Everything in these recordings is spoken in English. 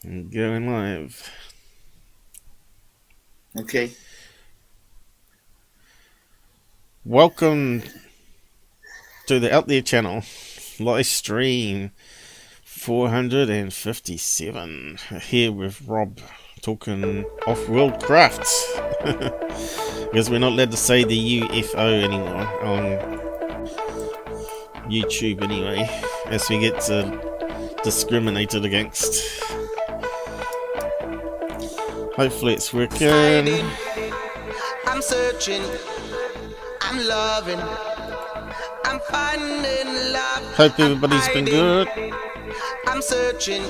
Going live. Okay. Welcome to the Out There channel. Live stream 457. Here with Rob talking off-world crafts. Because we're not allowed to say the UFO anymore on YouTube anyway, as we get discriminated against. Hopefully it's working. I'm searching, I'm loving, I'm finding love. Hope everybody's been good. I'm searching,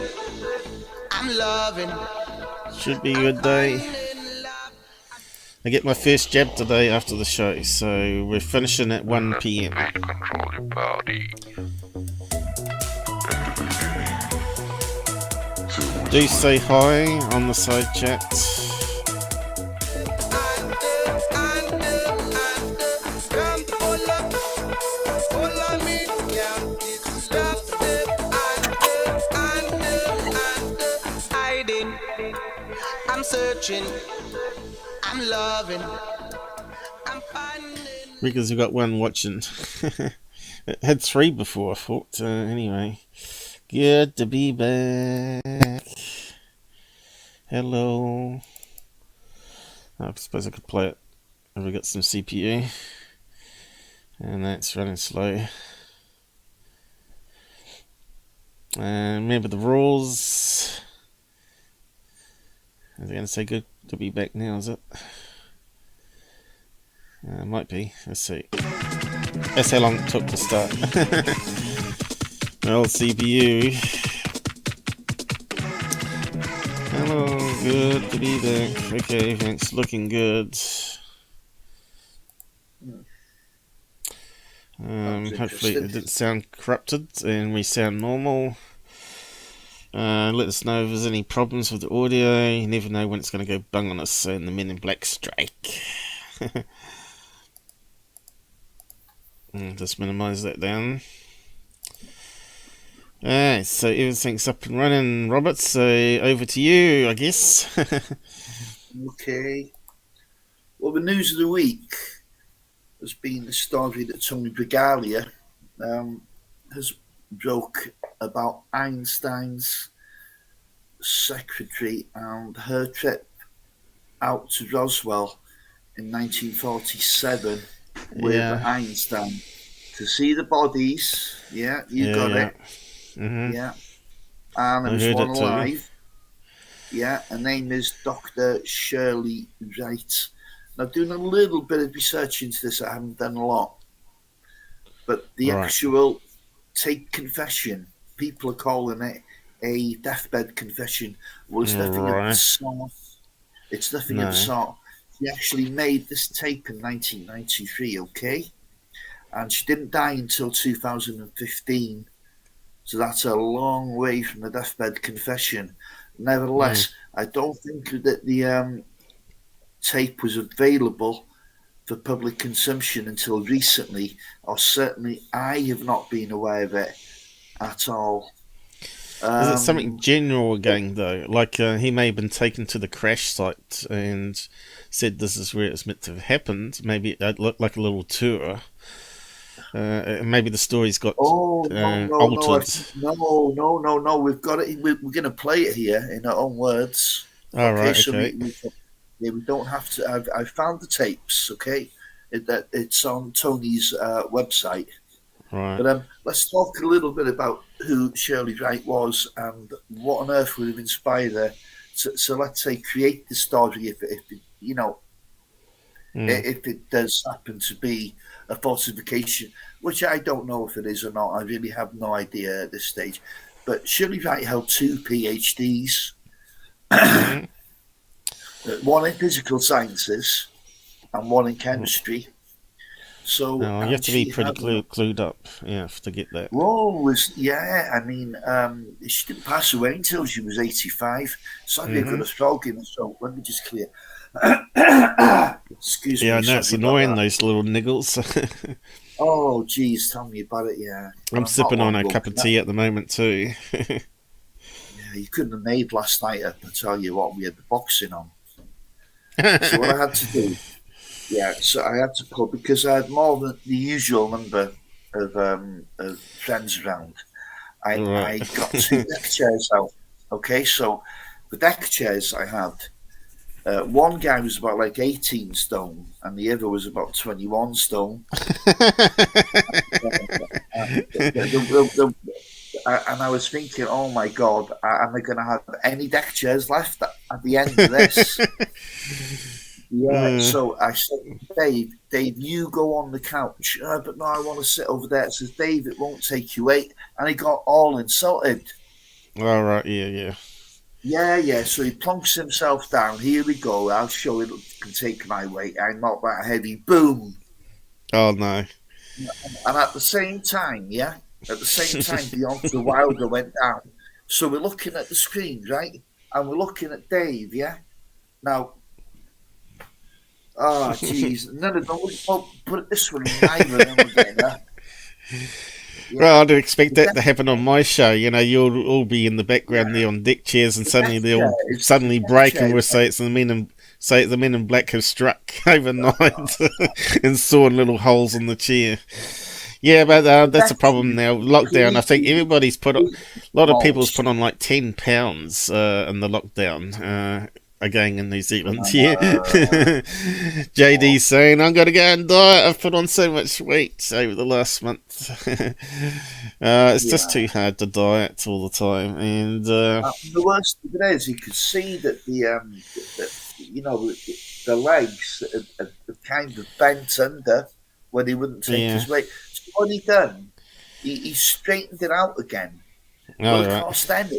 I'm loving. Should be a good day. I get my first jab today after the show, so we're finishing at 1 p.m. Control your body. Do say hi on the side chat. I'm searching, I'm loving, I'm finding. Because we got one watching. It had 3 before, I thought. Anyway, good to be back. Hello. I suppose I could play it if we got some CPU. And that's running slow. Remember the rules. I was going to say good to be back now, is it? Might be. Let's see. That's how long it took to start. Well, CPU. Hello, good to be back. Okay, everything's looking good. Hopefully it didn't sound corrupted and we sound normal. Let us know if there's any problems with the audio. You never know when it's going to go bung on us in the Men in Black strike. Just minimize that down. Alright, so everything's up and running, Robert, so over to you, I guess. Okay. Well, the news of the week has been the story that Tony Bragalia has broke about Einstein's secretary and her trip out to Roswell in 1947 with Einstein to see the bodies. Yeah, you got it. Mm-hmm. Yeah. And there's one alive. Yeah, her name is Dr. Shirley Wright. Now, doing a little bit of research into this, I haven't done a lot. But the actual tape confession, people are calling it a deathbed confession. Well, it's nothing of the sort. It's nothing of the sort. She actually made this tape in 1993, okay? And she didn't die until 2015. So that's a long way from the deathbed confession. Nevertheless, I don't think that the tape was available for public consumption until recently, or certainly I have not been aware of it at all. Is it something general again, though? Like he may have been taken to the crash site and said this is where it's meant to have happened. Maybe it looked like a little tour. Maybe the story's got altered. No. We've got it. We're going to play it here in our own words. Okay. We don't have to. I found the tapes. Okay, it's on Tony's website. Right. But let's talk a little bit about who Shirley Wright was and what on earth would have inspired her. So let's say create the story if it does happen to be a falsification, which I don't know if it is or not. I really have no idea at this stage. But Shirley Wright held 2 PhDs, one in physical sciences and one in chemistry. So you have to be pretty clued up, to get that. She didn't pass away until she was 85. Sorry, I've got a frog in the throat. Let me just clear. Excuse me. Yeah, I know it's annoying, those little niggles. Oh, geez, tell me about it. Yeah, I'm sipping on a cup of tea at the moment too. you couldn't have made last night. I tell you what, we had the boxing on. So what I had to do, so I had to put, because I had more than the usual number of friends around, I got 2 deck chairs out. Okay, so the deck chairs I had, one guy was about like 18 stone and the other was about 21 stone. And I was thinking, oh my God, am I going to have any deck chairs left at the end of this? So I said, Dave, you go on the couch. But no, I want to sit over there. It says, Dave, it won't take you 8. And he got all insulted. All right, yeah. Yeah, so he plonks himself down. Here we go. I'll show it can take my weight. I'm not that heavy. Boom. Oh, no. And at the same time, Deontay Wilder went down. So we're looking at the screen, right? And we're looking at Dave, yeah? Now, oh, jeez. None of them would put it this one in neither of them again, huh? Yeah. Well, I'd expect that to happen on my show. You know, you'll all be in the background there on deck chairs, and suddenly they'll suddenly break, and we'll say it's the men in black have struck overnight and sawing little holes in the chair. Yeah, but that's a problem now. Lockdown. I think everybody's a lot of people's put on like 10 pounds in the lockdown. Again in New Zealand, JD's saying, I'm going to go and diet. I've put on so much weight over the last month. It's just too hard to diet all the time. And the worst of it is, you could see that the legs are kind of bent under when he wouldn't take his weight. So what he done, he straightened it out again. But of course, then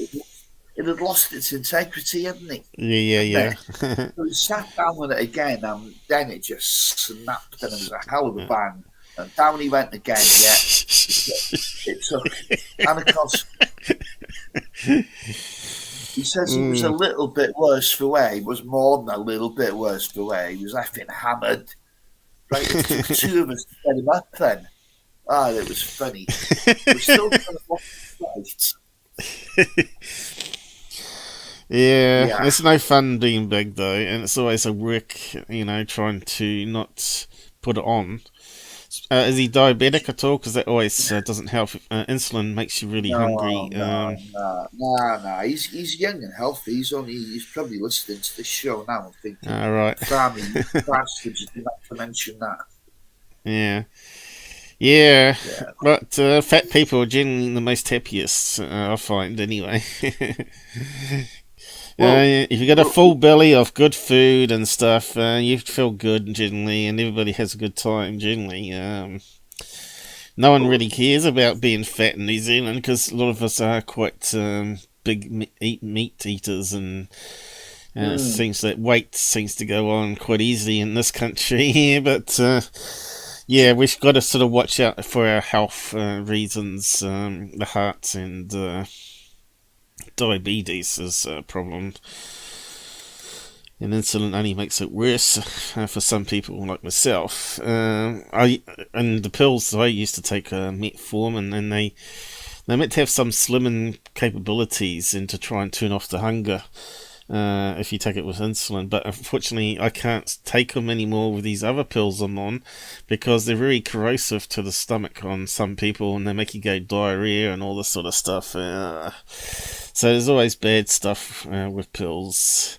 it had lost its integrity, hadn't it? Yeah. So he sat down with it again, and then it just snapped, and it was a hell of a bang. And down he went again, It took, and of course, he says he was a little bit worse for wear. He was more than a little bit worse for wear. He was effing hammered. Right, it took 2 of us to get him up then. It was funny. We're still going to watch the fight. Yeah, it's no fun being big though, and it's always a work, trying to not put it on. Is he diabetic at all? Because that always doesn't help. Insulin makes you really hungry. No. He's young and healthy. He's probably listening to this show now and thinking, all right, Barney, you bastards, you didn't have to mention that. Yeah. But fat people are generally the most happiest, I find, anyway. If you got a full belly of good food and stuff, you feel good generally, and everybody has a good time generally. No one really cares about being fat in New Zealand because a lot of us are quite big meat eaters, and it seems that weight seems to go on quite easily in this country here, but we've got to sort of watch out for our health reasons, the heart and diabetes is a problem, and insulin only makes it worse for some people like myself. And the pills I used to take metformin, and they meant to have some slimming capabilities and to try and turn off the hunger if you take it with insulin, but unfortunately I can't take them anymore with these other pills I'm on because they're very corrosive to the stomach on some people, and they make you go diarrhea and all this sort of stuff. So there's always bad stuff with pills.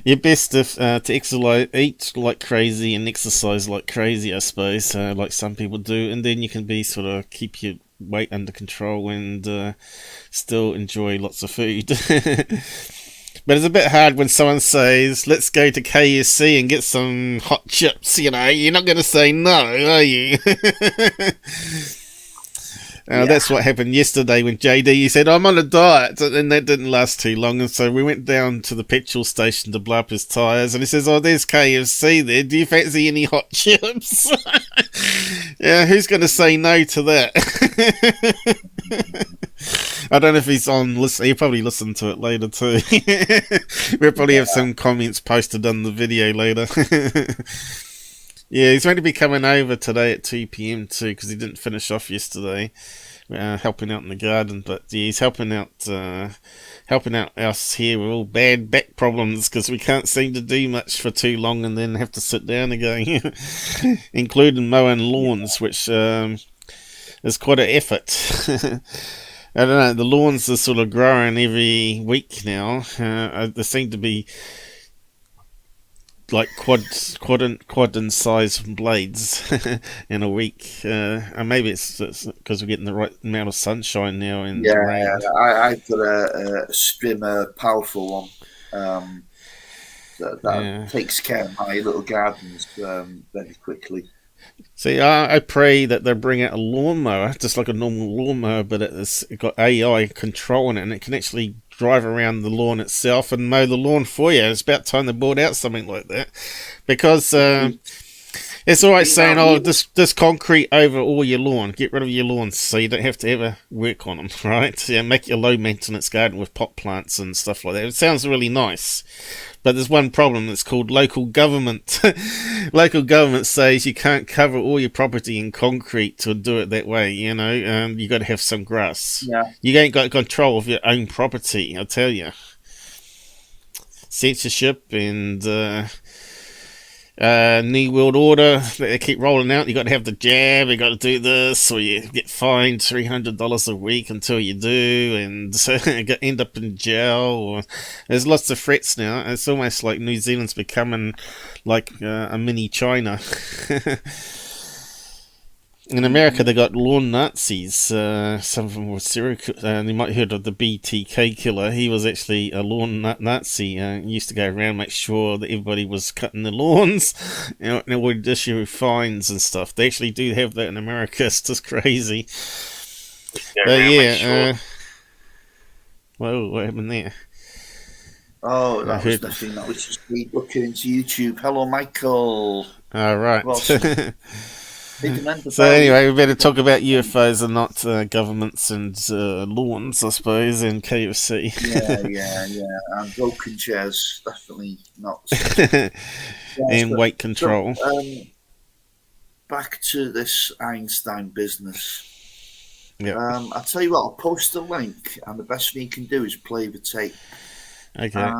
You're best to exercise, eat like crazy and exercise like crazy, I suppose, like some people do, and then you can be sort of keep your weight under control and still enjoy lots of food. But it's a bit hard when someone says, let's go to KFC and get some hot chips, you're not going to say no, are you? That's what happened yesterday when JD said, I'm on a diet, and that didn't last too long, and so we went down to the petrol station to blow up his tyres, and he says, there's KFC there, do you fancy any hot chips? Who's going to say no to that? I don't know if he's on listen. He'll probably listen to it later too. We'll probably have some comments posted on the video later. He's going to be coming over today at 2 PM too, because he didn't finish off yesterday. helping out in the garden, but he's helping out us here with all bad back problems because we can't seem to do much for too long and then have to sit down again, including mowing lawns, which is quite an effort. I don't know, the lawns are sort of growing every week now. They seem to be like quad in size blades in a week. And maybe it's because we're getting the right amount of sunshine now and rain. I've got a strimmer, powerful one that takes care of my little gardens very quickly. See, I pray that they bring out a lawnmower, just like a normal lawnmower, but it's got AI controlling it, and it can actually drive around the lawn itself and mow the lawn for you. It's about time they brought out something like that, because it's always saying, "Oh, this concrete over all your lawn. Get rid of your lawns, so you don't have to ever work on them." Right? Yeah, make your low maintenance garden with pot plants and stuff like that. It sounds really nice. But there's one problem. It's called local government. Local government says you can't cover all your property in concrete to do it that way. You know, you got to have some grass. Yeah. You ain't got control of your own property. I tell you. Censorship and New World Order. They keep rolling out. You got to have the jab. You got to do this, or you get fined $300 a week until you do, and end up in jail. Or there's lots of threats now. It's almost like New Zealand's becoming like a mini China. In America, they got lawn Nazis. Some of them were serial killers. You might have heard of the BTK killer. He was actually a lawn Nazi. He used to go around, make sure that everybody was cutting the lawns, and would issue fines and stuff. They actually do have that in America. It's just crazy. Whoa, what happened there? Oh, that was nothing. That was just me looking into YouTube. Hello, Michael. All right. Well, so anyway, we better talk about UFOs and not governments and lawns, I suppose, and KFC. Yeah. And broken chairs, definitely not. And weight control. So, back to this Einstein business. Yeah. I'll tell you what, I'll post a link, and the best thing you can do is play the tape. Okay.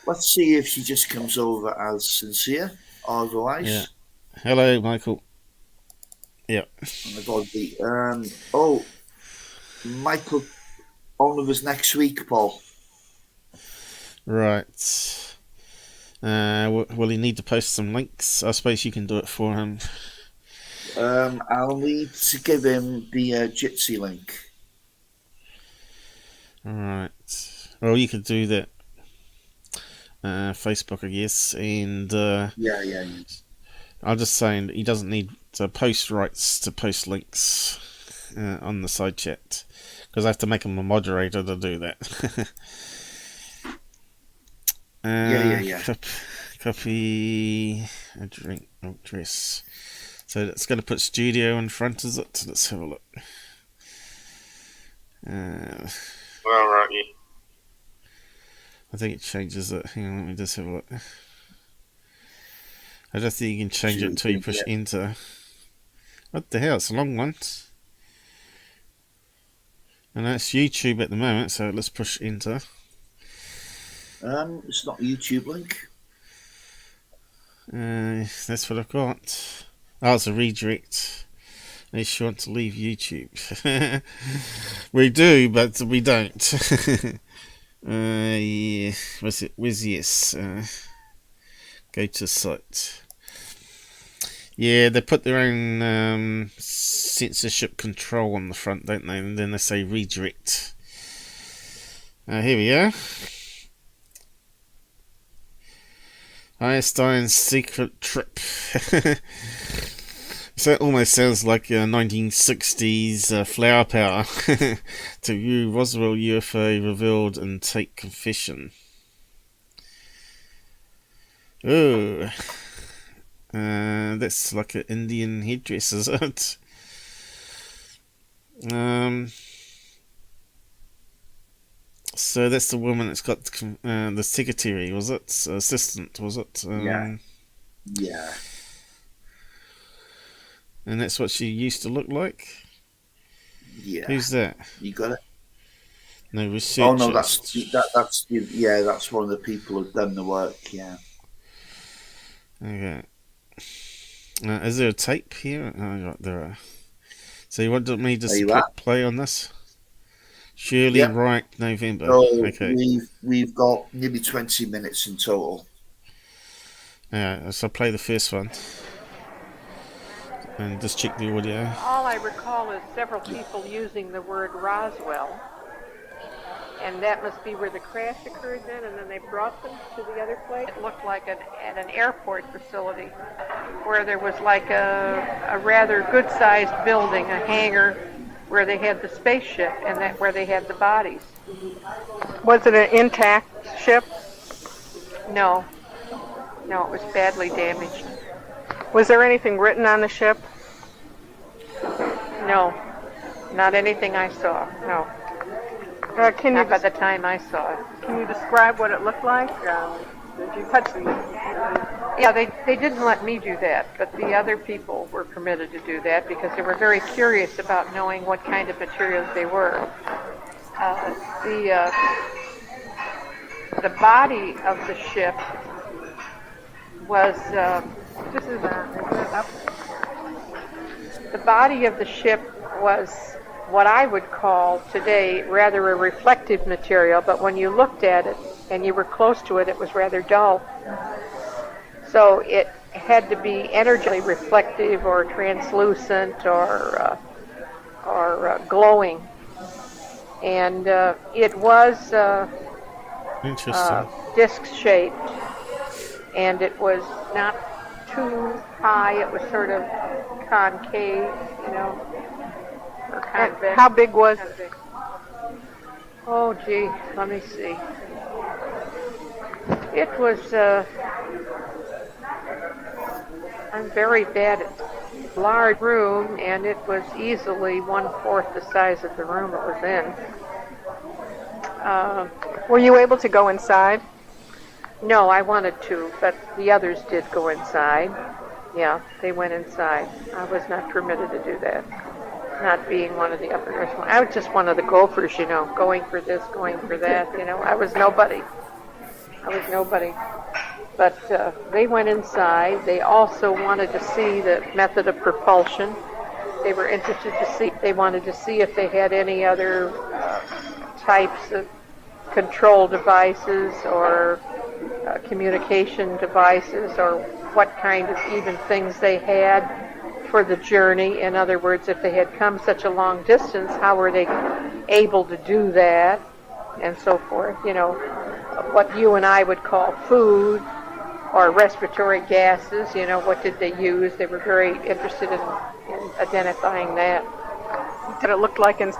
Let's see if she just comes over as sincere or otherwise. Yeah. Hello, Michael. Yeah. Michael on with us next week, Paul. Right. Will he need to post some links? I suppose you can do it for him. I'll need to give him the Jitsi link. Alright. Well, you could do that. Facebook, I guess. And yeah. I'm just saying he doesn't need to post rights to post links on the side chat, because I have to make him a moderator to do that. Yeah. Copy address. So it's going to put studio in front, is it? Let's have a look. Right. I think it changes it. Hang on, let me just have a look. I don't think you can change it until you push enter. What the hell? It's a long one. And that's YouTube at the moment, so let's push enter. It's not a YouTube link. That's what I've got. Oh, it's a redirect. They sure want to leave YouTube. We do, but we don't. Yeah. Where's yes? Go to site. Yeah, they put their own censorship control on the front, don't they? And then they say redirect. Here we are. Einstein's secret trip. So it almost sounds like a 1960s flower power. To view Roswell UFO revealed and take confession. Oh, that's like an Indian headdress, is it? So that's the woman that's got the secretary, was it? Assistant, was it? Yeah. And that's what she used to look like? Yeah. Who's that? You got it? No, Oh researchers. no, that's one of the people who've done the work. Yeah. Okay. Is there a tape here? Oh, there are. So you wanted me to just click play on this? Shirley Wright, November. So okay. We've got nearly 20 minutes in total. Yeah, so I'll play the first one. And just check the audio. All I recall is several people using the word Roswell. And that must be where the crash occurred then, and then they brought them to the other place. It looked like at an airport facility where there was like a rather good-sized building, a hangar, where they had the spaceship and that where they had the bodies. Was it an intact ship? No. No, it was badly damaged. Was there anything written on the ship? No. Not anything I saw, no. Not by the time I saw it. Can you describe what it looked like? Did you touch them? Yeah, they didn't let me do that, but the other people were permitted to do that because they were very curious about knowing what kind of materials they were. The body of the ship was the body of the ship was what I would call today rather a reflective material, but when you looked at it and you were close to it, it was rather dull. So it had to be energetically reflective or translucent or glowing. And it was disc-shaped, and it was not too high. It was sort of concave, you know. How big was it? Oh, gee, let me see. It was, I'm very bad at large room, and it was easily 1/4 the size of the room it was in. Were you able to go inside? No, I wanted to, but the others did go inside. Yeah, they went inside. I was not permitted to do that. Not being one of the upper nurse. I was just one of the gophers, you know, going for this, going for that, you know. I was nobody. But they went inside. They also wanted to see the method of propulsion. They were interested to see, they wanted to see if they had any other types of control devices or communication devices, or what kind of even things they had for the journey. In other words, if they had come such a long distance, how were they able to do that, and so forth. You know, what you and I would call food or respiratory gases, you know, what did they use? They were very interested in identifying that. Did it look like in...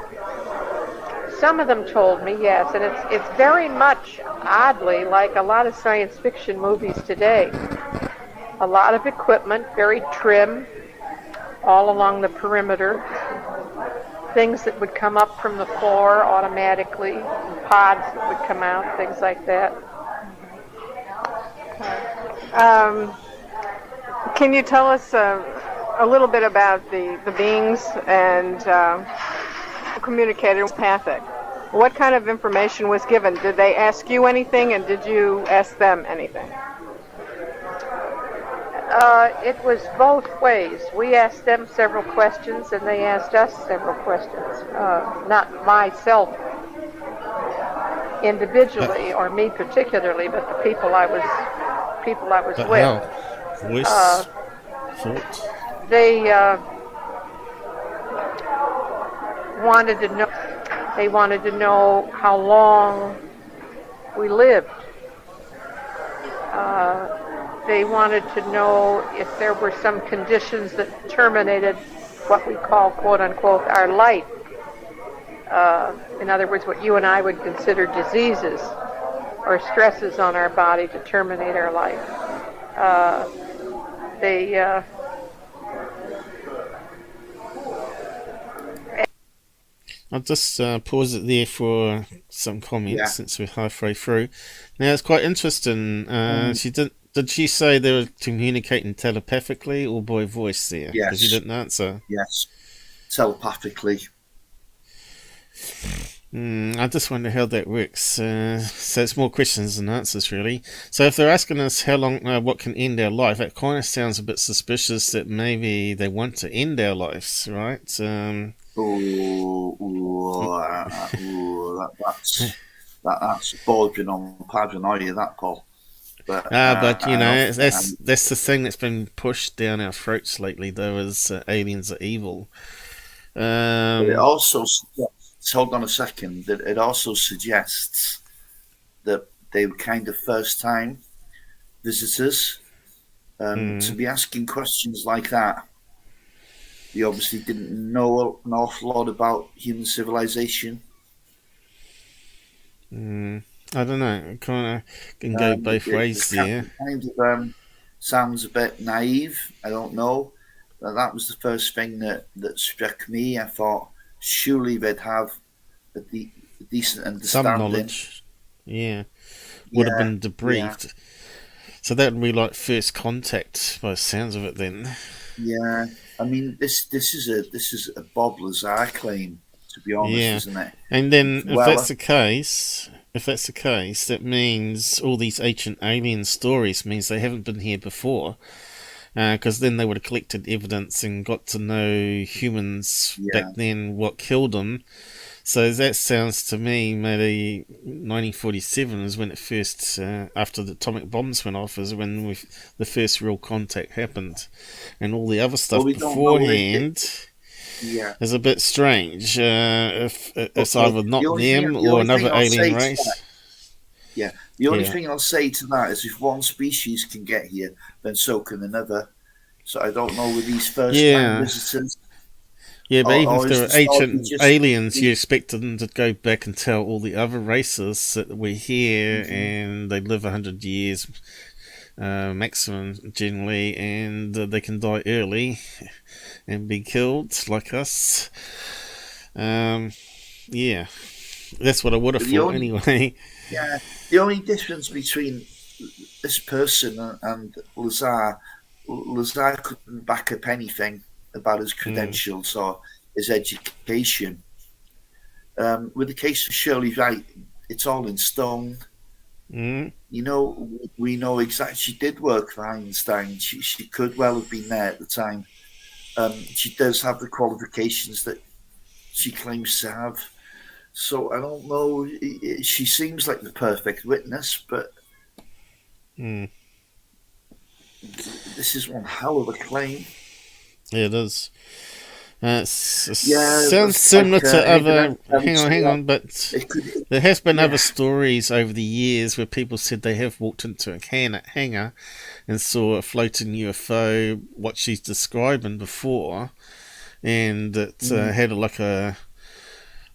Some of them told me, yes, and it's very much, oddly, like a lot of science fiction movies today. A lot of equipment, very trim, all along the perimeter. Things that would come up from the floor automatically, pods that would come out, things like that. Can you tell us a little bit about the beings and communicated empathic? What kind of information was given? Did they ask you anything, and did you ask them anything? It was both ways. We asked them several questions, and they asked us several questions. Not myself individually, or me particularly, but the people I was with. Voice, thought. They wanted to know. They wanted to know how long we lived. They wanted to know if there were some conditions that terminated what we call, quote unquote, our life. In other words, what you and I would consider diseases or stresses on our body to terminate our life. I'll just pause it there for some comments since we're halfway through. Now, it's quite interesting. Did she say they were communicating telepathically or by voice there? Yes. Because you didn't answer. Yes, telepathically. I just wonder how that works. So it's more questions than answers, really. So if they're asking us how long, what can end our life, that kind of sounds a bit suspicious that maybe they want to end our lives, right? That's bordering on paranoia, that, Paul. But you know, that's the thing that's been pushed down our throats lately, though, is aliens are evil. But it also suggests, hold on a second, that it also suggests that they were kind of first-time visitors. To be asking questions like that, they obviously didn't know an awful lot about human civilization. I don't know. It kind of can go both ways there. Kind of sounds a bit naive. I don't know. That was the first thing that struck me. I thought surely they'd have a decent understanding. Some knowledge. Yeah. Would have been debriefed. Yeah. So that would be like first contact by the sounds of it then. Yeah. I mean, this is a Bob Lazar claim, to be honest, isn't it? And then if that's the case, that means all these ancient alien stories means they haven't been here before. Because then they would have collected evidence and got to know humans back then, what killed them. So that sounds to me, maybe 1947 is when it first, after the atomic bombs went off, is when the first real contact happened. And all the other stuff beforehand is a bit strange. If it's either not them or another alien race. The only thing I'll say to that is if one species can get here, then so can another. So I don't know with these first-time visitors. Yeah, but even if there are ancient aliens, you expect them to go back and tell all the other races that we're here and they live 100 years maximum generally, and they can die early and be killed like us. Yeah, that's what I would have thought anyway. Yeah, the only difference between this person and Lazar couldn't back up anything about his credentials or his education. With the case of Shirley Wright, it's all in stone. You know, we know exactly. She did work for Einstein. She could well have been there at the time. She does have the qualifications that she claims to have. So I don't know. She seems like the perfect witness, but this is one hell of a claim. Yeah, it is. Sounds similar to other. Hang on, but there has been other stories over the years where people said they have walked into a hangar and saw a floating UFO, what she's describing before, and it had like a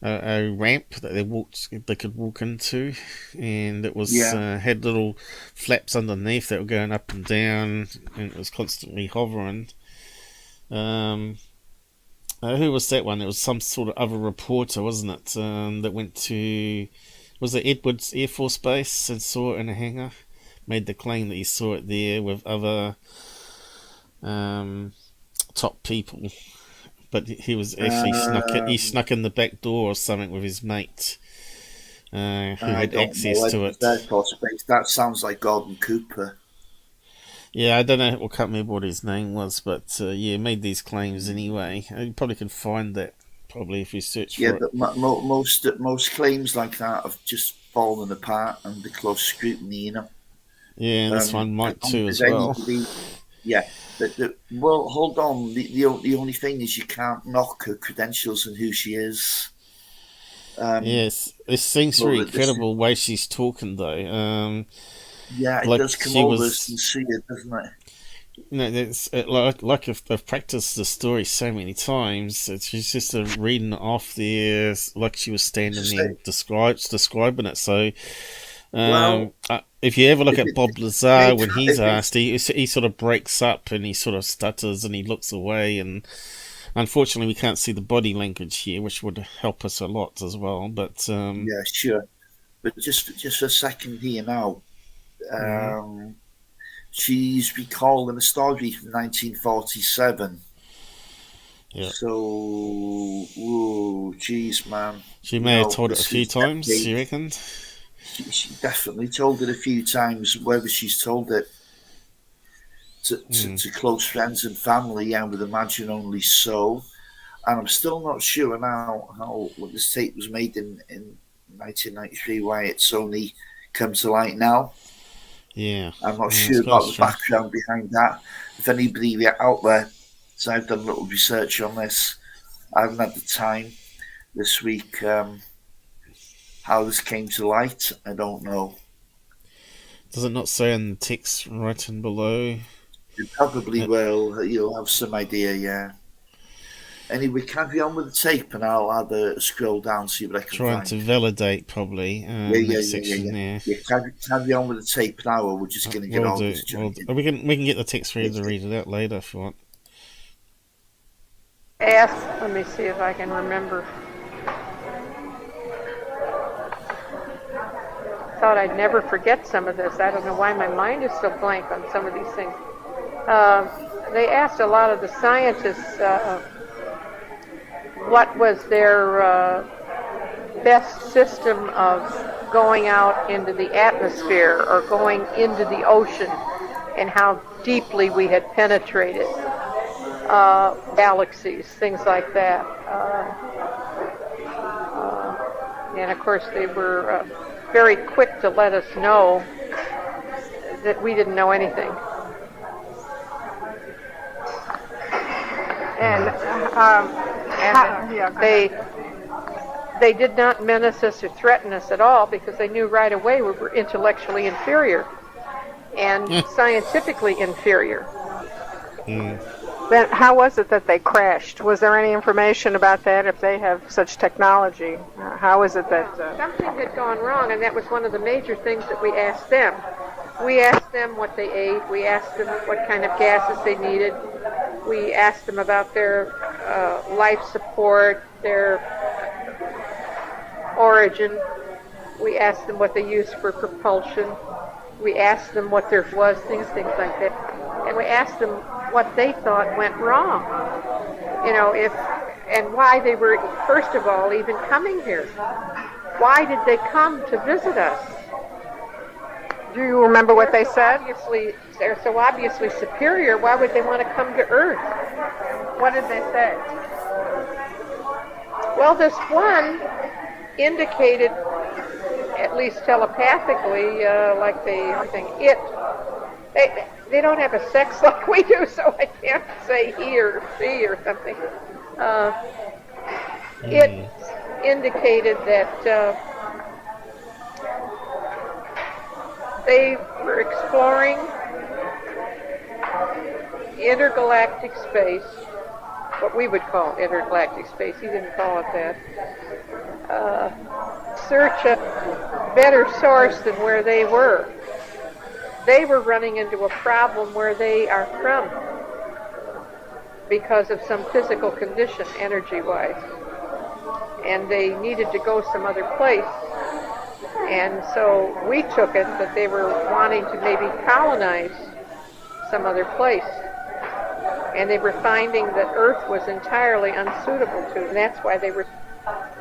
ramp that they could walk into, and it was had little flaps underneath that were going up and down, and it was constantly hovering. Who was that one? It was some sort of other reporter, wasn't it? That went to, was it Edwards Air Force Base and saw it in a hangar? Made the claim that he saw it there with other top people. But he was actually he snuck in the back door or something with his mate who had access to it. That sounds like Gordon Cooper. Yeah, I don't know. I can't remember what his name was, but made these claims anyway. You probably can find that probably if you search for it. Yeah, but most claims like that have just fallen apart under close scrutiny, you know. Yeah, this one might too as well. Well, hold on. The only thing is you can't knock her credentials and who she is. Yes, it seems very credible the way she's talking though. Yeah, it does come over sincere, doesn't it? You know, it's like if I've practiced the story so many times, she's just reading it off there like she was standing there describing it. So, if you ever look at Bob Lazar when he's asked, he sort of breaks up and he sort of stutters and he looks away, and unfortunately we can't see the body language here, which would help us a lot as well. But yeah, sure. But just a second here now. She's recalling a story from 1947 Yeah. So, geez, man. She may have told it a few times, you reckon? She definitely told it a few times. Whether she's told it to close friends and family, I would imagine only so. And I'm still not sure now how this tape was made in 1993, why it's only come to light now. Yeah. I'm not sure about the background behind that. If anybody out there, so I've done a little research on this. I haven't had the time this week. How this came to light, I don't know. Does it not say in the text written below? It probably will. You'll have some idea, yeah. Anyway, carry on with the tape, and I'll add a scroll down, see what I can Trying find. to validate, probably. Yeah. Carry on with the tape now, or we're just going to get on with it. We can get the text for you to read it out later if you want. Let me see if I can remember. Thought I'd never forget some of this. I don't know why my mind is so blank on some of these things. They asked a lot of the scientists what was their best system of going out into the atmosphere or going into the ocean, and how deeply we had penetrated galaxies, things like that. And of course they were very quick to let us know that we didn't know anything. They did not menace us or threaten us at all, because they knew right away we were intellectually inferior and scientifically inferior. Then how was it that they crashed? Was there any information about that, if they have such technology? How is it that... Something had gone wrong, and that was one of the major things that we asked them. We asked them what they ate. We asked them what kind of gases they needed. We asked them about their life support, their origin. We asked them what they used for propulsion. We asked them what there was, things like that. And we asked them what they thought went wrong. And why they were, first of all, even coming here. Why did they come to visit us? Do you remember what they said? They're so obviously superior. Why would they want to come to Earth? What did they say? Well, this one indicated, at least telepathically, like they don't have a sex like we do, so I can't say he or she or something. It indicated that they were exploring intergalactic space, what we would call intergalactic space. He didn't call it that. Search a better source than where they were. They were running into a problem where they are from because of some physical condition, energy-wise. And they needed to go some other place. And so we took it that they were wanting to maybe colonize some other place. And they were finding that Earth was entirely unsuitable to them. And that's why they were,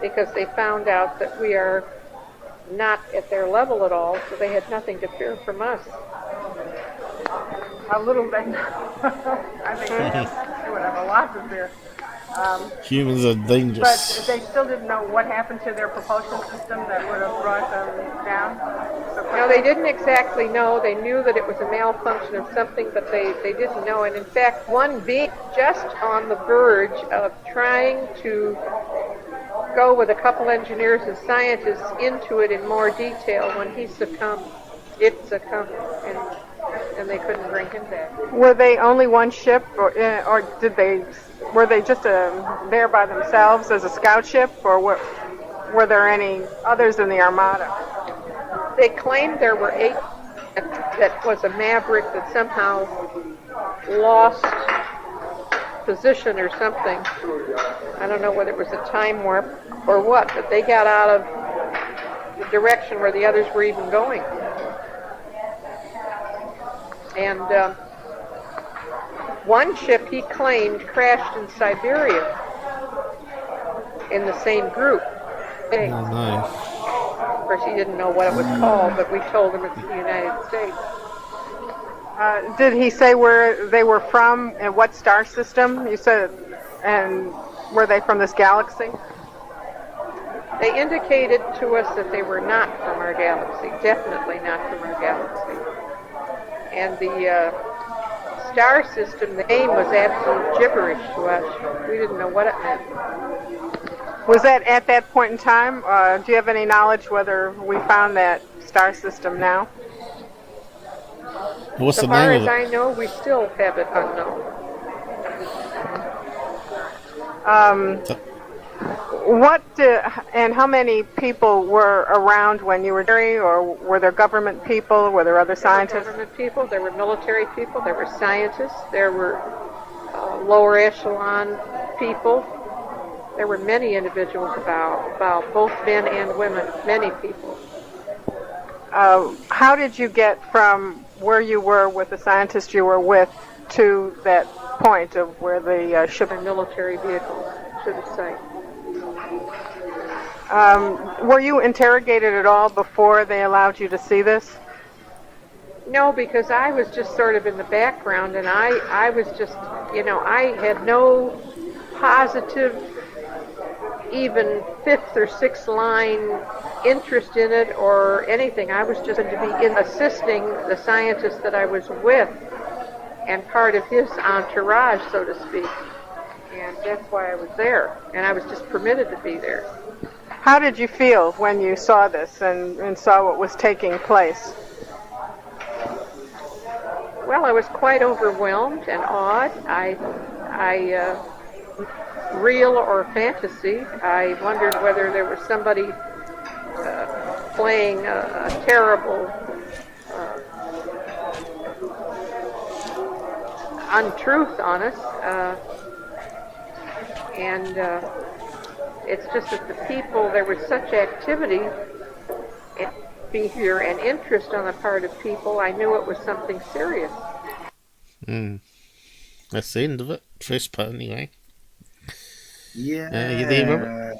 because they found out that we are not at their level at all, so they had nothing to fear from us. A little bit. I think they would have a lot to fear. Humans are dangerous. But they still didn't know what happened to their propulsion system that would have brought them down? No, they didn't exactly know. They knew that it was a malfunction of something, but they didn't know. And in fact, one being just on the verge of trying to go with a couple engineers and scientists into it in more detail when he succumbed. It succumbed, and they couldn't bring him back. Were they only one ship, or were they just there by themselves as a scout ship, or were there any others in the Armada? They claimed there were 8. That was a Maverick that somehow lost position or something. I don't know whether it was a time warp or what, but they got out of the direction where the others were even going. And One ship he claimed crashed in Siberia in the same group. Oh, no. Of course, he didn't know what it was called, but we told him it's the United States. Did he say where they were from and what star system? You said, and were they from this galaxy? They indicated to us that they were not from our galaxy, definitely not from our galaxy. And the star system, the name was absolute gibberish to us. We didn't know what it meant. Was that at that point in time? Do you have any knowledge whether we found that star system now? What's So the far name as of it? I know, we still have it unknown. What and how many people were around when you were there, or were there government people? Were there other There were scientists? government people, there were military people, there were scientists, there were lower echelon people. There were many individuals about both men and women, many people. How did you get from where you were with the scientists you were with to that point of where the ship? By military vehicles to the site. Were you interrogated at all before they allowed you to see this? No, because I was just sort of in the background, and I was just, I had no positive, even fifth or sixth line interest in it or anything. I was just going to be assisting the scientist that I was with and part of his entourage, so to speak. And that's why I was there, and I was just permitted to be there. How did you feel when you saw this and saw what was taking place? Well, I was quite overwhelmed and awed. Real or fantasy, I wondered whether there was somebody playing a terrible untruth on us. And it's just that the people, there was such activity and behavior and interest on the part of people, I knew it was something serious. That's the end of it. First part, anyway. Yeah. You there, Robert?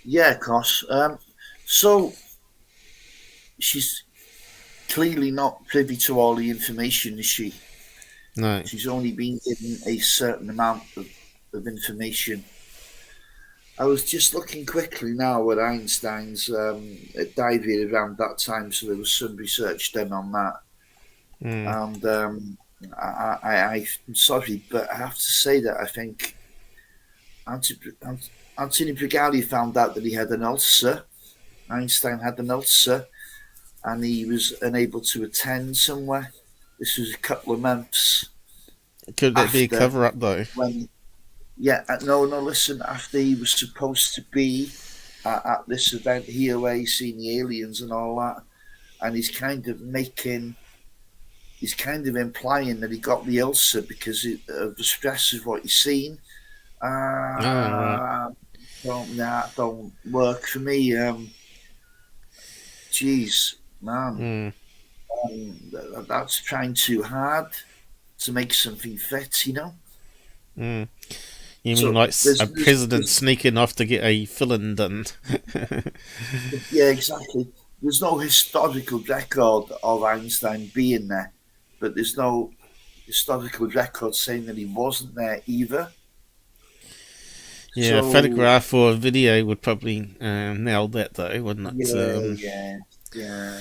Yeah, of course. So, she's clearly not privy to all the information, is she? No. She's only been given a certain amount of information. I was just looking quickly now at Einstein's diary around that time, so there was some research done on that. And I'm sorry, but I have to say that I think Anthony Brigali found out that he had an ulcer. Einstein had an ulcer, and he was unable to attend somewhere. This was a couple of months. Could that be a cover-up, though? No, listen, after he was supposed to be at this event here where he's seen the aliens and all that, and he's kind of implying that he got the ulcer because of the stress of what he's seen. Right. Don't work for me. Jeez, man. That's trying too hard to make something fit, You mean like a president sneaking off to get a fill-in done? Yeah, exactly. There's no historical record of Einstein being there, but there's no historical record saying that he wasn't there either. Yeah, a photograph or a video would probably nail that, though, wouldn't it? Yeah.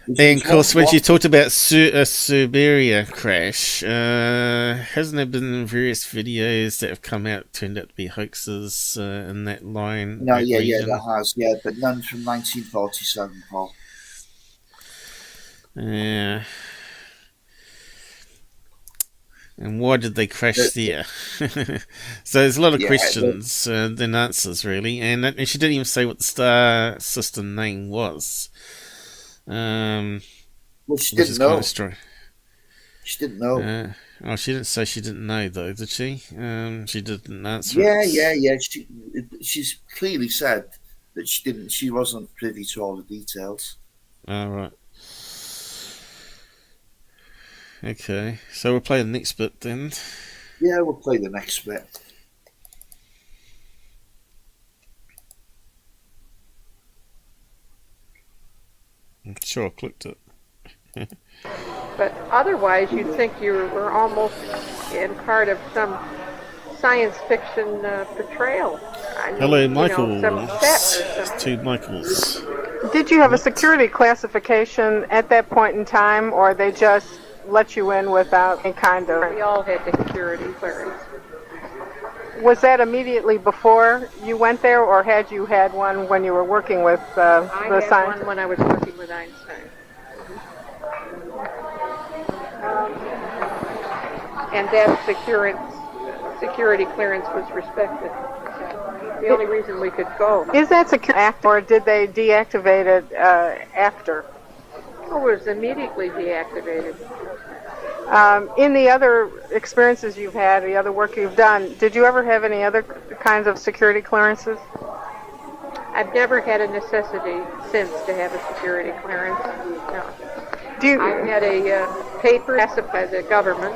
And of course, when you talked about Siberia crash, hasn't there been various videos that have come out turned out to be hoaxes in that line? No, region? There has, but none from 1947, Paul. Yeah. And why did they crash there? So there's a lot of questions than answers, really. And she didn't even say what the star system name was. Well, she didn't know. She didn't know. She didn't say she didn't know, though, did she? She didn't answer. Yeah. She's clearly said that she didn't. She wasn't privy to all the details. All right. Okay. So we'll play the next bit then. Yeah, we'll play the next bit. I'm sure I clicked it. But otherwise, you'd think you were almost in part of some science fiction portrayal. Hello, Michael. You know, some set or Two Michaels. Did you have a security classification at that point in time, or they just let you in without any kind of... We all had the security clearance. Was that immediately before you went there, or had you had one when you were working with the science? I had one when I was working with Einstein. And that security clearance was respected. The only reason we could go. Is that secure act, or did they deactivate it after? Oh, it was immediately deactivated. In the other experiences you've had, the other work you've done, did you ever have any other kinds of security clearances? I've never had a necessity since to have a security clearance. No. I had a paper classified by the government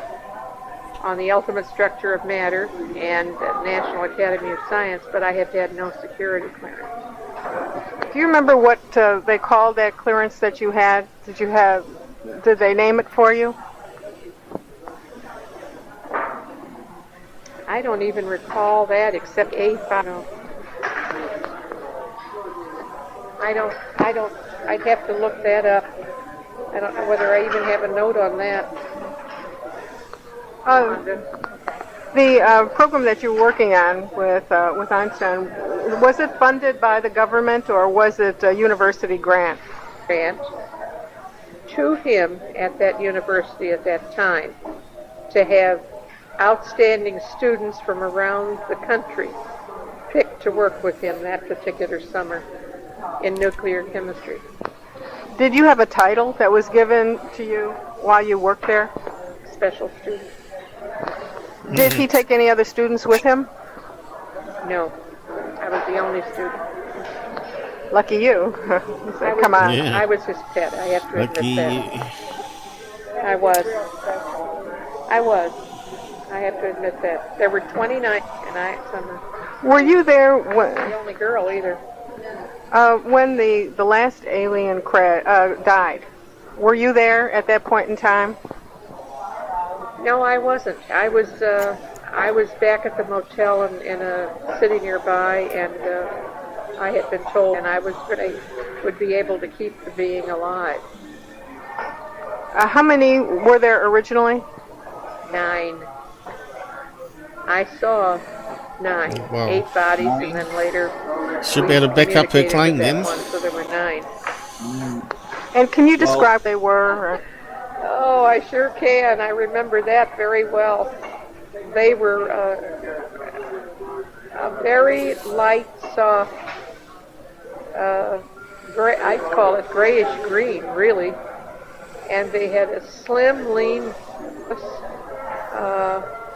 on the ultimate structure of matter and the National Academy of Science, but I have had no security clearance. Do you remember what they called that clearance that you had? Did they name it for you? I don't even recall that except A5. I'd have to look that up. I don't know whether I even have a note on that. The program that you're working on with Einstein, was it funded by the government or was it a university grant? Grant to him at that university at that time to have outstanding students from around the country picked to work with him that particular summer in nuclear chemistry. Did you have a title that was given to you while you worked there? Special student. Did he take any other students with him? No. I was the only student. Lucky you. Come on. Yeah. I was his pet. I have to Lucky admit that. I have to admit that. There were 29 in summer. Were you there The only girl either. when the last alien died? Were you there at that point in time? No, I wasn't. I was back at the motel in a city nearby, and I had been told, and I would be able to keep the being alive. How many were there originally? 9. I saw 9. Wow. 8 bodies, and then later. Should be able to back up her claim then. So there were 9. And can you describe they were? Oh, I sure can. I remember that very well. They were a very light, soft, gray, I'd call it grayish green, really. And they had a slim, lean,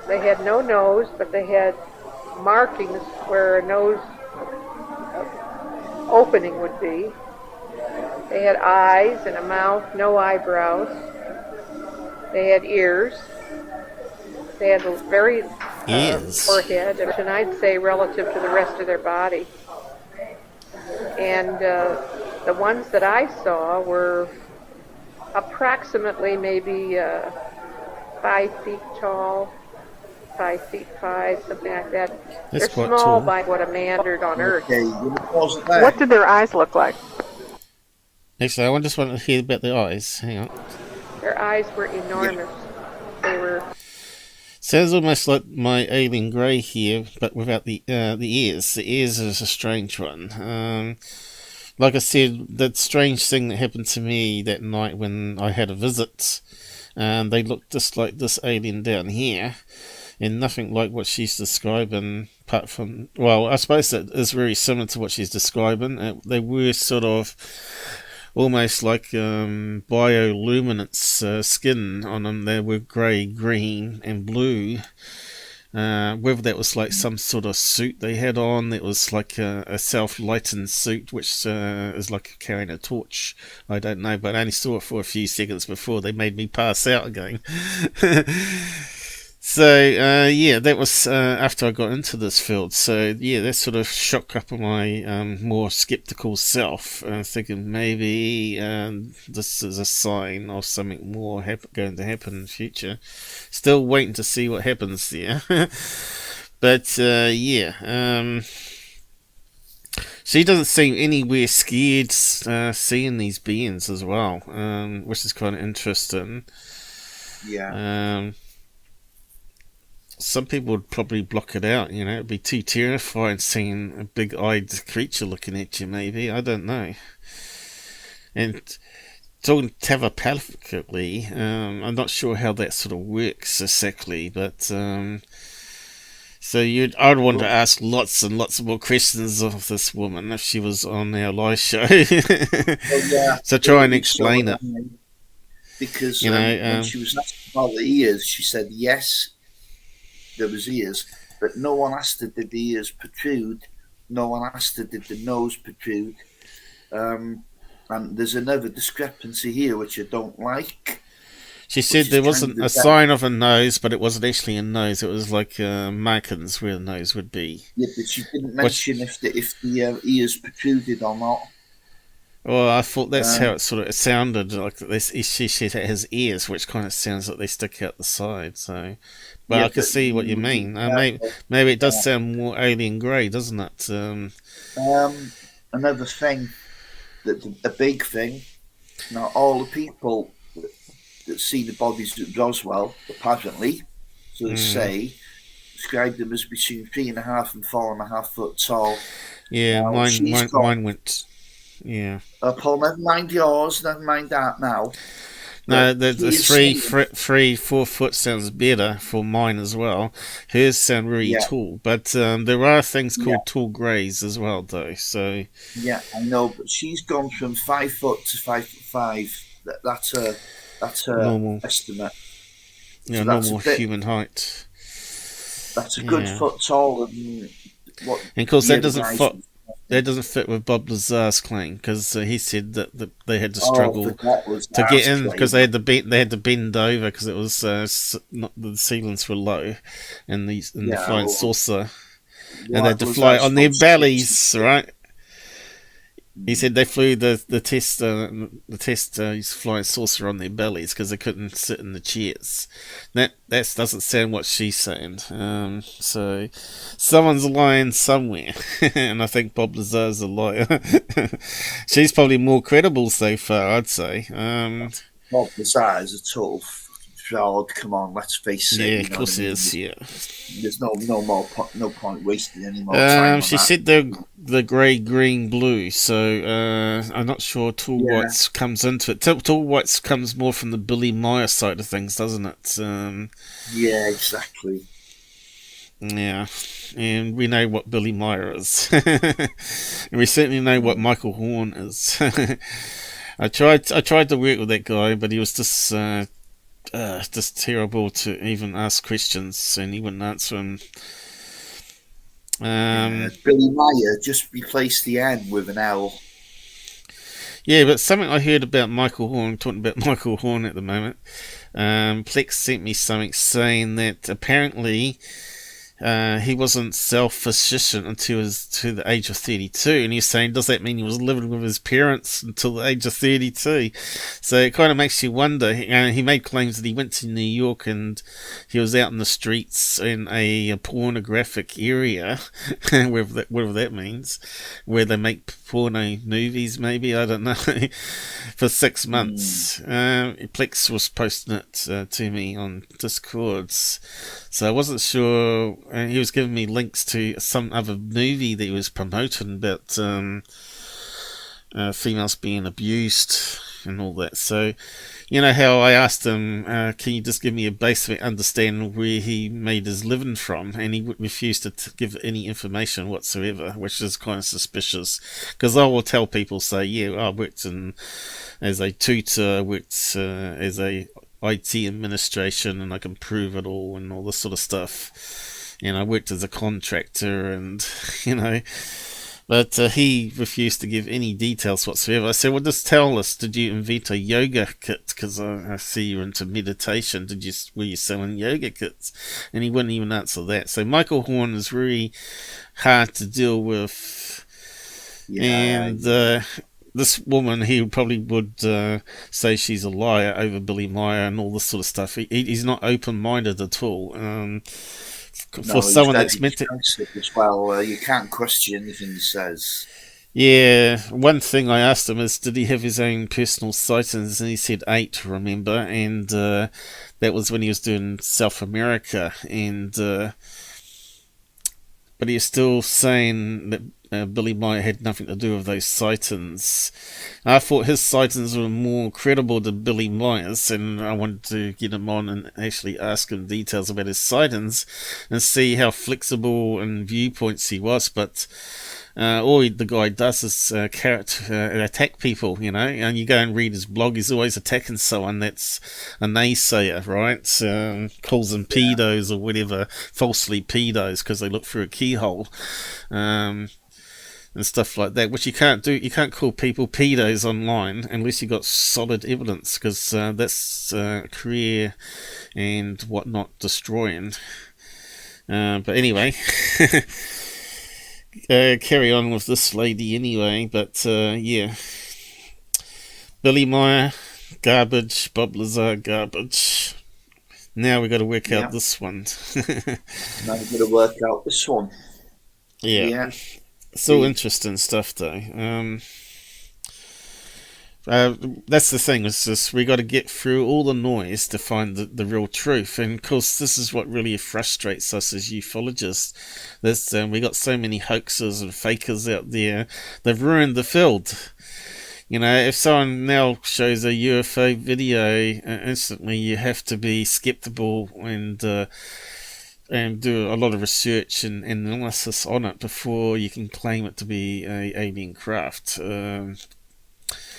they had no nose, but they had markings where a nose opening would be. They had eyes and a mouth, no eyebrows. They had ears. They had a very forehead, and I'd say relative to the rest of their body. And the ones that I saw were approximately maybe 5 feet tall, 5 feet 5, something like that. That's They're quite small tall. by what a man entered on Earth. Okay, What did their eyes look like? Actually, I just want to hear about the eyes. Hang on. Their eyes were enormous. They were. Sounds almost like my alien grey here, but without the ears. The ears is a strange one. Like I said, that strange thing that happened to me that night when I had a visit, they looked just like this alien down here, and nothing like what she's describing, apart from, well, I suppose that is very similar to what she's describing. They were sort of almost like bioluminescence skin on them. They were grey, green, and blue. Whether that was like some sort of suit they had on, it was like a self-lightened suit, which is like carrying a torch. I don't know, but I only saw it for a few seconds before they made me pass out again. So, yeah, that was after I got into this field. So, yeah, that sort of shook up my more skeptical self, thinking maybe this is a sign of something more going to happen in the future. Still waiting to see what happens there. But, yeah, she doesn't seem anywhere scared seeing these beings as well, which is kind of interesting. Yeah. Some people would probably block it out, you know, it'd be too terrifying seeing a big-eyed creature looking at you, maybe, I don't know. And talking telepathically, I'm not sure how that sort of works exactly, but, so I'd want to ask lots and lots more questions of this woman if she was on our live show. So try and explain it. Because when she was asked about the ears, she said yes, there was ears, but no one asked her did the ears protrude, no one asked her did the nose protrude, and there's another discrepancy here which I don't like. She said there wasn't a sign of a nose, but it wasn't actually a nose, it was like markings where the nose would be. Yeah, but she didn't mention if the ears protruded or not. Well, I thought that's how it sounded, like she said it has ears, which kind of sounds like they stick out the side, so... But yeah, I can see what you mean. Maybe it does sound more alien grey, doesn't it? Another thing, a big thing, now all the people that see the bodies at Roswell, apparently, so they say, describe them as between 3.5 and 4.5 foot tall. Yeah, mine went... Yeah. Paul, never mind yours, never mind that now. No, the 3-4 foot sounds better for mine as well. Hers sound really tall, but there are things called tall greys as well, though. So yeah, I know, but she's gone from 5 foot to 5'5". That's her normal estimate. Yeah, so normal human height. That's a good foot taller than what. And of course, that doesn't fit with Bob Lazar's claim, because he said that they had to struggle to get in because they had to bend over because it was the ceilings were low, and the flying saucer, and they had to fly on their bellies, right? He said they flew the test flying saucer on their bellies because they couldn't sit in the chairs. That doesn't sound what she's saying. So someone's lying somewhere, and I think Bob Lazar's a liar. She's probably more credible so far, I'd say. Bob Lazar is a total fraud. Come on, let's face it. Yeah, of course it is. Yeah. There's no point wasting any more time. She said the grey, green, blue. So I'm not sure Tall Whites comes into it. Tall Whites comes more from the Billy Meyer side of things, doesn't it? Yeah, exactly. Yeah, and we know what Billy Meyer is, and we certainly know what Michael Horn is. I tried to work with that guy, but he was just terrible to even ask questions, and he wouldn't answer them. Billy Meyer, just replace the N with an L. Yeah, but something I heard about Michael Horn, talking about Michael Horn at the moment, Plex sent me something saying that apparently he wasn't self-sufficient until he was to the age of 32, and he's saying, does that mean he was living with his parents until the age of 32? So it kind of makes you wonder. He made claims that he went to New York and he was out in the streets in a pornographic area, whatever that means, where they make porno movies, maybe, I don't know, for 6 months. Plex was posting it to me on Discords, so I wasn't sure. He was giving me links to some other movie that he was promoting about females being abused and all that. So, you know how I asked him, can you just give me a basic understanding of where he made his living from? And he refused to give any information whatsoever, which is kind of suspicious. Because I will tell people, say, yeah, I worked as a tutor, worked as a IT administration, and I can prove it all and all this sort of stuff. and I worked as a contractor, and but he refused to give any details whatsoever. I said, well, just tell us, did you invent a yoga kit? Because I see you're into meditation. Were you selling yoga kits? And he wouldn't even answer that. So Michael Horn is really hard to deal with. And this woman, he probably would say she's a liar over Billy Meyer and all this sort of stuff. He's not open-minded at all. For someone that's meant to, as well, you can't question anything he says. Yeah, one thing I asked him is, did he have his own personal sightings? And he said 8, remember? And that was when he was doing South America. And but he's still saying that Billy Meyer had nothing to do with those sightings. I thought his sightings were more credible than Billy Meyer's, and I wanted to get him on and actually ask him details about his sightings and see how flexible and viewpoints he was. But all the guy does is attack people, and you go and read his blog, he's always attacking someone that's a naysayer, right? Calls them pedos or whatever, falsely pedos, because they look through a keyhole. And stuff like that, which you can't do. You can't call people pedos online unless you've got solid evidence, because that's career and whatnot destroying. But anyway, carry on with this lady anyway. But yeah, Billy Meyer, garbage. Bob Lazar, garbage. Now we got to work out this one. Now we've got to work out this one. Yeah. It's all interesting stuff, though. That's the thing, is just we got to get through all the noise to find the real truth. And of course, this is what really frustrates us as ufologists. We got so many hoaxers and fakers out there. They've ruined the field. If someone now shows a UFO video, instantly you have to be skeptical and do a lot of research and analysis on it before you can claim it to be a alien craft.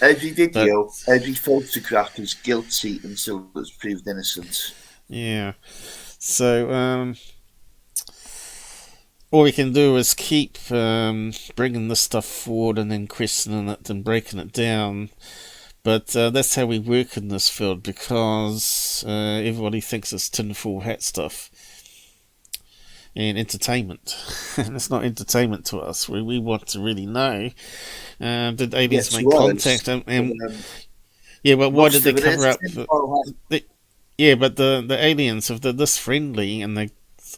Every video, every photograph is guilty until it's proved innocent. Yeah. So all we can do is keep bringing this stuff forward and then questioning it and breaking it down. But that's how we work in this field, because everybody thinks it's tinfoil hat stuff and entertainment. And it's not entertainment to us. We want to really know, did aliens make contact? But why did they cover up? But the aliens, if they're this friendly and they're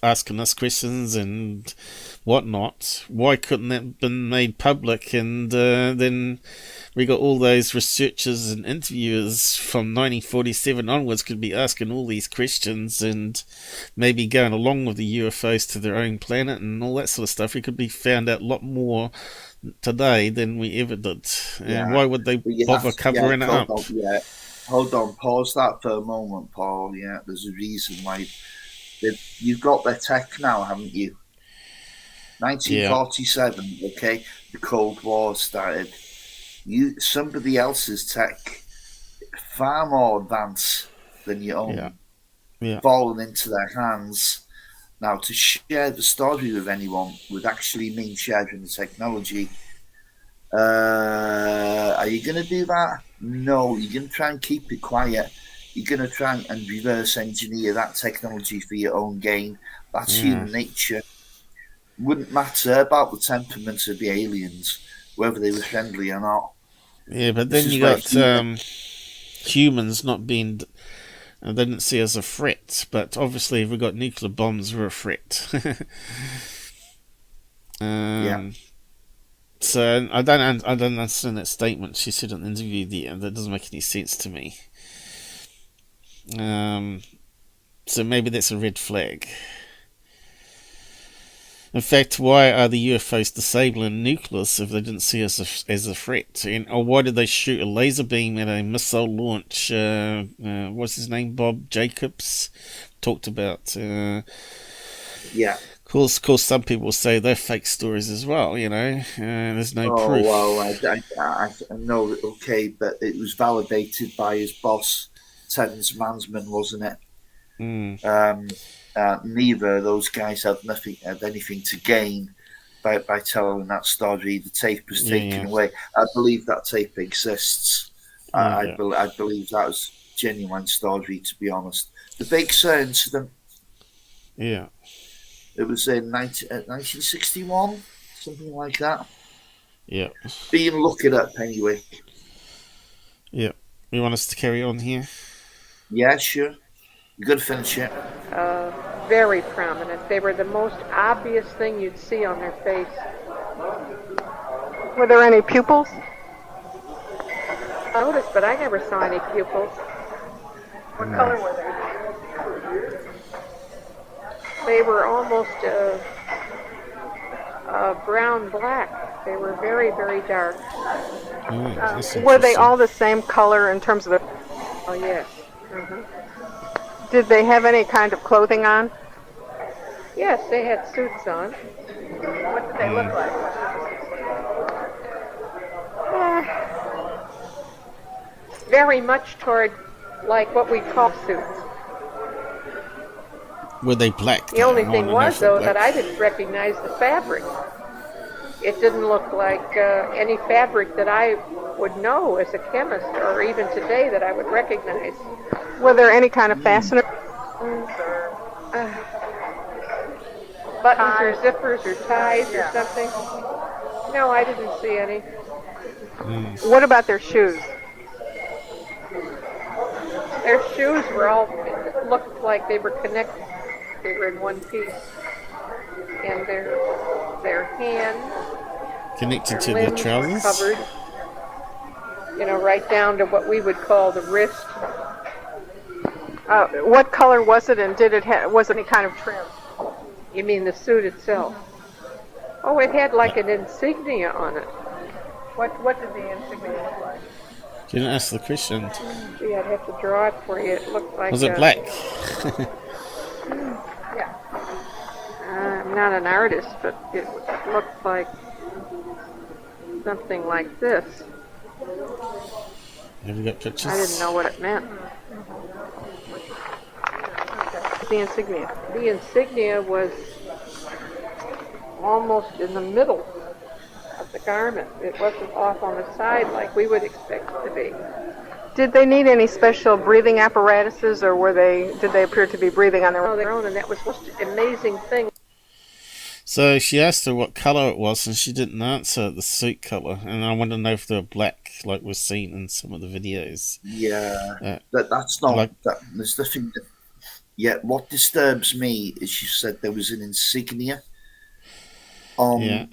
asking us questions and whatnot, why couldn't that have been made public? And then we got all those researchers and interviewers from 1947 onwards could be asking all these questions and maybe going along with the UFOs to their own planet and all that sort of stuff. We could be found out a lot more today than we ever did. And why would they bother covering it up? Hold on, pause that for a moment, Paul. Yeah, there's a reason why. You've got their tech now, haven't you? 1947, okay, the Cold War started. Somebody else's tech, far more advanced than your own, falling into their hands. Now, to share the story with anyone would actually mean sharing the technology. Are you going to do that? No, you're going to try and keep it quiet. You're going to try and reverse engineer that technology for your own gain. That's human nature. Wouldn't matter about the temperament of the aliens, whether they were friendly or not. Yeah, but then you got humans not being... they didn't see us as a threat, but obviously if we got nuclear bombs, we're a threat. So I don't understand that statement she said in the interview there. That doesn't make any sense to me. So maybe that's a red flag. In fact, why are the UFOs disabling nucleus if they didn't see us as a threat? Or why did they shoot a laser beam at a missile launch? What's his name? Bob Jacobs talked about. Of course, some people say they're fake stories as well. There's no proof. Oh well, I know. Okay, but it was validated by his boss, Terence Mansman, wasn't it? Neither of those guys had anything to gain by telling that story. The tape was taken away. I believe that tape exists. I believe that was a genuine story, to be honest. The Big Sur incident. Yeah. It was in 1961, something like that. Yeah. But you can look it up anyway. Yeah. You want us to carry on here? Yeah, sure. You got to finish it. Very prominent. They were the most obvious thing you'd see on their face. Were there any pupils? I noticed, but I never saw any pupils. What color were they? They were almost brown-black. They were very, very dark. Were they all the same color in terms of the... Oh, yes. Did they have any kind of clothing on? Yes, they had suits on. What did they look like? Very much toward, like, what we call suits. Were they black? The only thing was, though, that I didn't recognize the fabric. It didn't look like any fabric that I would know as a chemist, or even today that I would recognize. Were there any kind of fasteners? Buttons or zippers or ties or something? No, I didn't see any. What about their shoes? Their shoes were all, looked like they were connected. They were in one piece. And their hands connected to their trousers? Covered, right down to what we would call the wrist. What color was it, and was it any kind of trim? You mean the suit itself? Oh, it had like an insignia on it. What did the insignia look like? You didn't ask the question. Gee, I'd have to draw it for you. It looked like... Was it black? Yeah. I'm not an artist, but it looked like something like this. Have you got pictures? I didn't know what it meant. The insignia. The insignia was almost in the middle of the garment. It wasn't off on the side like we would expect it to be. Did they need any special breathing apparatuses, or did they appear to be breathing on their own? And that was just an amazing thing. So she asked her what colour it was, and she didn't answer the suit colour. And I want to know if they were black, like we're seeing in some of the videos. Yeah, that's not... there's nothing... what disturbs me is she said there was an insignia on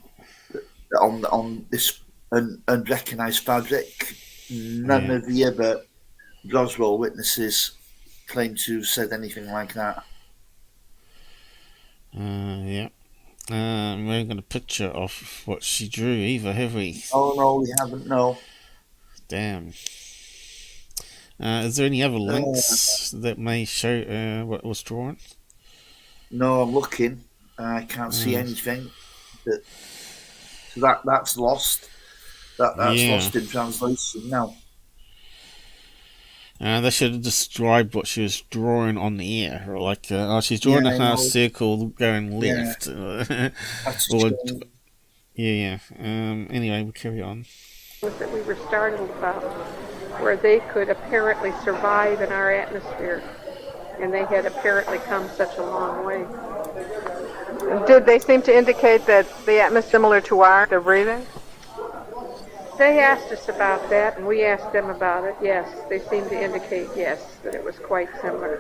this unrecognised fabric. None of the other Roswell witnesses claim to have said anything like that. We haven't got a picture of what she drew either, have we? Oh, no, we haven't, no. Damn. Is there any other links that may show what was drawn? No, I'm looking. I can't see anything. So that's lost. That's lost in translation now. They should have described what she was drawing on the air. Like, she's drawing a half circle going left. That's anyway, we'll carry on. That we were startled about, where they could apparently survive in our atmosphere, and they had apparently come such a long way. Did they seem to indicate that the atmosphere is similar to ours, their breathing? They asked us about that, and we asked them about it. Yes, they seemed to indicate, yes, that it was quite similar.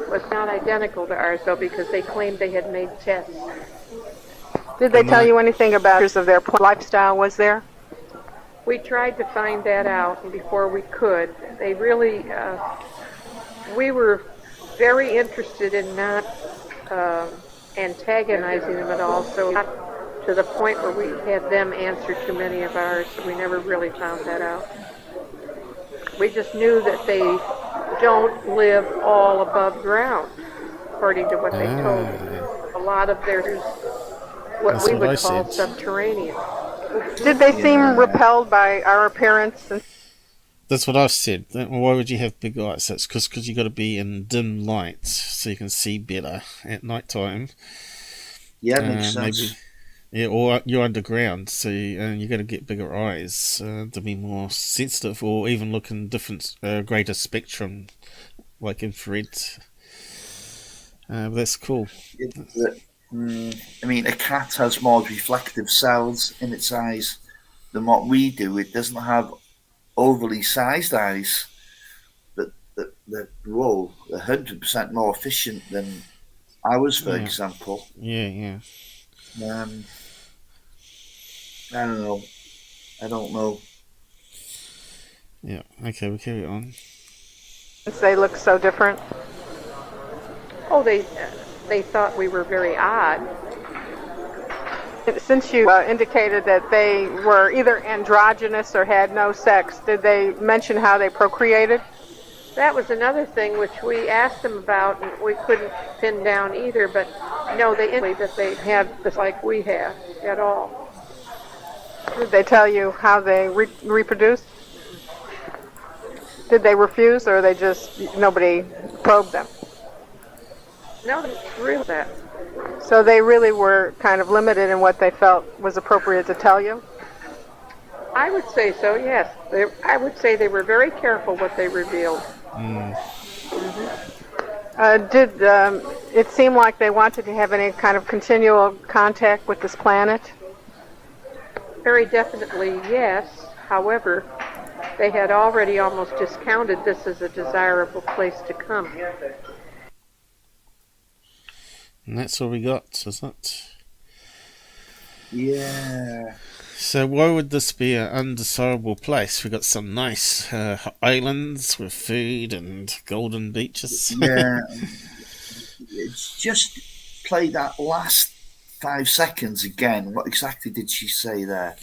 It was not identical to ours, though, because they claimed they had made tests. Did they tell you anything about their lifestyle was there? We tried to find that out before we could. They really, we were very interested in not antagonizing them at all, so not to the point where we had them answer too many of ours, so we never really found that out. We just knew that they don't live all above ground, according to what they told us. A lot of theirs, what we would call subterranean. Did they seem repelled by our appearance? That's what I've said. Why would you have big eyes? That's because you got to be in dim light so you can see better at night time. Yeah, makes sense. Maybe, or you're underground, so you got to get bigger eyes to be more sensitive, or even look in different, greater spectrum, like infrared. That's cool. I mean, a cat has more reflective cells in its eyes than what we do. It doesn't have overly sized eyes, but they're 100% more efficient than ours, for example. Yeah. I don't know. Yeah. Okay, we'll carry on. They look so different. Oh, they thought we were very odd. Since you indicated that they were either androgynous or had no sex, did they mention how they procreated? That was another thing which we asked them about, and we couldn't pin down either. But no, they indicated that they had this like we have at all. Did they tell you how they reproduced? Did they refuse, or they just nobody probed them? No, that's real. That. So they really were kind of limited in what they felt was appropriate to tell you? I would say so, yes. I would say they were very careful what they revealed. Did it seem like they wanted to have any kind of continual contact with this planet? Very definitely, yes. However, they had already almost discounted this as a desirable place to come. And that's all we got, isn't it? Yeah. So why would this be an undesirable place? We've got some nice islands with food and golden beaches. Yeah. It's just play that last 5 seconds again. What exactly did she say there?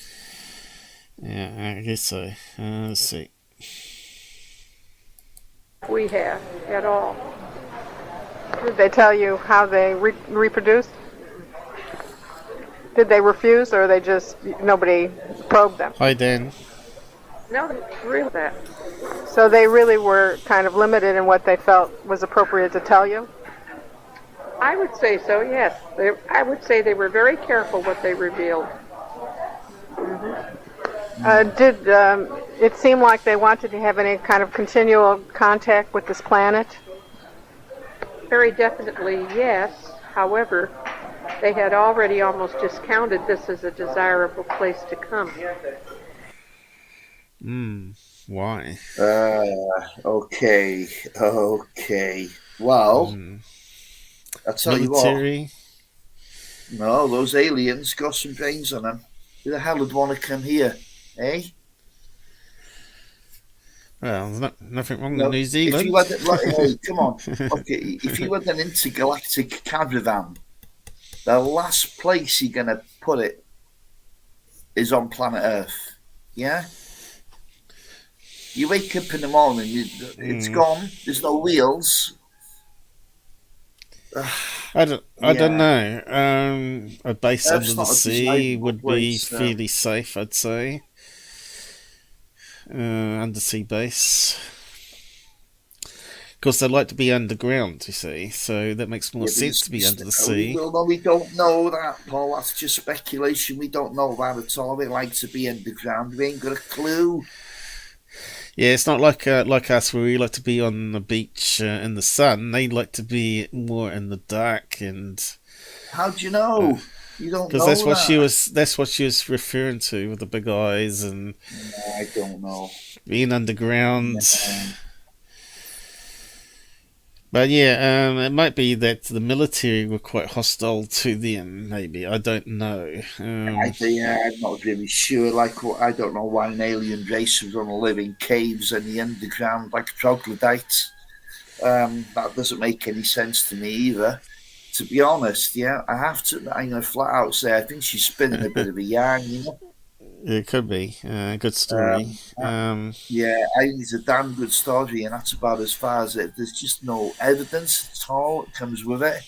Yeah, I guess so. Let's see. We have at all. Did they tell you how they reproduced? Did they refuse, or they just nobody probed them? Hi, Dan. No, that's real. That. So they really were kind of limited in what they felt was appropriate to tell you? I would say so, yes. I would say they were very careful what they revealed. Did it seem like they wanted to have any kind of continual contact with this planet? Very definitely, yes. However, they had already almost discounted this as a desirable place to come. Why? Okay. Well, I'll tell Military? you what. No, those aliens got some brains on them. Who the hell would want to come here, eh? Well, there's nothing wrong with New Zealand. If you had, hey, come on. Okay, if you had an intergalactic caravan, the last place you're going to put it is on planet Earth. Yeah? You wake up in the morning, it's gone, there's no wheels. I don't know. A base under the sea would be fairly safe, I'd say. Undersea base. Of course, they like to be underground, you see, so that makes more sense to be under the sea. Well, we don't know that, Paul. That's just speculation. We don't know that at all. They like to be underground. We ain't got a clue. Yeah, it's not like us, where we like to be on the beach in the sun. They like to be more in the dark. And how do you know? You don't know. Because that's what she was referring to with the big eyes and. No, I don't know. Being underground. Yeah. But yeah, it might be that the military were quite hostile to them. Maybe, I don't know. I'm not really sure. I don't know why an alien race would want to live in caves and the underground like troglodytes. That doesn't make any sense to me either. To be honest, yeah, I have to. I'm gonna flat out say I think she's spinning a bit of a yarn, you know. It could be a good story. I think it's a damn good story, and that's about as far as it. There's just no evidence at all that comes with it.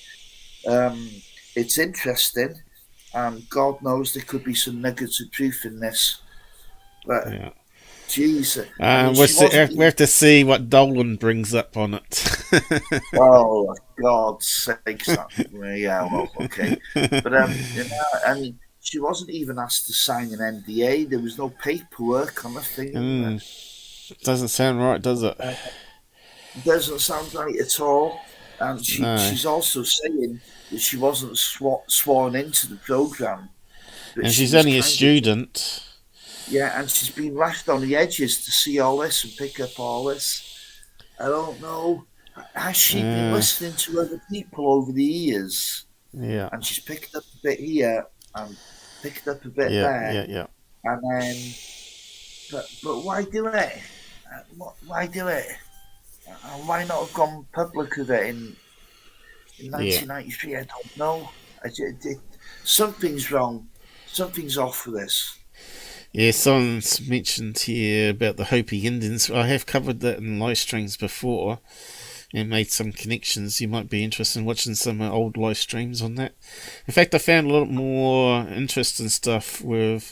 It's interesting, and God knows there could be some nuggets of truth in this. But Jesus. We have to see what Dolan brings up on it. Oh, God's sakes. Yeah, well, okay. But, she wasn't even asked to sign an NDA. There was no paperwork on the thing. Doesn't sound right, does it? Doesn't sound right at all. And she's also saying that she wasn't sworn into the program. And she's only a student. Yeah, and she's been left on the edges to see all this and pick up all this. I don't know. Has she been listening to other people over the years? Yeah. And she's picked up a bit here and picked up a bit there. Yeah. And then, but why do it? Why do it? And why not have gone public with it in 1993? I don't know. Something's wrong. Something's off with this. Yeah, someone's mentioned here about the Hopi Indians. I have covered that in live streams before and made some connections. You might be interested in watching some old live streams on that. In fact, I found a lot more interesting stuff with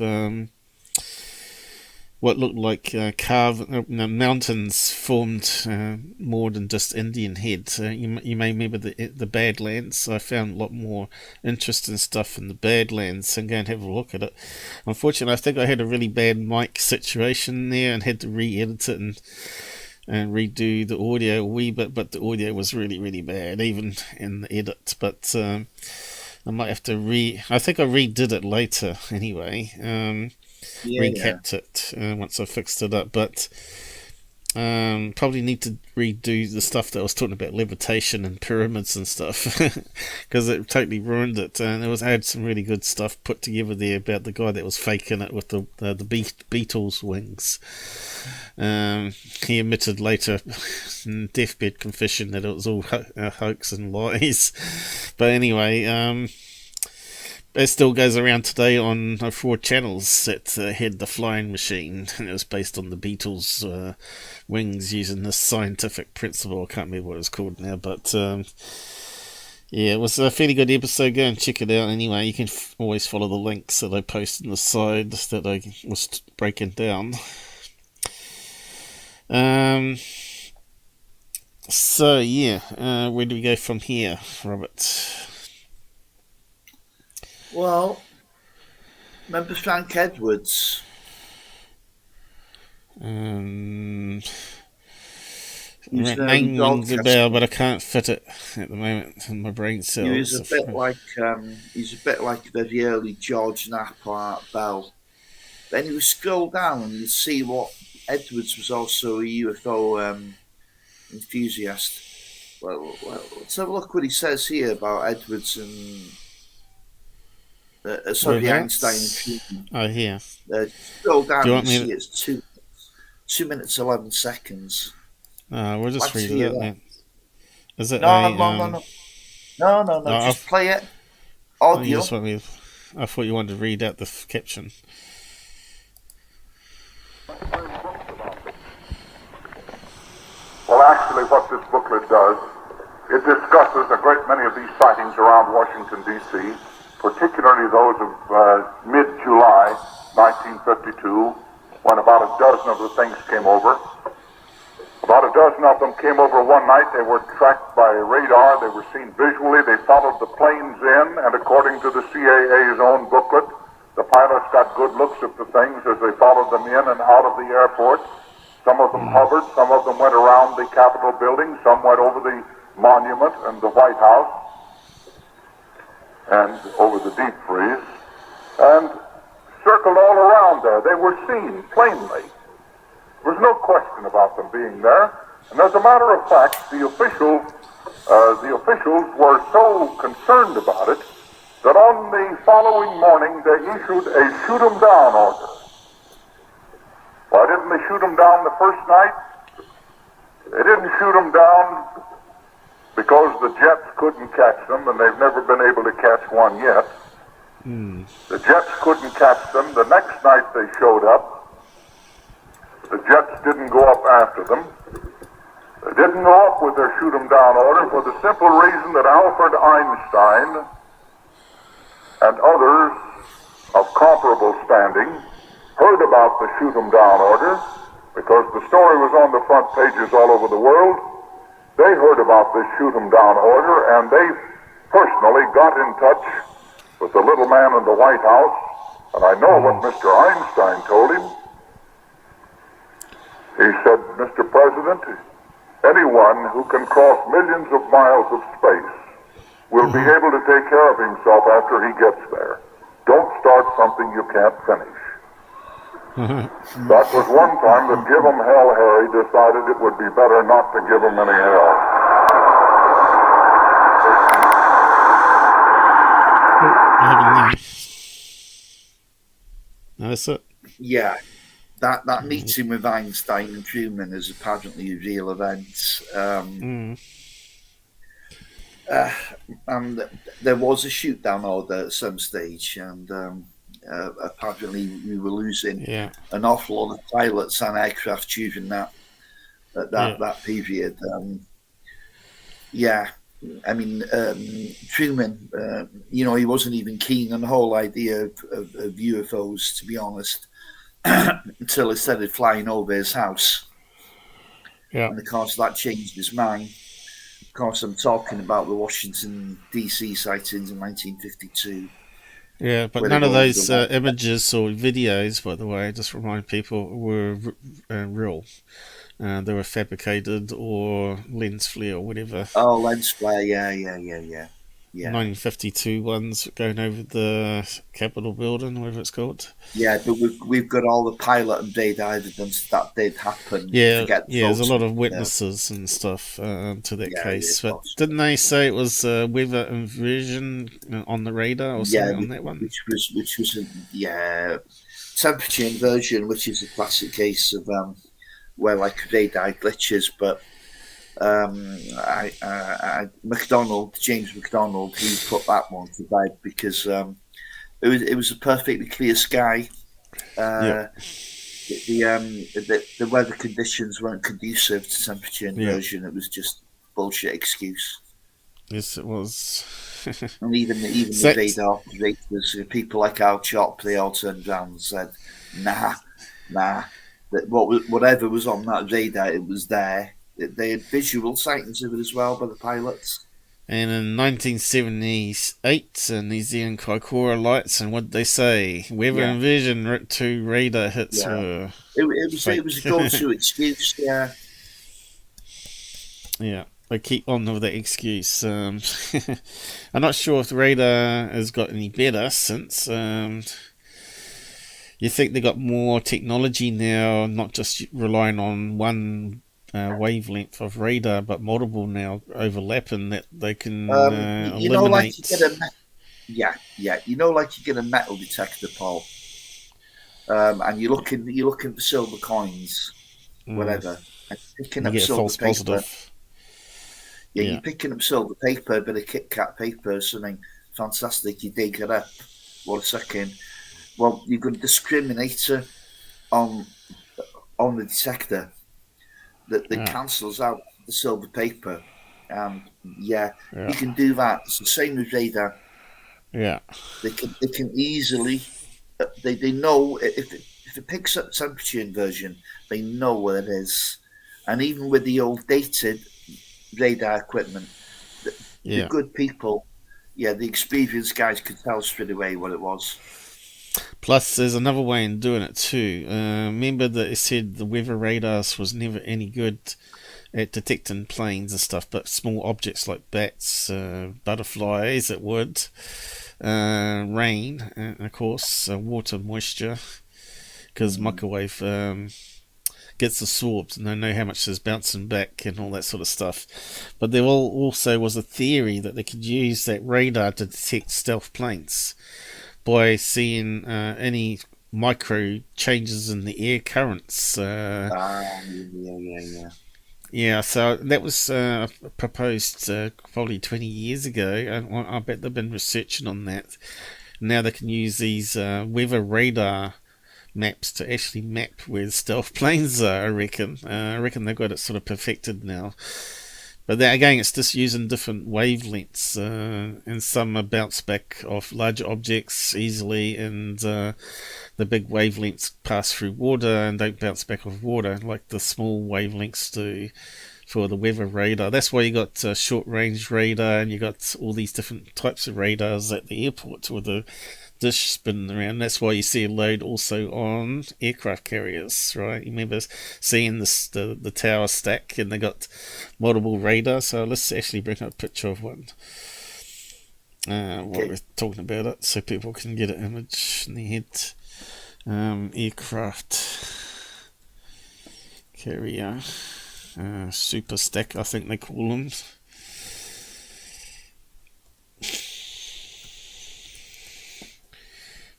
what looked like mountains formed more than just Indian head. You may remember the Badlands. I found a lot more interesting stuff in the Badlands, and go and have a look at it. Unfortunately, I think I had a really bad mic situation there and had to re-edit it and redo the audio a wee bit, but the audio was really, really bad, even in the edit. But I might have to I think I redid it later anyway. Recapped it once I fixed it up, but probably need to redo the stuff that I was talking about, levitation and pyramids and stuff, because it totally ruined it. And I had some really good stuff put together there about the guy that was faking it with the Beatles wings. He admitted later in deathbed confession that it was all hoax and lies. But anyway, it still goes around today on 4 channels that had the flying machine, and it was based on the Beatles' wings using this scientific principle. I can't remember what it was called now, but yeah, it was a fairly good episode. Go and check it out anyway. You can always follow the links that I posted on the side that I was breaking down. So yeah, where do we go from here, Robert? Well, remember Frank Edwards? Name rings a bell, but I can't fit it at the moment in my brain cells. He's a bit like the very early George Knapp or Art Bell. Then you scroll down and you see what Edwards was also a UFO enthusiast. Well, let's have a look what he says here about Edwards and. The Einstein infusion. Oh, here. Scroll down and see it's 2 minutes 11 seconds. We'll just read it out then. Is it No, just play it. Audio. I thought you wanted to read out the caption. Well, actually, what this booklet does, it discusses a great many of these sightings around Washington, D.C., particularly those of mid-July 1952, when about a dozen of the things came over. About a dozen of them came over one night. They were tracked by radar. They were seen visually. They followed the planes in, and according to the CAA's own booklet, the pilots got good looks at the things as they followed them in and out of the airport. Some of them hovered. Some of them went around the Capitol building. Some went over the monument and the White House and over the deep freeze, and circled all around there. They were seen plainly. There was no question about them being there. And as a matter of fact, the officials were so concerned about it that on the following morning they issued a shoot 'em down order. Why didn't they shoot 'em down the first night? They didn't shoot 'em down because the jets couldn't catch them, and they've never been able to catch one yet. The jets couldn't catch them. The next night they showed up. The jets didn't go up after them. They didn't go up with their shoot 'em down order for the simple reason that Albert Einstein and others of comparable standing heard about the shoot 'em down order story was on the front pages all over the world. They heard about this shoot 'em down order, and they personally got in touch with the little man in the White House, and I know what Mr. Einstein told him. He said, Mr. President, anyone who can cross millions of miles of space will be able to take care of himself after he gets there. Don't start something you can't finish. That was one time that Give 'em Hell Harry decided it would be better not to give him any hell. That's it. Yeah, that meeting with Einstein and Truman is apparently a real event. And there was a shoot down order at some stage, and apparently we were losing an awful lot of pilots and aircraft during that period. I mean, Truman, he wasn't even keen on the whole idea of UFOs, to be honest, until he started flying over his house. And of course, that changed his mind. Of course, I'm talking about the Washington, D.C. sightings in 1952. Yeah, but none of those images or videos, by the way, just remind people, were real. They were fabricated or lens flare or whatever. Oh, lens flare, yeah. 1952 ones going over the Capitol building, whatever it's called. Yeah, but we've got all the pilot and radar evidence that did happen. Yeah, there's a lot of witnesses and stuff to that case. But didn't they say it was weather inversion on the radar or something on that one? Which was temperature inversion, which is a classic case of where like radar glitches, but. James McDonald, he put that one to bed because it was a perfectly clear sky. The weather conditions weren't conducive to temperature inversion. It was just bullshit excuse. Yes, it was. And even the radar operators, people like Al Chop, they all turned around and said, "Nah, that whatever was on that radar, it was there." They had visual sightings of it as well by the pilots. And in 1978, New Zealand Kaikoura lights, and what did they say? Weather inversion 2 radar hits were it was a go-to excuse, Yeah, they keep on with that excuse. I'm not sure if the radar has got any better since. You think they got more technology now, not just relying on one wavelength of radar, but multiple now overlapping that they can eliminate. You get a metal detector, Paul, and you're looking for silver coins, whatever, and picking up silver paper. Positive. You're picking up silver paper, a bit of Kit Kat paper, or something fantastic. You dig it up. What a second! Well, you've got a discriminator on the detector that cancels out the silver paper. You can do that. It's the same with radar. Yeah, they can easily. They know if it picks up temperature inversion, they know what it is. And even with the old dated radar equipment, the good people, the experienced guys could tell straight away what it was. Plus, there's another way in doing it too. Remember that it said the weather radars was never any good at detecting planes and stuff, but small objects like bats, butterflies, it would, rain, and of course water moisture, because microwave gets absorbed, and they know how much is bouncing back and all that sort of stuff. But there also was a theory that they could use that radar to detect stealth planes by seeing any micro changes in the air currents. So that was proposed probably 20 years ago, and I bet they've been researching on that. Now they can use these weather radar maps to actually map where stealth planes are, I reckon. I reckon they've got it sort of perfected now. But then again, it's just using different wavelengths, and some are bounce back off larger objects easily, and the big wavelengths pass through water and don't bounce back off water, like the small wavelengths do for the weather radar. That's why you got short range radar, and you got all these different types of radars at the airport with the dish spinning around. That's why you see a load also on aircraft carriers, right? You remember seeing the tower stack, and they got multiple radars. So let's actually bring up a picture of one while we're talking about it, so people can get an image in their head. Aircraft carrier, super stack, I think they call them.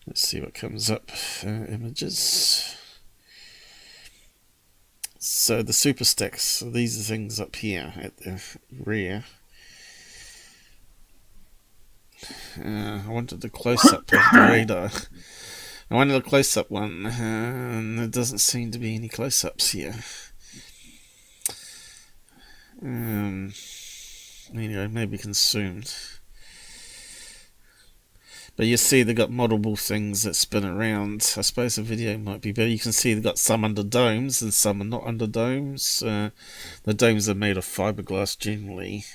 Let's see what comes up. Images. So the super stacks, so these are things up here at the rear. I wanted the close-up of the radar. I wanted a close-up one, and there doesn't seem to be any close-ups here. Anyway, maybe consumed. But you see they've got multiple things that spin around. I suppose the video might be better. You can see they've got some under domes and some are not under domes. The domes are made of fiberglass generally.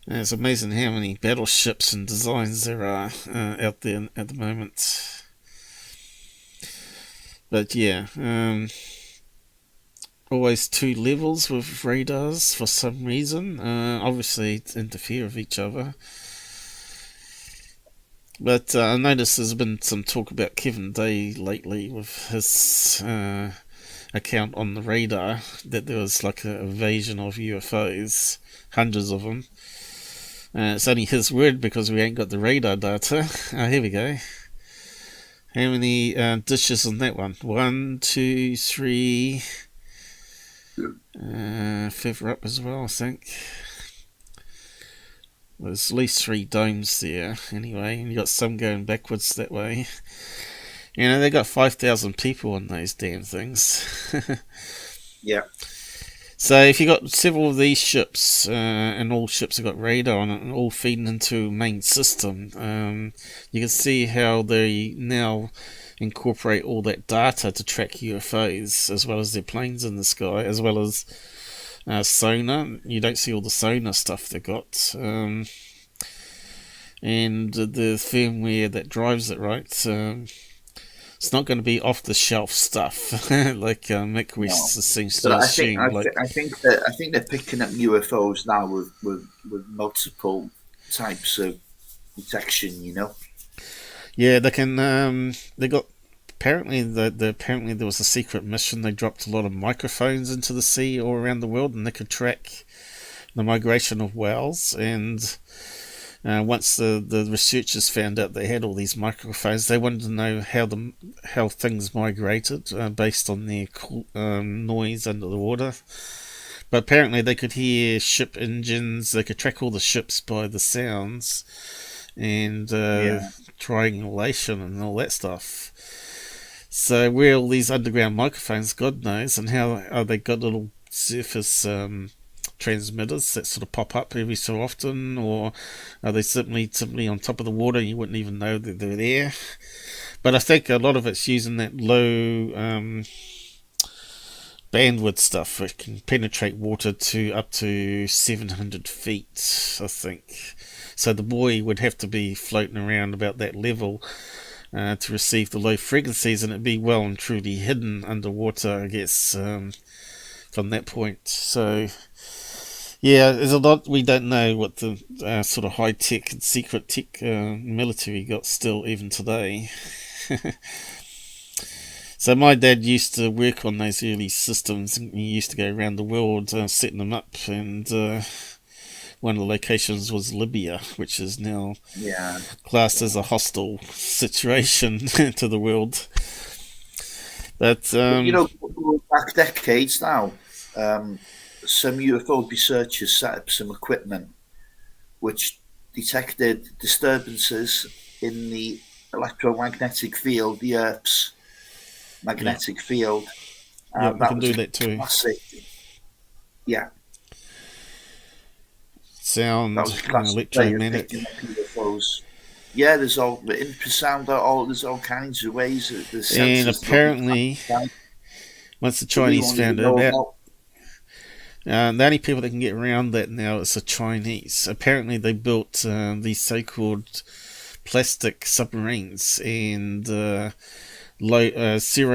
And it's amazing how many battleships and designs there are out there at the moment. But yeah, always two levels with radars for some reason. Obviously to interfere with each other. But I noticed there's been some talk about Kevin Day lately with his account on the radar, that there was like an invasion of UFOs, hundreds of them. It's only his word because we ain't got the radar data. Here we go. How many dishes on that one? 1, 2, 3... further up as well, I think. There's at least 3 domes there, anyway, and you got some going backwards that way. You know, they got 5,000 people on those damn things. Yeah. So if you got several of these ships, and all ships have got radar on it, and all feeding into a main system, you can see how they now incorporate all that data to track UFOs, as well as their planes in the sky, as well as sonar. You don't see all the sonar stuff they got, and the firmware that drives it, right? It's not going to be off-the-shelf stuff like MicWest seems to assume. I think they're picking up UFOs now with multiple types of detection. You know. Yeah, they can. They got apparently there was a secret mission. They dropped a lot of microphones into the sea all around the world, and they could track the migration of whales. And once the researchers found out they had all these microphones, they wanted to know how things migrated based on their noise under the water. But apparently they could hear ship engines. They could track all the ships by the sounds and triangulation and all that stuff. So where all these underground microphones, God knows, and how they got little surface transmitters that sort of pop up every so often, or are they simply on top of the water and you wouldn't even know that they're there? But I think a lot of it's using that low bandwidth stuff, which can penetrate water to up to 700 feet, I think. So the buoy would have to be floating around about that level to receive the low frequencies, and it'd be well and truly hidden underwater, I guess, from that point. So yeah, there's a lot we don't know what the sort of high-tech and secret tech military got still even today. So my dad used to work on those early systems, and he used to go around the world setting them up, and one of the locations was Libya, which is now classed as a hostile situation to the world. But you know, back decades now, some UFO researchers set up some equipment which detected disturbances in the electromagnetic field, the Earth's magnetic field. we can do that too. Yeah. Sound, That was a classic way of picking up UFOs. Yeah, there's all the infrasound. There's all kinds of ways. The sensors. And apparently, once the Chinese found out about, the only people that can get around that now is the Chinese. Apparently, they built these so-called plastic submarines and zero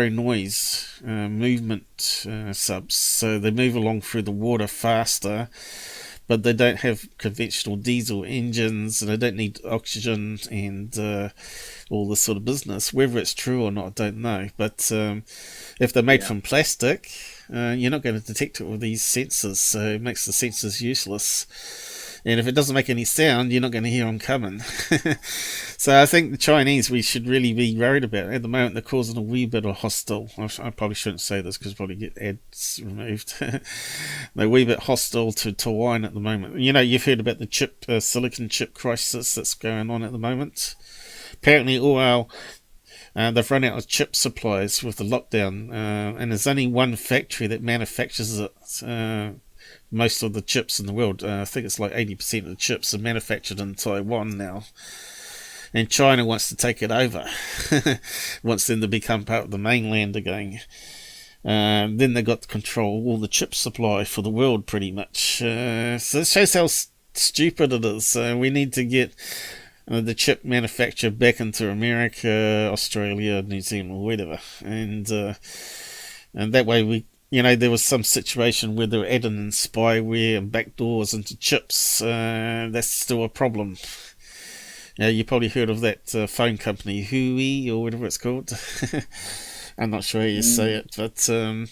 noise movement subs, so they move along through the water faster. But they don't have conventional diesel engines, and they don't need oxygen and all this sort of business. Whether it's true or not, I don't know. But if they're made from plastic, you're not going to detect it with these sensors, so it makes the sensors useless. And if it doesn't make any sound, you're not going to hear them coming. So I think the Chinese, we should really be worried about. At the moment, they're causing a wee bit of hostile. I probably shouldn't say this because probably get ads removed. They're a wee bit hostile to Taiwan at the moment. You know, you've heard about the silicon chip crisis that's going on at the moment. Apparently, they've run out of chip supplies with the lockdown, and there's only one factory that manufactures it. Most of the chips in the world, I think it's like 80% of the chips are manufactured in Taiwan now. And China wants to take it over. Wants them to become part of the mainland again. Then they got to control all the chip supply for the world pretty much. So it shows how stupid it is. We need to get the chip manufacture back into America, Australia, New Zealand, whatever. And that way there was some situation where they were adding in spyware and backdoors into chips. That's still a problem. You probably heard of that phone company, Hui, or whatever it's called. I'm not sure how you say it, but their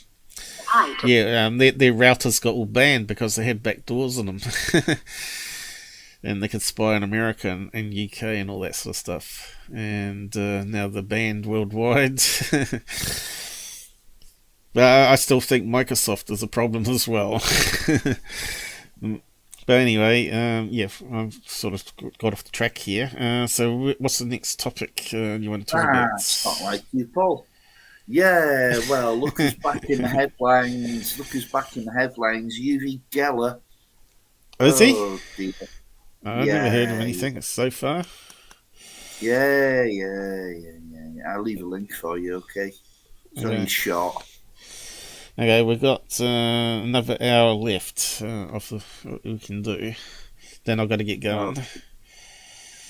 routers got all banned because they had backdoors in them. And they could spy on America and UK and all that sort of stuff. And now they're banned worldwide. But I still think Microsoft is a problem as well. But anyway, I've sort of got off the track here. So what's the next topic you want to talk about? It's not like you, Paul. Yeah, well, look who's back in the headlines. Uri Geller. Oh, is he? Dear. I've never heard of anything so far. Yeah. I'll leave a link for you, okay? It's only short. Okay, we've got another hour left of what we can do. Then I've got to get going.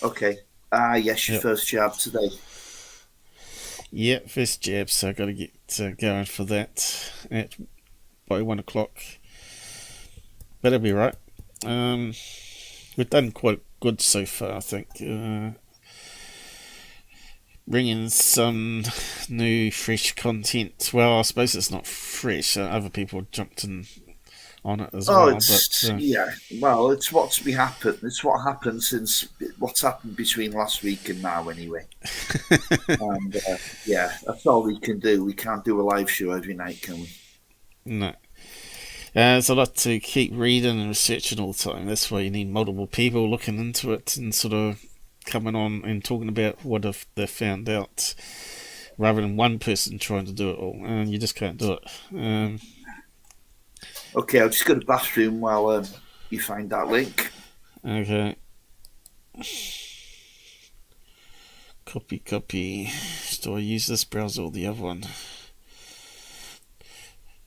Okay. Yes, your first jab today. Yeah, first jab, so I've got to get going for that by 1 o'clock. But it'll be right. We've done quite good so far, I think. Bringing some new, fresh content. Well, I suppose it's not fresh. Other people jumped in on it as well. Well, it's what's happened. It's what happened since what's happened between last week and now, anyway. And that's all we can do. We can't do a live show every night, can we? No. There's a lot to keep reading and researching all the time. That's why you need multiple people looking into it and sort of coming on and talking about what if they found out, rather than one person trying to do it all. And you just can't do it. Okay, I'll just go to the bathroom while you find that link. Okay. Copy. Do I use this browser or the other one?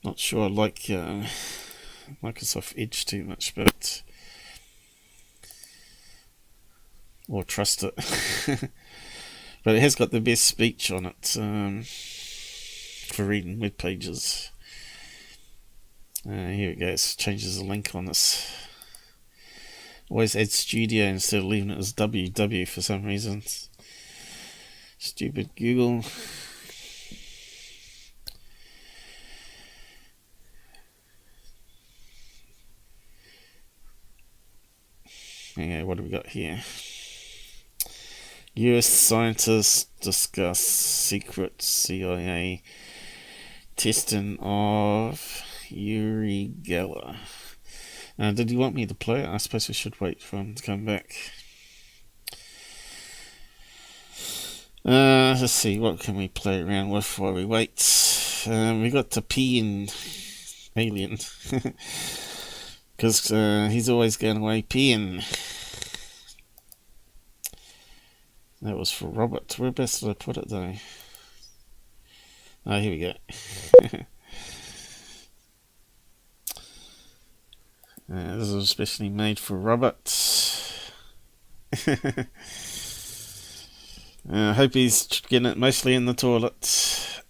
Not sure I like Microsoft Edge too much, but or trust it. But it has got the best speech on it for reading web pages. Here it goes. Changes the link on this. Always add studio instead of leaving it as www for some reason. Stupid Google. Okay, what do we got here? US scientists discuss secret CIA testing of Uri Geller. Did you want me to play it? I suppose we should wait for him to come back. Let's see, what can we play around with while we wait? We got the P in Alien. Because he's always going away peeing. That was for Robert. Where best did I put it though? Oh, here we go. This is especially made for Robert. I hope he's getting it mostly in the toilet.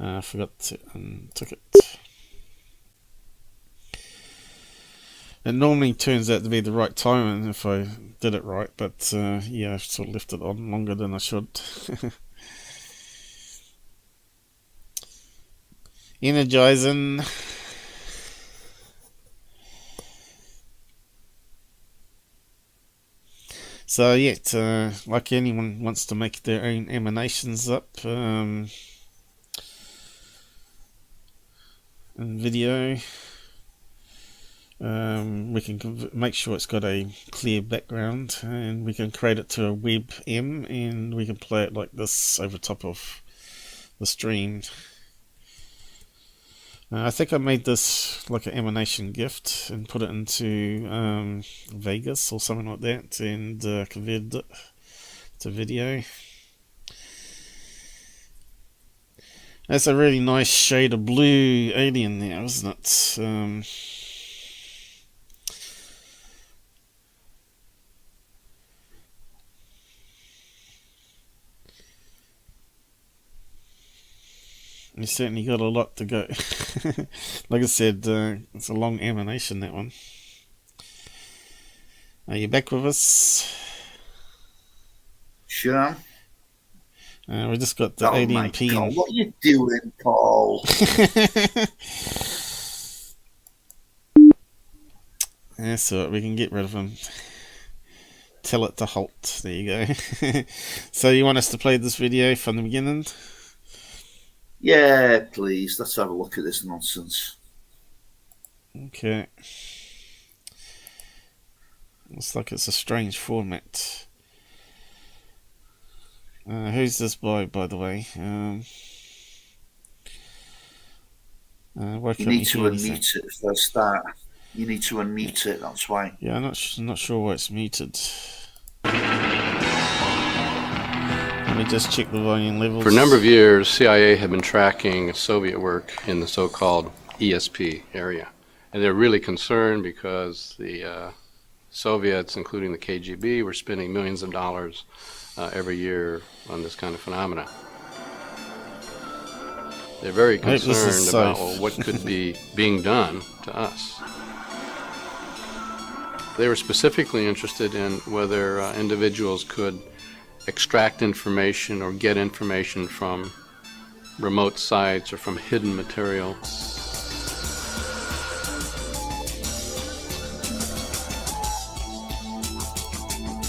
I forgot to untick it. It normally turns out to be the right timing if I did it right, but yeah, I've sort of left it on longer than I should. Energizing. So yeah, like anyone wants to make their own emanations up in video, we can make sure it's got a clear background, and we can create it to a WebM, and we can play it like this over top of the stream. I think I made this like an emanation gift and put it into Vegas or something like that, and converted it to video. That's a really nice shade of blue alien there, isn't it? You certainly got a lot to go. Like I said, it's a long emanation, that one. Are you back with us? Sure. We just got the alien pin. God, what are you doing, Paul? That's all right, we can get rid of him. Tell it to halt. There you go. So you want us to play this video from the beginning? Yeah, please. Let's have a look at this nonsense. Okay. Looks like it's a strange format. Who's this by the way? You need to unmute it for a start. You need to unmute it, that's why. Yeah, I'm not sure why it's muted. Let me just check the volume levels. For a number of years, CIA had been tracking Soviet work in the so-called ESP area. And they're really concerned because the Soviets, including the KGB, were spending millions of dollars every year on this kind of phenomena. They're very concerned about what could be being done to us. They were specifically interested in whether individuals could extract information or get information from remote sites or from hidden material.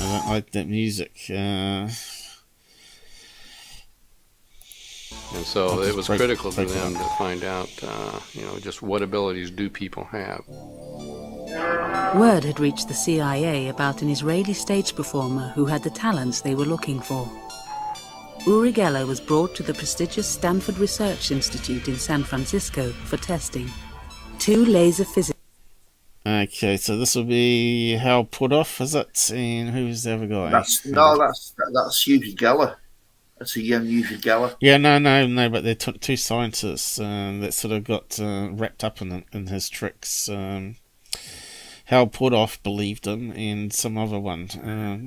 I don't like that music. And so it was critical to them to find out, just what abilities do people have. Word had reached the CIA about an Israeli stage performer who had the talents they were looking for. Uri Geller was brought to the prestigious Stanford Research Institute in San Francisco for testing. 2 laser physics. Okay, so this will be Hal Putoff, is it? And who's the other guy? That's Uri Geller. That's a young Uri Geller. Yeah, no, but they're two scientists that sort of got wrapped up in his tricks. Hal Putoff believed him, and some other one.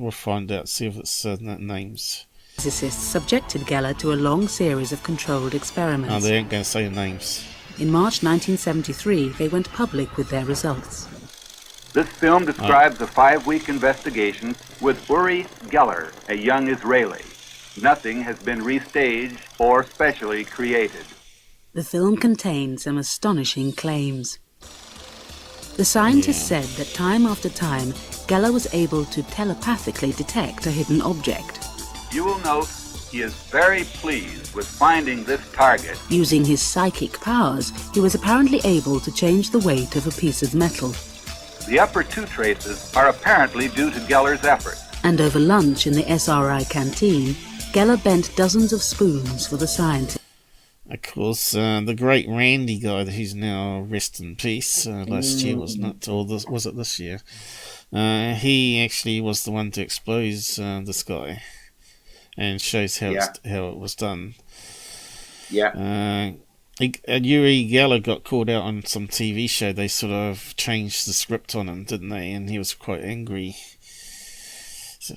We'll find out, see if it's names. Physicists subjected Geller to a long series of controlled experiments. Oh, they ain't going to say the names. In March 1973, they went public with their results. This film describes a 5-week investigation with Uri Geller, a young Israeli. Nothing has been restaged or specially created. The film contained some astonishing claims. The scientists said that time after time, Geller was able to telepathically detect a hidden object. You will note he is very pleased with finding this target. Using his psychic powers, he was apparently able to change the weight of a piece of metal. The upper 2 traces are apparently due to Geller's efforts. And over lunch in the SRI canteen, Geller bent dozens of spoons for the scientists. Of course, the great Randy guy, who's now rest in peace, last year was it this year? He actually was the one to expose this guy, and shows how it was done. Yeah. Uri Geller got called out on some TV show. They sort of changed the script on him, didn't they? And he was quite angry. So.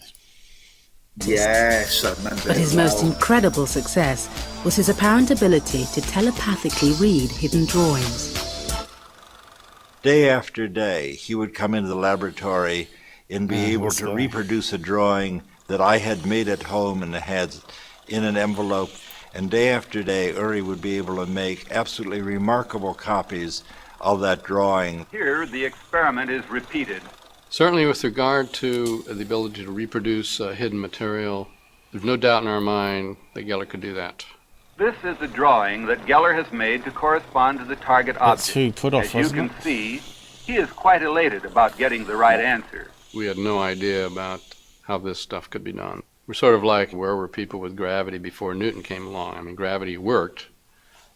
Yes, I remember. But his most incredible success was his apparent ability to telepathically read hidden drawings. Day after day, he would come into the laboratory and be able to reproduce a drawing that I had made at home and had in an envelope. And day after day, Uri would be able to make absolutely remarkable copies of that drawing. Here, the experiment is repeated. Certainly with regard to the ability to reproduce hidden material, there's no doubt in our mind that Geller could do that. This is a drawing that Geller has made to correspond to the target object. That's who put off, As you can see, he is quite elated about getting the right answer. We had no idea about how this stuff could be done. We're sort of like, where were people with gravity before Newton came along? I mean, gravity worked,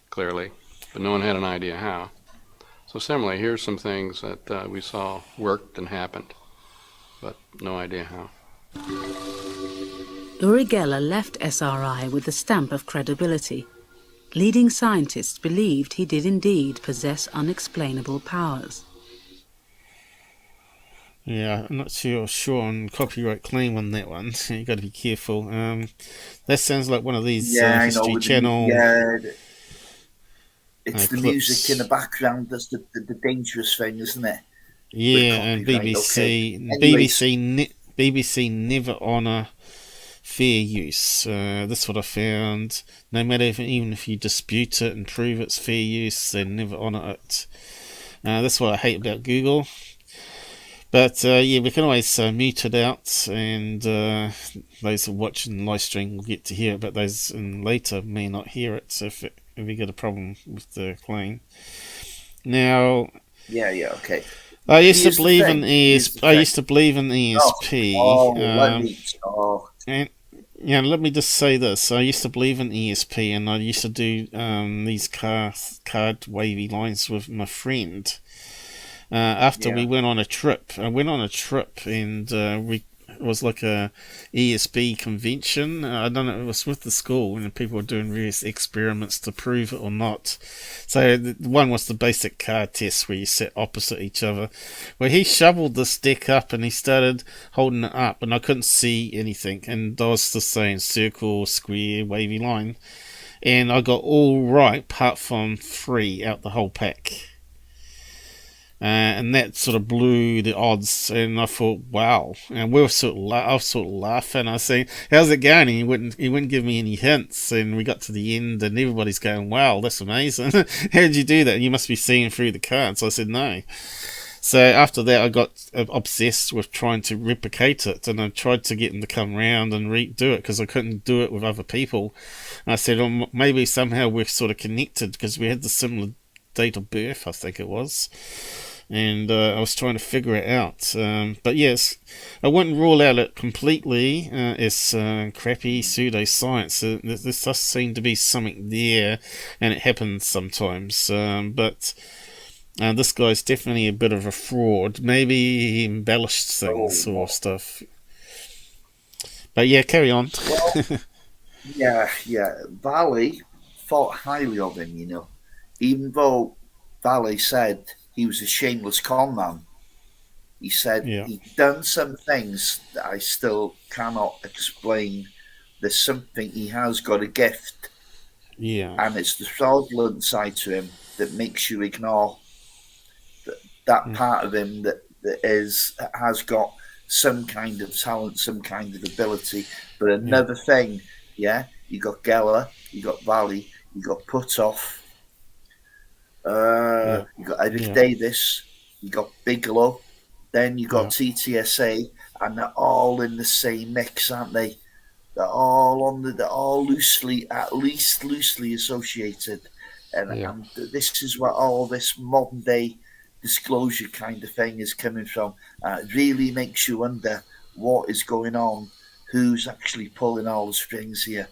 clearly, but no one had an idea how. So similarly, here's some things that we saw worked and happened, but no idea how. Uri Geller left SRI with a stamp of credibility. Leading scientists believed he did indeed possess unexplainable powers. Yeah, I'm not sure on copyright claim on that one. You got to be careful. That sounds like one of these History Channel. It's the music in the background that's the dangerous thing, isn't it? Yeah, and BBC. Okay. BBC never honour fair use. That's what I found. No matter even if you dispute it and prove it's fair use, they never honour it. That's what I hate about Google. But yeah, we can always mute it out, and those who are watching the live stream will get to hear it, but those in later may not hear it. So if we get a problem with the claim, now, okay. I used to believe in ESP. I used to believe in ESP. And yeah, let me just say this: I used to believe in ESP, and I used to do these card wavy lines with my friend. After we went on a trip, and it was like a ESP convention. I don't know, it was with the school, and people were doing various experiments to prove it or not. So one was the basic card test where you sit opposite each other. Well, he shoveled this deck up and he started holding it up, and I couldn't see anything. And I was just saying circle, square, wavy line, and I got all right, apart from 3 out the whole pack. And that sort of blew the odds, and I thought, wow. And I was sort of laughing. I was saying, "How's it going?" And he wouldn't give me any hints. And we got to the end, and everybody's going, "Wow, that's amazing! How did you do that? You must be seeing through the cards." I said, "No." So after that, I got obsessed with trying to replicate it, and I tried to get him to come round and redo it because I couldn't do it with other people. And I said, "Oh, maybe somehow we're sort of connected because we had the similar date of birth, I think it was." And I was trying to figure it out. But yes, I wouldn't rule out it completely as crappy pseudoscience. There does seem to be something there, and it happens sometimes. But this guy's definitely a bit of a fraud. Maybe he embellished things or stuff. But yeah, carry on. Well, yeah. Valley thought highly of him, you know. Even though Valley said he was a shameless con man. He said he'd done some things that I still cannot explain. There's something, he has got a gift. Yeah. And it's the fraudulent side to him that makes you ignore that part of him that has got some kind of talent, some kind of ability. But another thing, you got Geller, you got Valley, you got Putoff, you got Eric Davis, you got Bigelow, then you got TTSA, and they're all in the same mix, aren't they? They're all loosely, at least loosely associated, and this is where all this modern day disclosure kind of thing is coming from. It really makes you wonder what is going on, who's actually pulling all the strings here.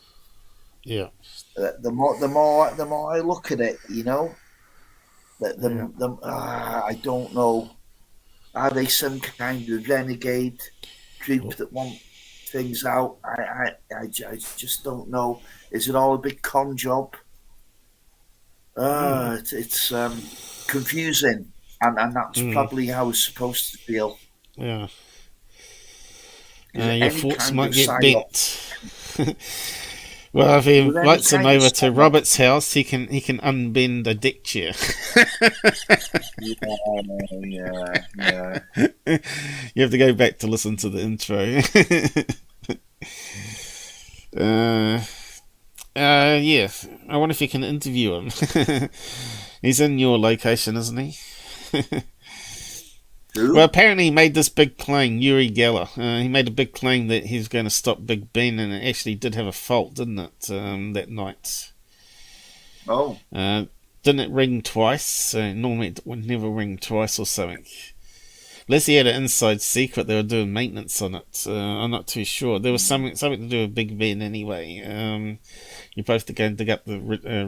Yeah. The more I look at it, you know, I don't know. Are they some kind of renegade group that want things out? I just don't know. Is it all a big con job? It's confusing, and that's probably how it's supposed to feel. Yeah. Is Your any thoughts kind might of get psyop? bent. Well, if he With any invites him kind of over to psyop? Robert's house, he can unbend a deck chair. Yeah. You have to go back to listen to the intro. Yeah. I wonder if you can interview him. He's in your location, isn't he? Who? Well, apparently he made this big claim, Uri Geller. He made a big claim that he's going to stop Big Ben, and it actually did have a fault, didn't it, that night? Oh. Didn't it ring twice? Normally it would never ring twice or something. Unless he had an inside secret, they were doing maintenance on it. I'm not too sure. There was something to do with Big Ben anyway. You both have to go and dig up the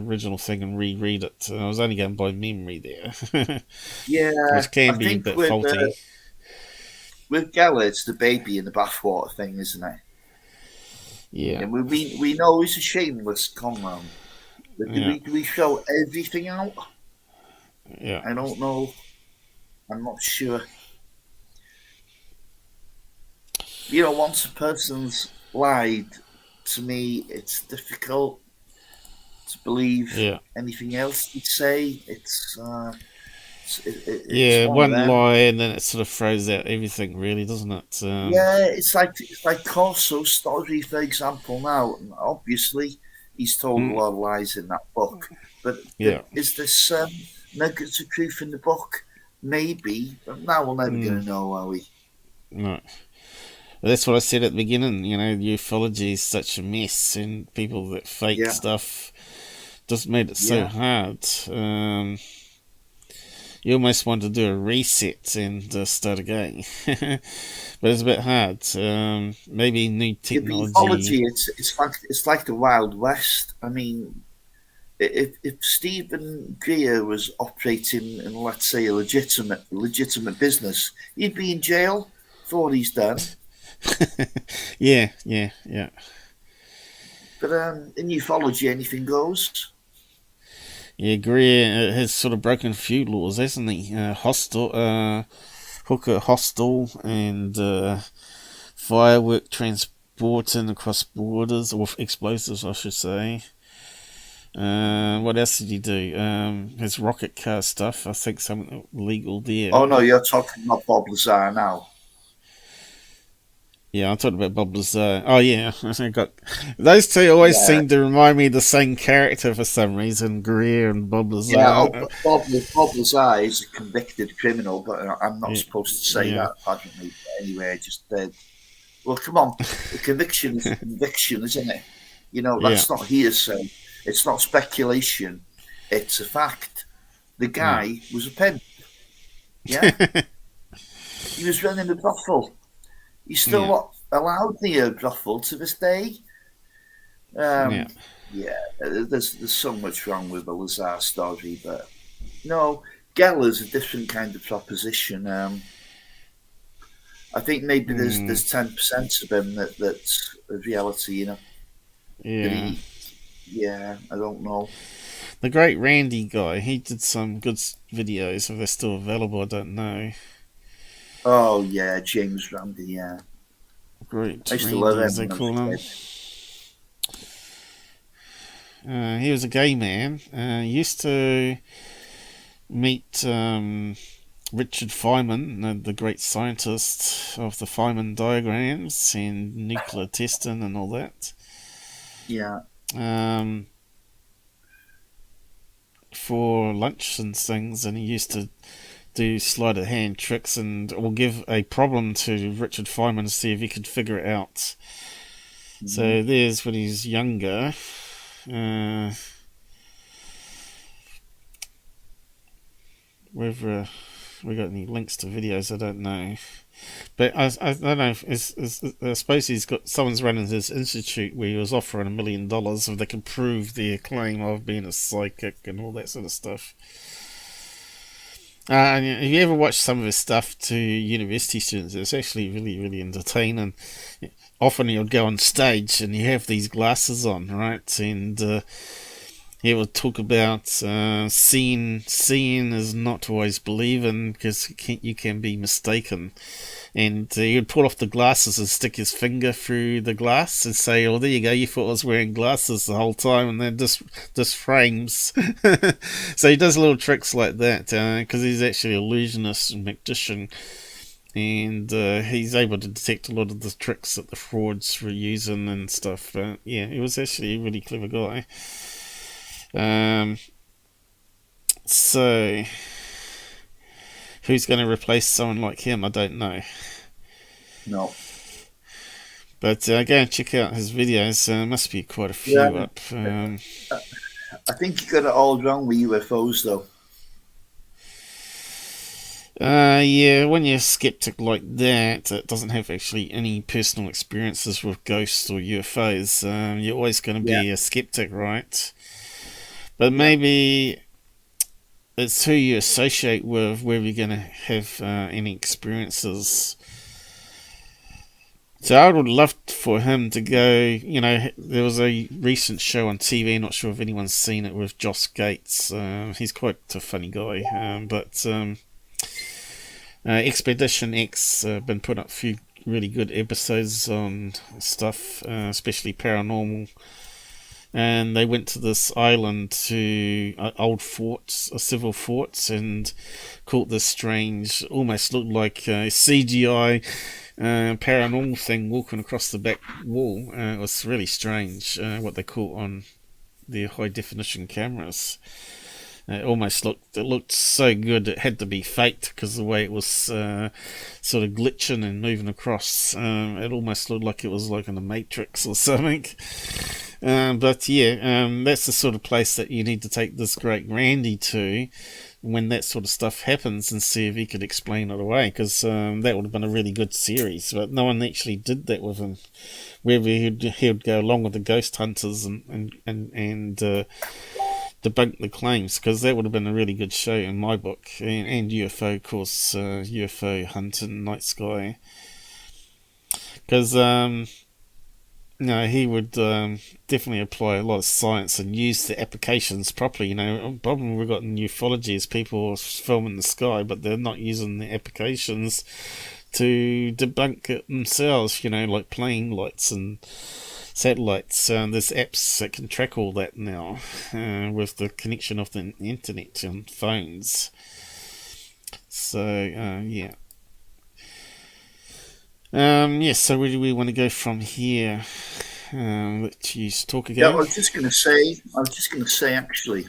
original thing and reread it. I was only going by memory there. Yeah, which can I be a think bit with, faulty. With Geller, it's the baby in the bathwater thing, isn't it? Yeah. And we know he's a shameless con man. But do we show everything out? Yeah. I don't know. I'm not sure. You know, once a person's lied to me, it's difficult to believe anything else you say. It's one lie, and then it sort of throws out everything, really, doesn't it? Yeah, it's like Corso's story, for example. Now, obviously, he's told a lot of lies in that book, but is this nuggets of truth in the book? Maybe, but now we're never going to know, are we? No. Well, that's what I said at the beginning. You know, ufology is such a mess, and people that fake stuff just made it so hard. You almost want to do a reset and start again, but it's a bit hard. Maybe new technology. Ufology, it's like the Wild West. I mean, if Stephen Greer was operating in, let's say, a legitimate business, he'd be in jail for what he's done. Yeah. But in ufology, anything goes. Yeah, Greer has sort of broken a few laws, hasn't he? Hostile, hooker hostile, and firework transporting across borders, or explosives, I should say. What else did he do? His rocket car stuff, I think something illegal there. Oh no, you're talking about Bob Lazar now. Yeah, I'm talking about Bob Lazar. Oh yeah, I got those two always seem to remind me of the same character for some reason. Greer and Bob Lazar. Yeah, Bob Lazar is a convicted criminal, but I'm not supposed to say that. Pardon me. But anyway, I just well, come on, the conviction is a conviction, isn't it? You know, that's not hearsay. It's not speculation. It's a fact. The guy was a pimp. Yeah, he was running a brothel. He's still not allowed near brothel to this day. There's so much wrong with the Lazar story, but no, Geller's a different kind of proposition. I think maybe there's 10% of him that's a reality, you know. Yeah. I don't know. The great Randy guy, he did some good videos. If they're still available, I don't know. Oh yeah, James Randi, yeah. Great I used to love him, as they call him. He was a gay man. He used to meet Richard Feynman, the great scientist of the Feynman diagrams and nuclear testing and all that. Yeah. For lunch and things, and he used to do sleight of hand tricks or give a problem to Richard Feynman to see if he could figure it out. So there's when he's younger. Whether we got any links to videos, I don't know. But I don't know. I suppose someone's running his institute where he was offering $1 million if they can prove their claim of being a psychic and all that sort of stuff. And if you ever watch some of his stuff to university students, it's actually really, really entertaining. Often he'll go on stage and you have these glasses on, right? And he will talk about seeing is not always believing, because you can be mistaken. And he would pull off the glasses and stick his finger through the glass and say, "Oh, there you go, you thought I was wearing glasses the whole time," and then just frames. So he does little tricks like that, because he's actually an illusionist and magician. And he's able to detect a lot of the tricks that the frauds were using and stuff. Yeah, he was actually a really clever guy. So who's going to replace someone like him? I don't know. No. But go and check out his videos. Must be quite a few up. I think you got it all wrong with UFOs, though. Yeah, when you're a skeptic like that doesn't have actually any personal experiences with ghosts or UFOs, you're always going to be a skeptic, right? But maybe it's who you associate with, whether you're going to have any experiences. So I would love for him to go, there was a recent show on TV, not sure if anyone's seen it, with Josh Gates. He's quite a funny guy, but Expedition X been put up a few really good episodes on stuff, especially paranormal. And they went to this island, to old forts, civil forts, and caught this strange, almost looked like a CGI paranormal thing walking across the back wall. It was really strange what they caught on their high definition cameras. It looked so good it had to be faked, because the way it was sort of glitching and moving across, it almost looked like it was like in the Matrix or something. But yeah, that's the sort of place that you need to take this great Randy to when that sort of stuff happens, and see if he could explain it away, because that would have been a really good series. But no one actually did that with him, where he'd go along with the ghost hunters and debunk the claims, because that would have been a really good show in my book. And UFO, of course, UFO hunting, night sky, because he would definitely apply a lot of science and use the applications properly. The problem we've got in ufology is people filming the sky, but they're not using the applications to debunk it themselves, like plane lights and satellites. There's apps that can track all that now with the connection of the internet and phones. So, yeah. So where do we want to go from here? Let you talk again. Yeah, I was just going to say, actually,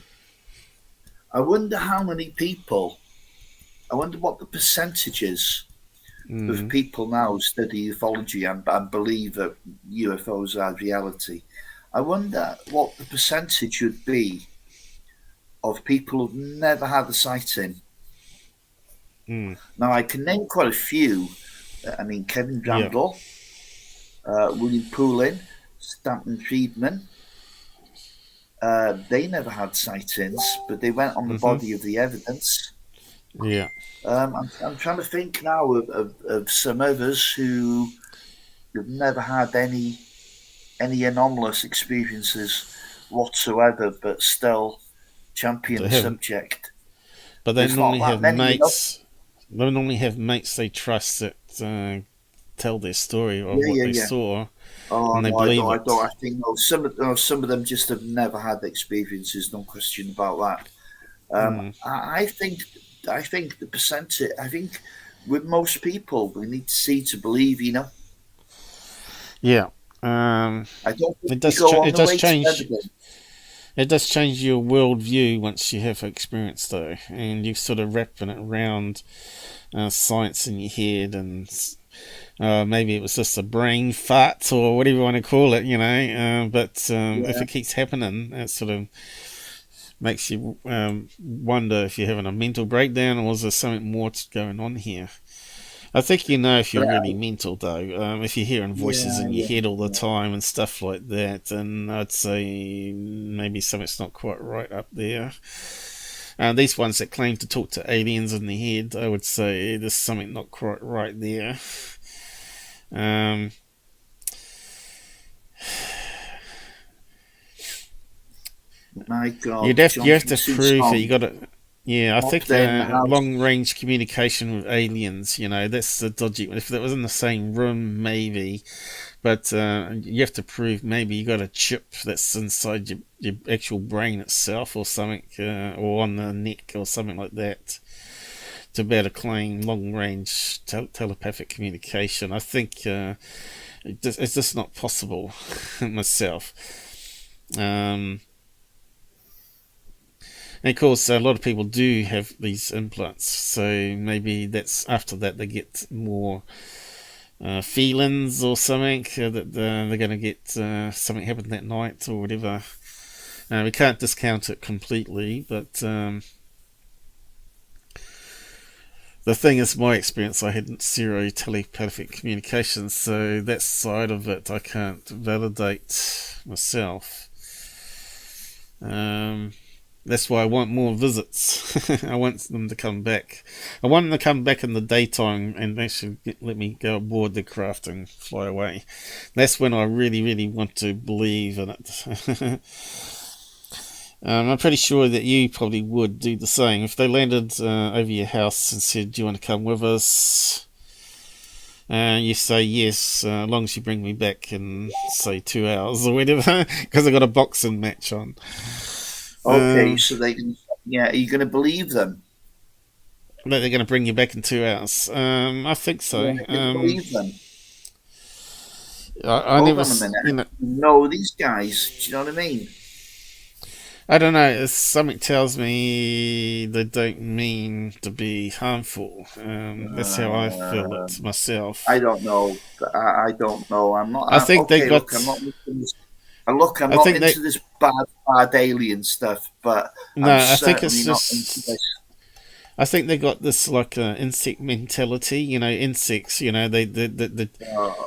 I wonder how many people, I wonder what the percentage is of people now study ufology and believe that UFOs are reality. I wonder what the percentage would be of people who've never had a sighting. Now, I can name quite a few. Kevin Randall, William Poulin, Stanton Friedman. They never had sightings, but they went on the body of the evidence. Yeah. I'm trying to think now of some others who have never had any anomalous experiences whatsoever, but still champion the subject. But they normally have mates. They normally have mates they trust that tell their story of what they saw. And they believe it. I think some of them just have never had experiences. No question about that. I think the percentage. I think with most people, we need to see to believe. Yeah. I don't think it does change. It does change your worldview once you have experience, though, and you're sort of wrapping it around science in your head, and maybe it was just a brain fart or whatever you want to call it, but if it keeps happening, it sort of makes you wonder if you're having a mental breakdown or is there something more going on here. I think you know if you're really mental, though. If you're hearing voices in your head all the time and stuff like that, and I'd say maybe something's not quite right up there. These ones that claim to talk to aliens in the head, I would say there's something not quite right there. My God, you have to prove that you got to. Yeah, I think long-range communication with aliens, that's the dodgy one. If that was in the same room, maybe. But you have to prove maybe you got a chip that's inside your actual brain itself or something, or on the neck or something like that, to be able to claim long-range telepathic communication. I think it's just not possible myself. And of course, a lot of people do have these implants, so maybe that's after that they get more feelings or something, that they're going to get something happen that night or whatever. We can't discount it completely, but the thing is, my experience, I had zero telepathic communication, so that side of it I can't validate myself. That's why I want more visits. I want them to come back. I want them to come back in the daytime and actually let me go aboard the craft and fly away. That's when I really, really want to believe in it. I'm pretty sure that you probably would do the same. If they landed over your house and said, do you want to come with us? You say yes, as long as you bring me back in, say, 2 hours or whatever, because I've got a boxing match on. Okay, so they can. Yeah, are you going to believe them? That they're going to bring you back in 2 hours. I think so. Yeah, believe them. I never. Hold on a minute. No, these guys. Do you know what I mean? I don't know. Something tells me they don't mean to be harmful. That's how I feel it myself. I don't know. I don't know. I'm not. I think okay, they got. Look, I'm not into this bad alien stuff, but no, I think it's not just. into this. I think they got this like insect mentality. Insects. They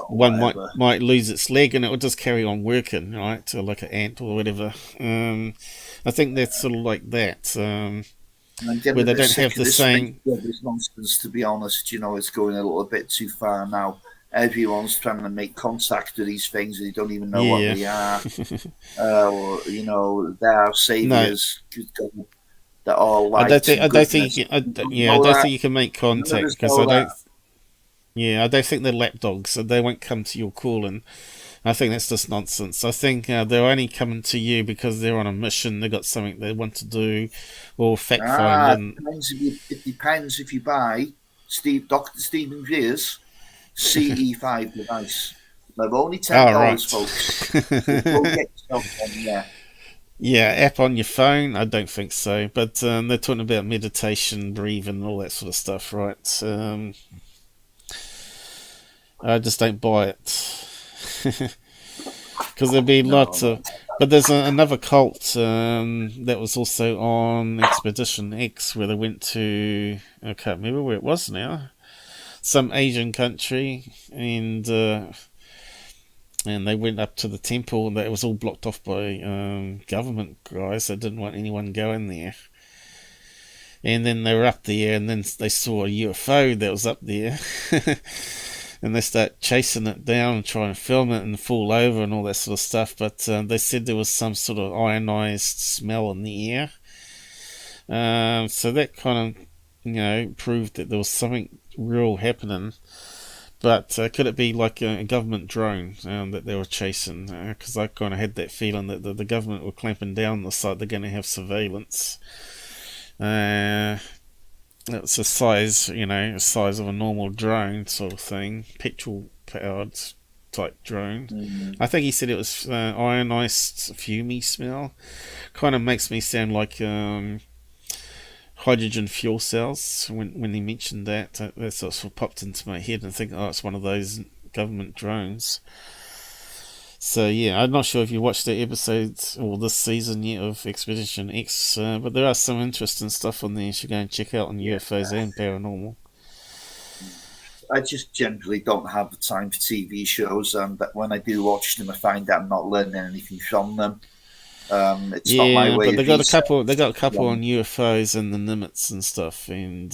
one might lose its leg and it will just carry on working, right? Or like an ant or whatever. I think that's sort of like that. Where they don't have the same. This nonsense, to be honest, it's going a little bit too far now. Everyone's trying to make contact with these things and they don't even know what they are. They're saviors. No. They're all light. I don't think you can make contact because I don't think they're lapdogs, so they won't come to your calling. I think that's just nonsense. I think they're only coming to you because they're on a mission. They've got something they want to do or fact find. It depends if you buy Dr. Stephen Greer's CE5 device. They're only $10, folks. Go get yourself one, yeah. Yeah, app on your phone? I don't think so. But they're talking about meditation, breathing, all that sort of stuff, right? I just don't buy it. Because there'd be lots of... But there's another cult that was also on Expedition X where they went to... I can't remember where it was now. Some Asian country, and they went up to the temple, and it was all blocked off by government guys that didn't want anyone going there. And then they were up there, and then they saw a UFO that was up there, and they start chasing it down and trying to film it and fall over and all that sort of stuff. But they said there was some sort of ionized smell in the air. So that kind of, proved that there was something real happening. But could it be like a government drone that they were chasing? Because I kind of had that feeling that the government were clamping down on the site. They're going to have surveillance. It's the size, size of a normal drone sort of thing, petrol-powered type drone. Mm-hmm. I think he said it was ionized fumey smell. Kind of makes me sound like hydrogen fuel cells. When he mentioned that sort of popped into my head and think, oh, it's one of those government drones. So yeah, I'm not sure if you watched the episodes or this season yet of Expedition X, but there are some interesting stuff on there you should go and check out on UFOs and paranormal. I just generally don't have the time for TV shows, and when I do watch them, I find that I'm not learning anything from them. It's not my way. But they got a couple. They got a couple on UFOs and the Nimitz and stuff, and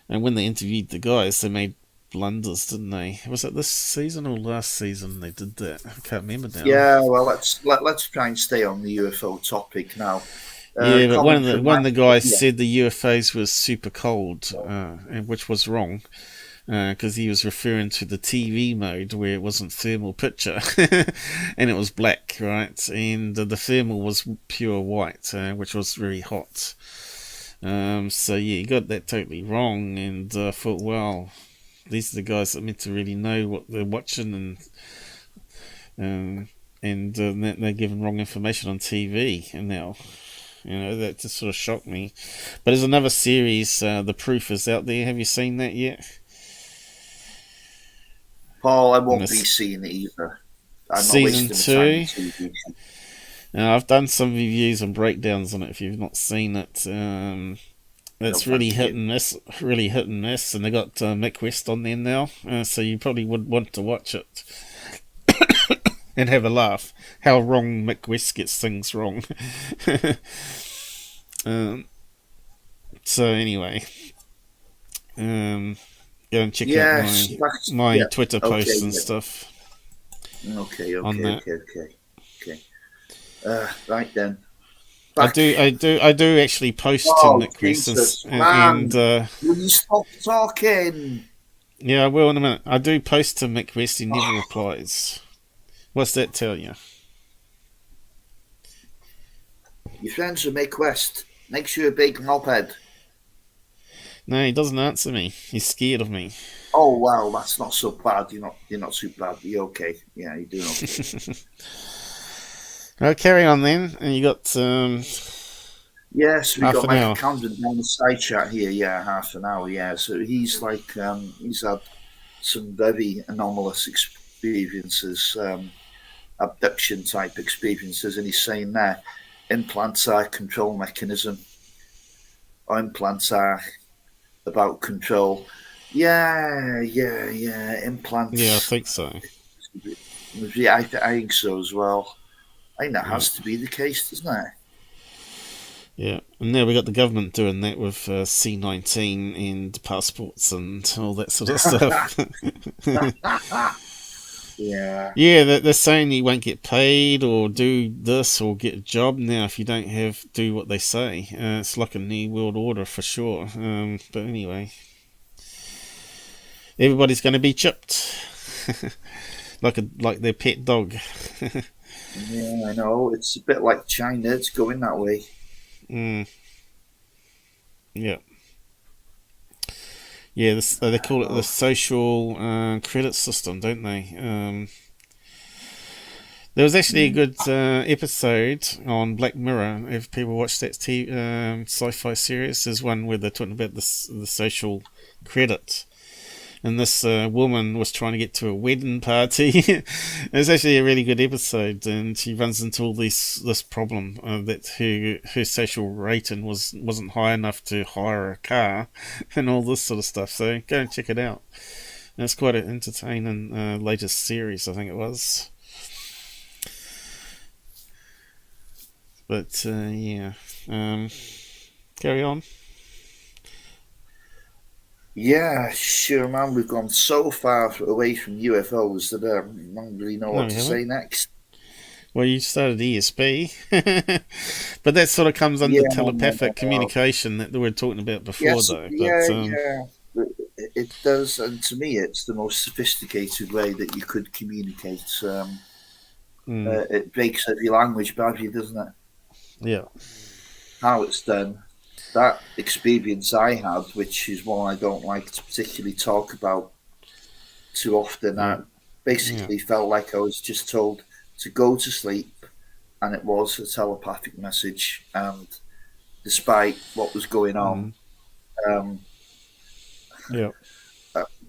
when they interviewed the guys, they made blunders, didn't they? Was it this season or last season they did that? I can't remember now. Yeah, well, let's try and stay on the UFO topic now. But one of the guys said the UFOs was super cold, and which was wrong. Because he was referring to the TV mode where it wasn't thermal picture and it was black, right? And the thermal was pure white, which was very hot. So yeah, he got that totally wrong, and I thought, well, these are the guys that are meant to really know what they're watching, and they're giving wrong information on TV, and now, that just sort of shocked me. But there's another series, The Proof is out there. Have you seen that yet? Paul, I won't be seeing it either. I'm Season 2. Now, I've done some reviews and breakdowns on it. If you've not seen it, it's really hit and miss. Really hit and miss, and they got Mick West on there now, so you probably would want to watch it and have a laugh. How wrong Mick West gets things wrong. So anyway. Go and check out my Twitter posts and stuff. Okay. Right then. I do actually post to Nick West, and will you stop talking? Yeah, I will in a minute. I do post to Mick West. He never replies. What's that tell you? Your friends with Mick West. Makes you a big knobhead. No, he doesn't answer me. He's scared of me. Oh wow, that's not so bad. You're not too bad. You're okay. Yeah, you're doing okay. I'll carry on then. And you got yes, we got Mike hour. Camden down the side chat here. Yeah, half an hour. Yeah, so he's like he's had some very anomalous experiences, abduction type experiences, and he's saying there implants are control mechanism. Or implants are about control. Yeah, implants. Yeah, I think so. Yeah, I think so as well. I think that has to be the case, doesn't it? Yeah, and now we got the government doing that with C-19 and passports and all that sort of stuff. Yeah. Yeah, they're saying you won't get paid or do this or get a job now if you don't do what they say. It's like a new world order for sure. But anyway, everybody's going to be chipped, like their pet dog. Yeah, I know. It's a bit like China. It's going that way. Yeah. Yeah, they call it the social credit system, don't they? There was actually a good episode on Black Mirror. If people watch that sci-fi series, there's one where they're talking about the social credit. And this woman was trying to get to a wedding party. It was actually a really good episode, and she runs into all this problem that her social rating wasn't high enough to hire a car, and all this sort of stuff. So go and check it out. And it's quite an entertaining latest series, I think it was. But yeah, carry on. Yeah, sure, man. We've gone so far away from UFOs that I don't really know what to say next. Well, you started ESP, but that sort of comes under telepathic communication that we were talking about before, though. But, it does, and to me, it's the most sophisticated way that you could communicate. It breaks every language barrier, doesn't it? Yeah. How it's done. That experience I had, which is one I don't like to particularly talk about too often, I basically felt like I was just told to go to sleep, and it was a telepathic message. And despite what was going on,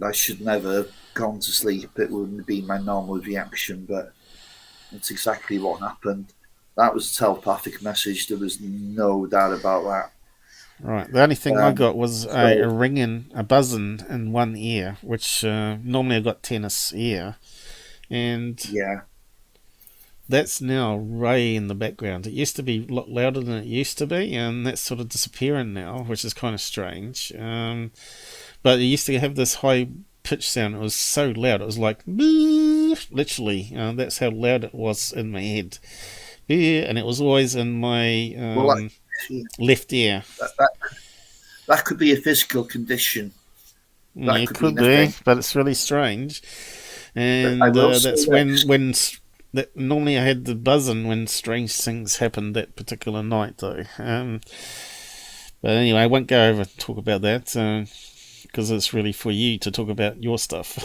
I should never have gone to sleep. It wouldn't have been my normal reaction, but That's exactly what happened. That was a telepathic message. There was no doubt about that. Right. The only thing I got was a ringing, a buzzing in one ear, which normally I got tennis ear, and that's now way in the background. It used to be a lot louder than it used to be, and that's sort of disappearing now, which is kind of strange. But it used to have this high pitch sound. It was so loud. It was like, literally, that's how loud it was in my head. And it was always in my left ear. That could be a physical condition. It could be, but it's really strange. And that's when normally I had the buzzing when strange things happened that particular night, though. But anyway, I won't go over and talk about that because it's really for you to talk about your stuff.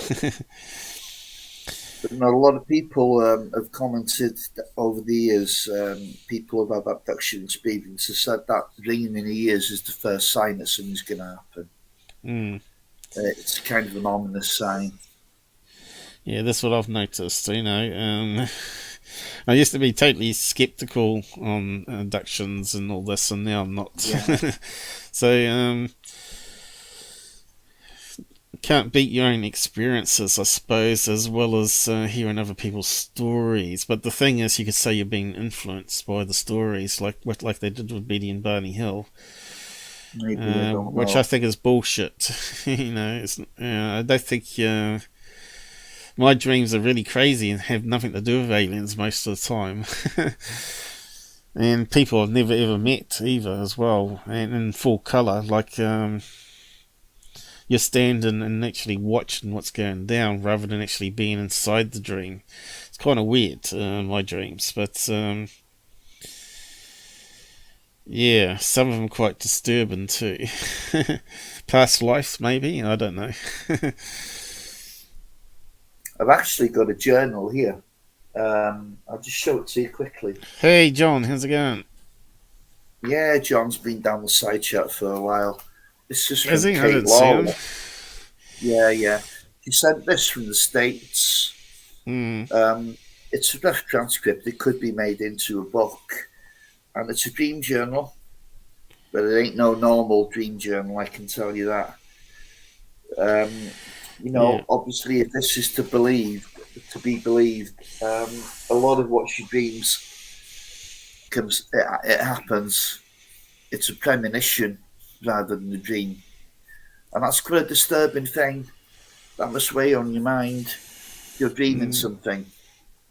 But, a lot of people have commented over the years. People who have abduction experiences said that ringing in the ears is the first sign that something's going to happen. It's kind of an ominous sign. Yeah, that's what I've noticed. I used to be totally skeptical on abductions and all this, and now I'm not. Yeah. So, can't beat your own experiences, I suppose, as well as hearing other people's stories. But the thing is, you could say you're being influenced by the stories, like they did with Betty and Barney Hill. Maybe which I think is bullshit. I don't think my dreams are really crazy and have nothing to do with aliens most of the time. And people I've never ever met either as well, and in full colour, like you're standing and actually watching what's going down rather than actually being inside the dream. It's kind of weird, my dreams, but yeah, some of them quite disturbing too. Past lives, maybe, I don't know. I've actually got a journal here. I'll just show it to you quickly. Hey John, how's it going? Yeah, John's been down the side chat for a while. This is from I Kate didn't see him. Yeah. She sent this from the States. It's a rough transcript. It could be made into a book. And it's a dream journal. But it ain't no normal dream journal, I can tell you that. Obviously, if this is to be believed, a lot of what she dreams it happens. It's a premonition rather than a dream, and that's quite a disturbing thing. That must weigh on your mind. You're dreaming something,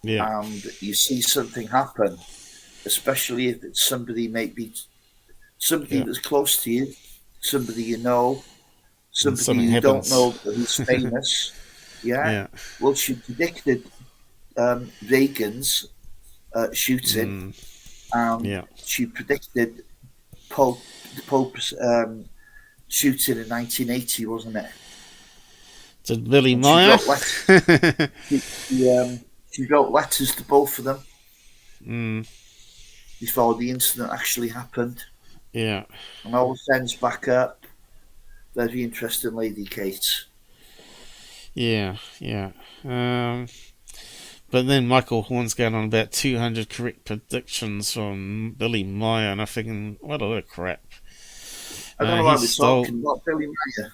and you see something happen, especially if it's somebody, maybe somebody that's close to you, somebody you know, somebody you don't know who's famous. Well, she predicted Reagan's shooting, and she predicted the Pope's shooting in 1980, wasn't it? Did Billy Meyer? She wrote letters to both of them before the incident actually happened. Yeah. And all the ends back up. Very interesting lady, Kate. Yeah. But then Michael Horn's going on about 200 correct predictions from Billy Meyer, and I'm thinking, what a load of crap. I don't know why we're talking about Billy Meyer.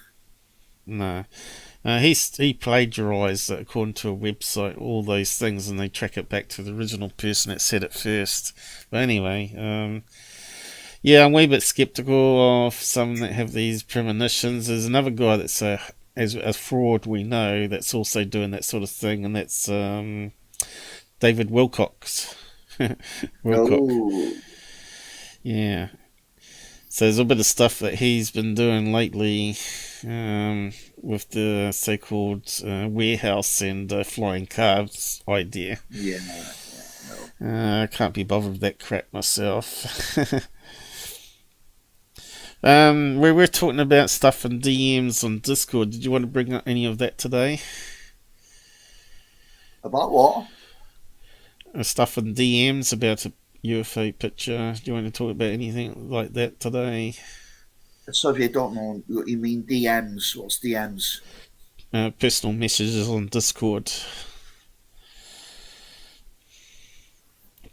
No. He plagiarised, according to a website, all those things, and they track it back to the original person that said it first. But anyway, I'm a wee bit sceptical of some that have these premonitions. There's another guy that's as fraud we know that's also doing that sort of thing, and that's David Wilcox. Yeah. So there's a bit of stuff that he's been doing lately with the so-called warehouse and flying cars idea. I can't be bothered with that crap myself. We were talking about stuff in DMs on Discord. Did you want to bring up any of that today? About what? Stuff in DMs about a UFO picture. Do you want to talk about anything like that today? Sorry, I don't know what you mean. DMs. What's DMs? Personal messages on Discord.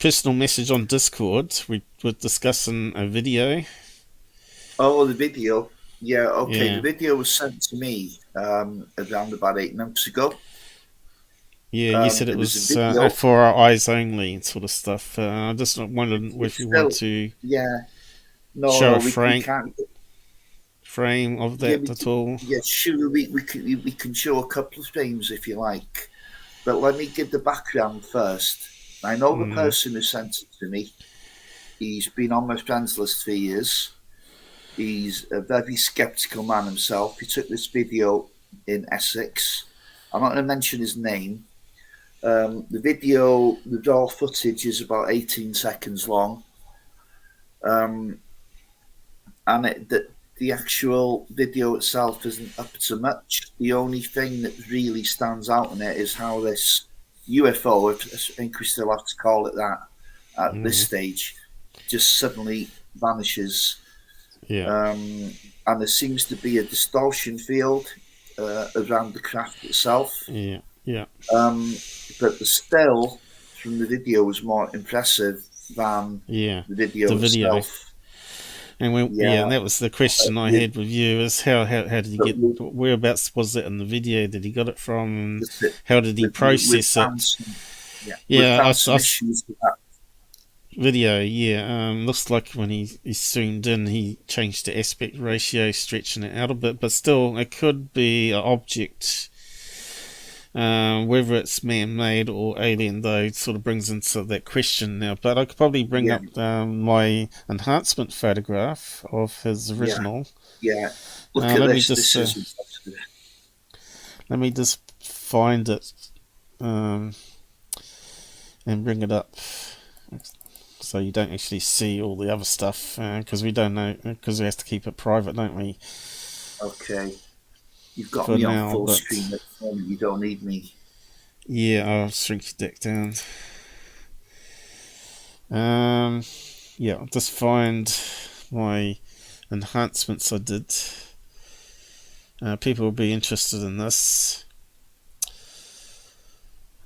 personal message on Discord. We were discussing a video. Oh, the video. Yeah, okay. Yeah. The video was sent to me around about 8 months ago. Yeah, you said it was for our eyes only sort of stuff. I just wondered if you want to show a frame of that at all. Yeah, sure. We can show a couple of frames if you like. But let me give the background first. I know the person who sent it to me. He's been on my friends list for years. He's a very sceptical man himself. He took this video in Essex. I'm not going to mention his name. The video, the raw footage is about 18 seconds long. And the actual video itself isn't up to much. The only thing that really stands out in it is how this UFO, I think we still have to call it that at this stage, just suddenly vanishes. Yeah. And there seems to be a distortion field around the craft itself. Yeah. Yeah. But the still from the video was more impressive than the video itself. And and that was the question I had with you: is how did he get? Whereabouts was it in the video that he got it from? How did he process it? I saw video. Looks like when he zoomed in, he changed the aspect ratio, stretching it out a bit. But still, it could be an object. Whether it's man-made or alien, though, it sort of brings into that question now. But I could probably bring up my enhancement photograph of his original. Look at let this. Let me just find it and bring it up so you don't actually see all the other stuff, because we don't know, because we have to keep it private, don't we? Okay. You've got me on full screen at the moment. You don't need me. Yeah, I'll shrink your deck down. I'll just find my enhancements I did. People will be interested in this.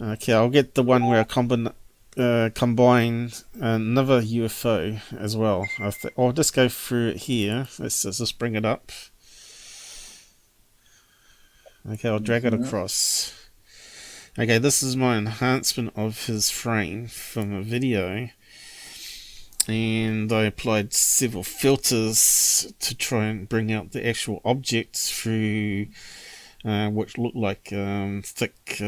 Okay, I'll get the one where I combine another UFO as well. I'll just go through it here. Let's just bring it up. Okay, I'll drag it across. Okay, this is my enhancement of his frame from a video. And I applied several filters to try and bring out the actual objects through which looked like thick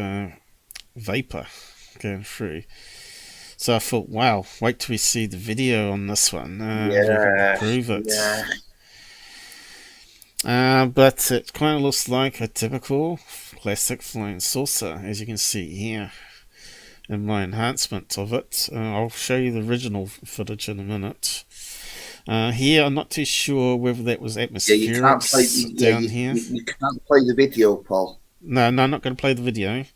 vapor going through. So I thought, wow, wait till we see the video on this one. Prove it. But it kind of looks like a typical classic flying saucer, as you can see here in my enhancement of it. I'll show you the original footage in a minute. Here, I'm not too sure whether that was atmospheric down here. You can't play the video, Paul. No, I'm not going to play the video.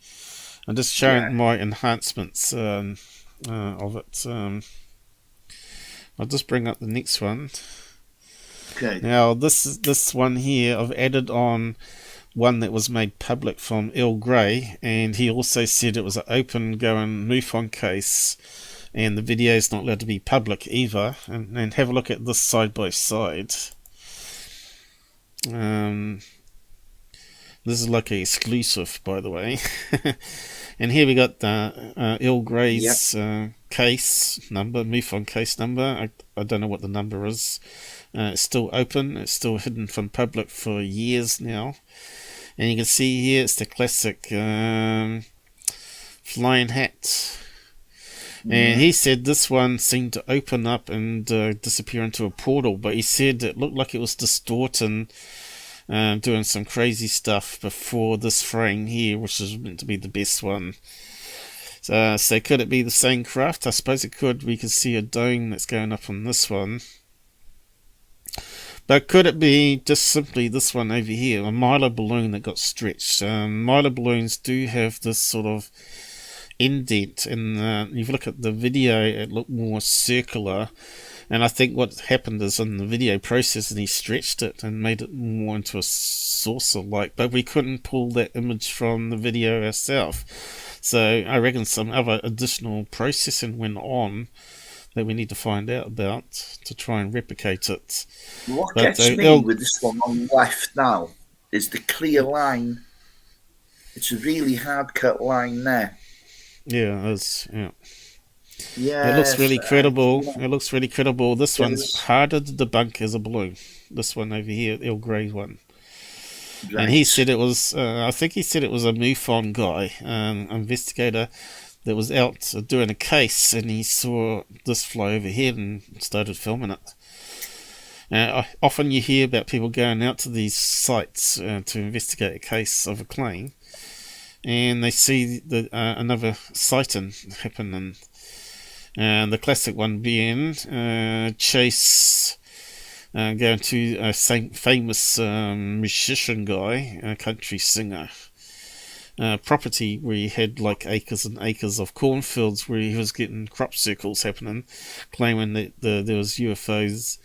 I'm just showing my enhancements of it. I'll just bring up the next one. Okay. Now this one here, I've added on one that was made public from Earl Grey, and he also said it was an open going MUFON case, and the video is not allowed to be public either. And have a look at this side by side. This is like a exclusive, by the way. And here we got Earl Grey's case number, MUFON case number. I don't know what the number is. It's still open. It's still hidden from public for years now. And you can see here it's the classic flying hat. And he said this one seemed to open up and disappear into a portal, but he said it looked like it was distorting, doing some crazy stuff before this frame here, which is meant to be the best one. So could it be the same craft? I suppose it could. We could see a dome that's going up on this one. But could it be just simply this one over here, a Milo balloon that got stretched? Milo balloons do have this sort of indent, and if you look at the video, it looked more circular. And I think what happened is in the video processing, he stretched it and made it more into a saucer-like. But we couldn't pull that image from the video ourselves. So I reckon some other additional processing went on that we need to find out about to try and replicate it. What gets me with this one on the left now is the clear line. It's a really hard-cut line there. Yeah, it is. Yeah. Yeah, it looks really credible. It looks really credible. This one's harder to debunk as a balloon. This one over here, the Earl Grey one. Right. And he said it was, I think he said it was a MUFON guy, investigator, that was out doing a case, and he saw this fly overhead and started filming it. Often you hear about people going out to these sites to investigate a case of a plane, and they see another sighting happen, and the classic one being Chase going to a famous musician guy, a country singer, property where he had like acres and acres of cornfields where he was getting crop circles happening, claiming that there was UFOs,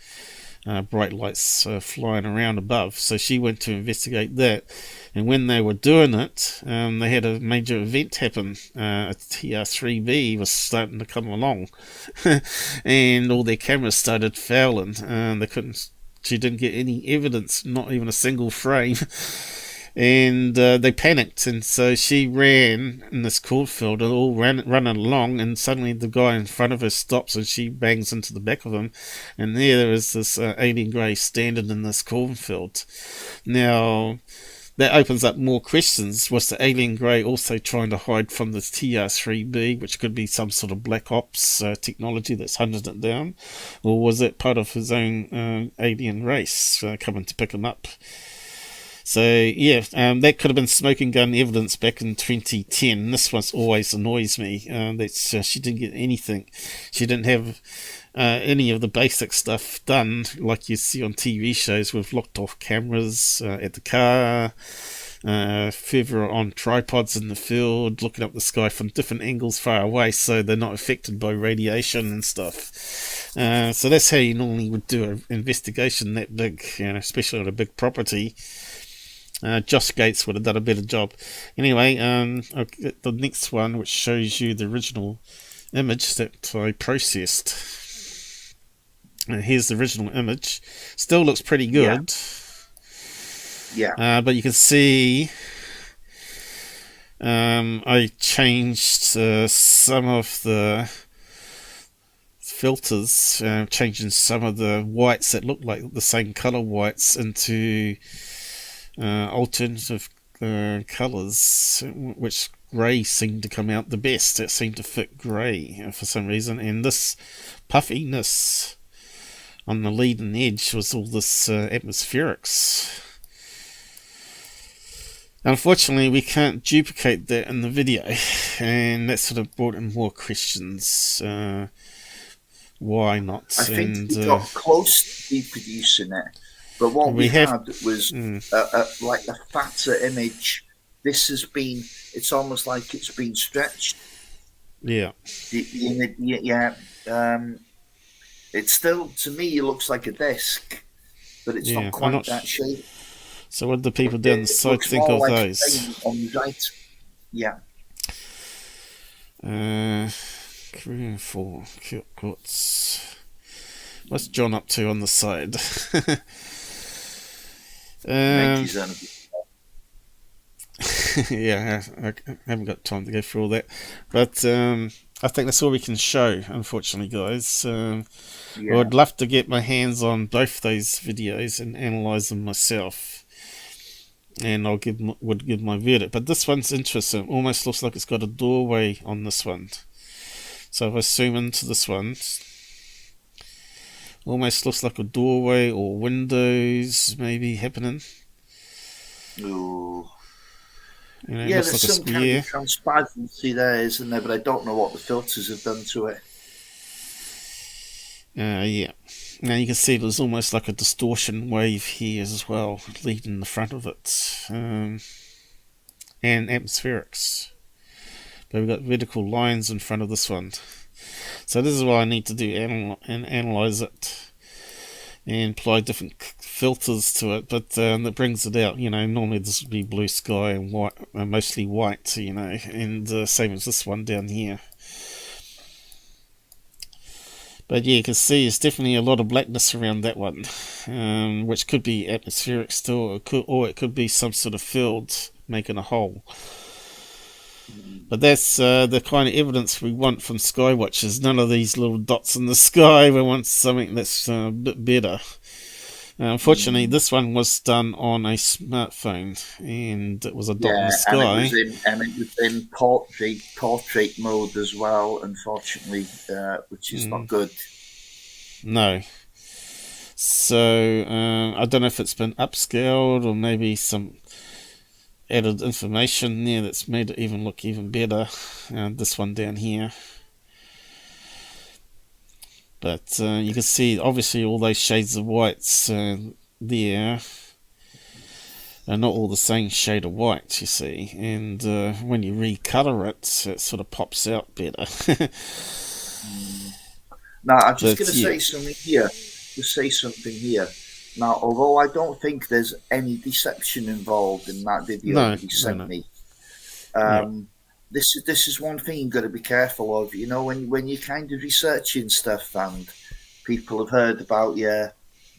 bright lights flying around above. So she went to investigate that, and when they were doing it, they had a major event happen. A TR-3B was starting to come along, and all their cameras started failing. She didn't get any evidence, not even a single frame. And they panicked, and so she ran in this cornfield and all running along, and suddenly the guy in front of her stops and she bangs into the back of him, and there is this alien grey standing in this cornfield. Now that opens up more questions. Was the alien grey also trying to hide from the TR-3B, which could be some sort of black ops technology that's hunted it down, or was it part of his own alien race coming to pick him up? So, yeah, that could have been smoking gun evidence back in 2010. This one always annoys me. She didn't get anything. She didn't have any of the basic stuff done, like you see on TV shows with locked off cameras at the car, further on tripods in the field, looking up the sky from different angles far away so they're not affected by radiation and stuff. So that's how you normally would do an investigation that big, especially on a big property. Josh Gates would have done a better job. Anyway, I'll get the next one, which shows you the original image that I processed. Here's the original image. Still looks pretty good. Yeah. But you can see I changed some of the filters, changing some of the whites that look like the same color whites into alternative colours, which grey seemed to come out the best. It seemed to fit grey for some reason, and this puffiness on the leading edge was all this atmospherics. Unfortunately, we can't duplicate that in the video, and that sort of brought in more questions. Why not? I think we got close to reproducing it. But what we had was like a fatter image. This has been, it's almost like it's been stretched. Yeah. It still, to me, it looks like a disc, but it's not quite that shape. So what do the people down the side think of those? On the right. Yeah. Korean 4, quartz. What's John up to on the side? Yeah, I haven't got time to go through all that, but I think that's all we can show, unfortunately, guys. I would love to get my hands on both those videos and analyze them myself, and would give my verdict. But this one's interesting. Almost looks like it's got a doorway on this one. So if I zoom into this one, almost looks like a doorway or windows maybe happening. Ooh. There's like some kind of transparency there, isn't there? But I don't know what the filters have done to it. Yeah. Now you can see there's almost like a distortion wave here as well, leading the front of it. And atmospherics. But we've got vertical lines in front of this one. So this is what I need to do, analyze it, and apply different filters to it, but that brings it out. Normally this would be blue sky and white, mostly white, and same as this one down here. But yeah, you can see there's definitely a lot of blackness around that one, which could be atmospheric still, or it could be some sort of field making a hole. But that's the kind of evidence we want from sky watchers. None of these little dots in the sky. We want something that's a bit better. Unfortunately, this one was done on a smartphone, and it was a dot in the sky. And it was in portrait mode as well, unfortunately, which is not good. No. So, I don't know if it's been upscaled or maybe some added information there that's made it even look even better. This one down here. But you can see, obviously, all those shades of whites there are not all the same shade of white, you see. And when you recolor it, it sort of pops out better. Now, I'm just going to say something here. Now, although I don't think there's any deception involved in that video that he sent me, this is one thing you've got to be careful of. When you're kind of researching stuff and people have heard about you,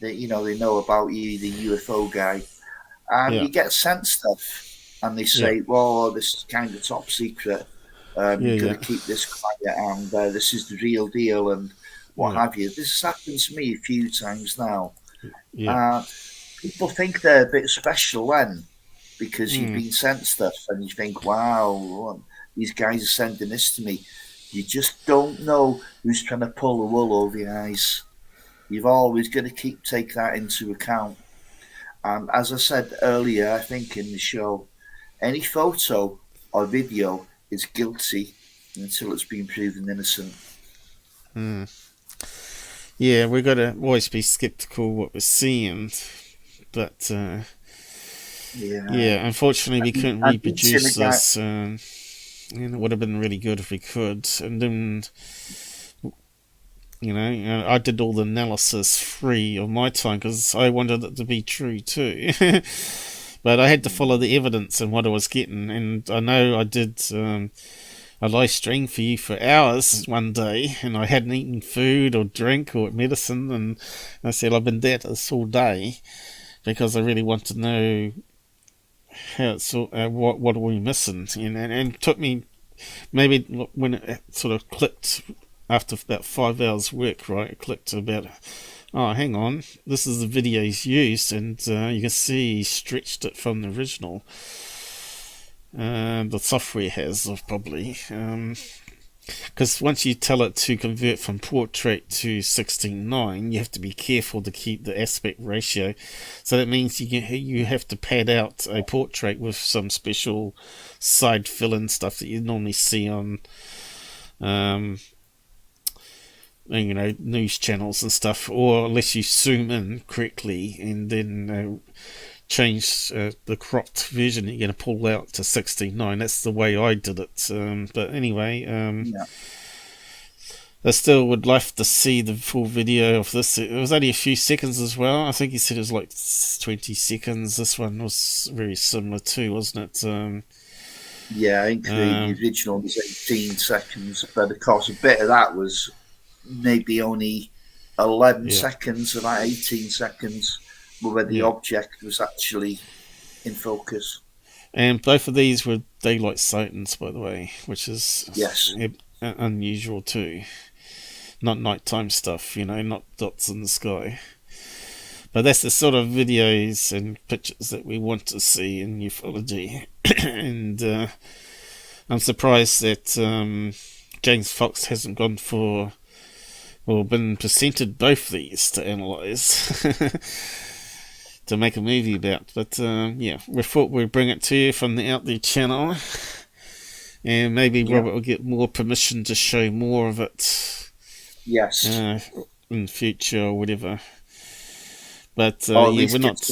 they know about you, the UFO guy, and you get sent stuff, and they say, "Well, this is kind of top secret. You've got to keep this quiet, and this is the real deal, and what have you." This has happened to me a few times now. People think they're a bit special then, because you've been sent stuff, and you think, "Wow, these guys are sending this to me." You just don't know who's trying to pull the wool over your eyes. You've always got to take that into account. And as I said earlier, I think in the show, any photo or video is guilty until it's been proven innocent. Yeah, we've got to always be skeptical what we're seeing, but unfortunately we couldn't reproduce this. It would have been really good if we could. And then, I did all the analysis free of my time because I wanted it to be true too. But I had to follow the evidence and what I was getting. And I know I did a live stream for you for hours one day, and I hadn't eaten food or drink or medicine. And I said, I've been at this all day because I really want to know how it's what are we missing, and it took me maybe when it sort of clicked after about 5 hours work, right? It clicked about, oh, hang on, this is the video he's used, and you can see he stretched it from the original. The software has probably, because once you tell it to convert from portrait to 16:9, you have to be careful to keep the aspect ratio. So that means you have to pad out a portrait with some special side fill-in stuff that you normally see on news channels and stuff, or unless you zoom in correctly and then change the cropped version that you're going to pull out to 16:9. That's the way I did it. But anyway, I still would like to see the full video of this. It was only a few seconds as well. I think he said it was like 20 seconds. This one was very similar too, wasn't it? Yeah, I think the original was 18 seconds, but of course a bit of that was maybe only 11 seconds of that 18 seconds where the object was actually in focus. And both of these were daylight sightings, by the way, which is unusual too. Not nighttime stuff, not dots in the sky. But that's the sort of videos and pictures that we want to see in ufology. And I'm surprised that James Fox hasn't gone for, or been presented both these to analyse. To make a movie about, but we thought we'd bring it to you from the Out There channel, and maybe Robert will get more permission to show more of it. Yes. In the future or whatever. But we're not.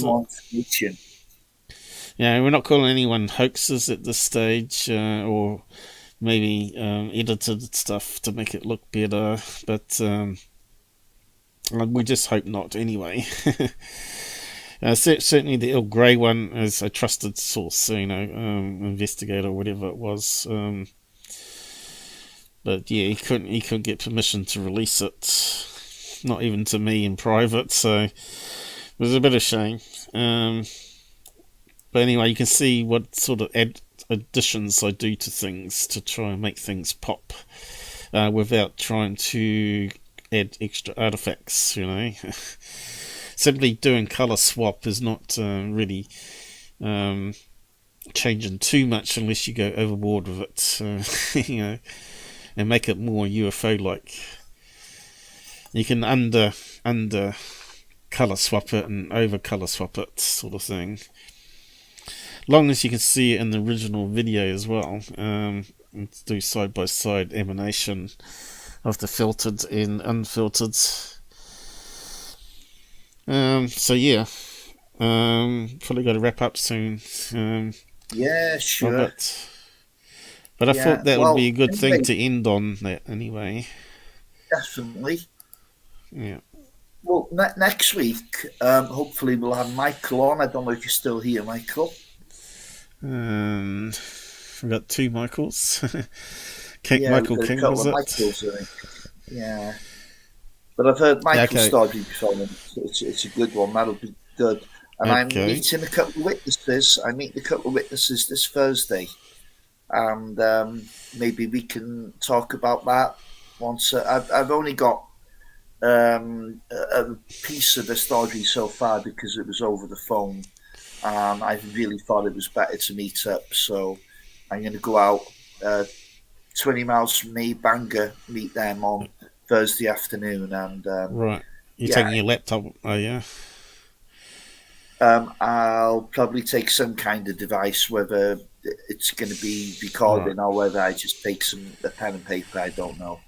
We're not calling anyone hoaxes at this stage, or maybe edited stuff to make it look better. But we just hope not, anyway. Certainly the Earl Grey one is a trusted source, investigator or whatever it was. But yeah, he couldn't get permission to release it, not even to me in private. So it was a bit of a shame. But anyway, you can see what sort of additions I do to things to try and make things pop, without trying to add extra artifacts. Simply doing color swap is not really changing too much unless you go overboard with it, and make it more UFO-like. You can under color swap it and over color swap it, sort of thing. Long as you can see it in the original video as well, and do side by side emanation of the filtered and unfiltered. So yeah, probably got to wrap up soon. Yeah, sure. But I thought that would be a good thing to end on that anyway. Definitely. Yeah. Well, next week, hopefully we'll have Michael on. I don't know if you're still here, Michael. We've got two Michaels. Michael King, was it? Michaels, I think. Yeah. But I've heard Michael's story before, and it's a good one. That'll be good. And I'm meeting a couple of witnesses. I meet a couple of witnesses this Thursday. And maybe we can talk about that once. I've only got a piece of the story so far because it was over the phone. I really thought it was better to meet up. So I'm going to go out 20 miles from me, Bangor, meet them on Thursday afternoon. And right. You're taking your laptop, are you? I'll probably take some kind of device, whether it's going to be recording or whether I just take a pen and paper. I don't know.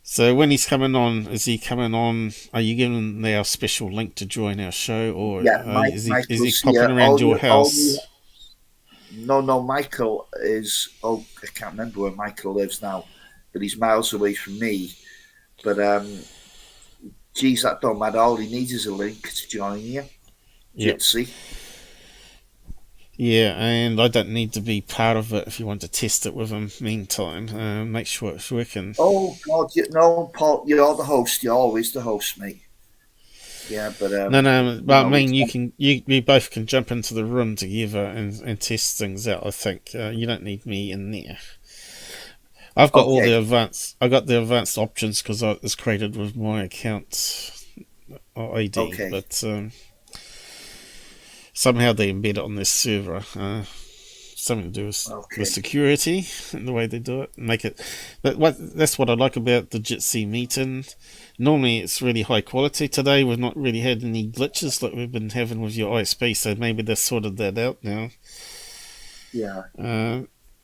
So when he's coming on, is he coming on? Are you giving them our special link to join our show, or is he popping around your house? No, Michael is. Oh, I can't remember where Michael lives now, but he's miles away from me. But geez, that don't matter. All he needs is a link to join you. Jitsi. Yeah, and I don't need to be part of it if you want to test it with him. Meantime, make sure it's working. Oh God, no, Paul, you're the host. You're always the host, mate. Yeah, but no, but I mean, we both can jump into the room together and test things out. I think you don't need me in there. I've got all the advanced. I got the advanced options because it was created with my account ID, but. Somehow they embed it on this server. Something to do with security and the way they do it. Make it. That's what I like about the Jitsi meeting. Normally it's really high quality. Today we've not really had any glitches like we've been having with your ISP, so maybe they've sorted that out now. Yeah.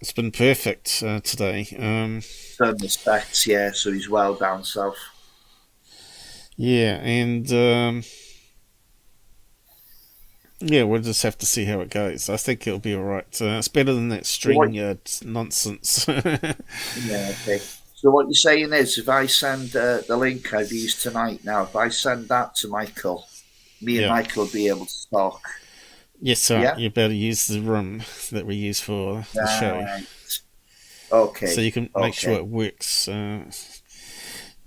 It's been perfect today. Certain respects, yeah. So he's well down south. Yeah, and. Yeah, we'll just have to see how it goes. I think it'll be alright. It's better than that string nonsense. Yeah, okay. So what you're saying is, if I send the link I've used tonight now, if I send that to Michael, me and Michael will be able to talk. Yes, sir. Yeah? You better use the room that we use for the show. Right. Okay. So you can make sure it works. And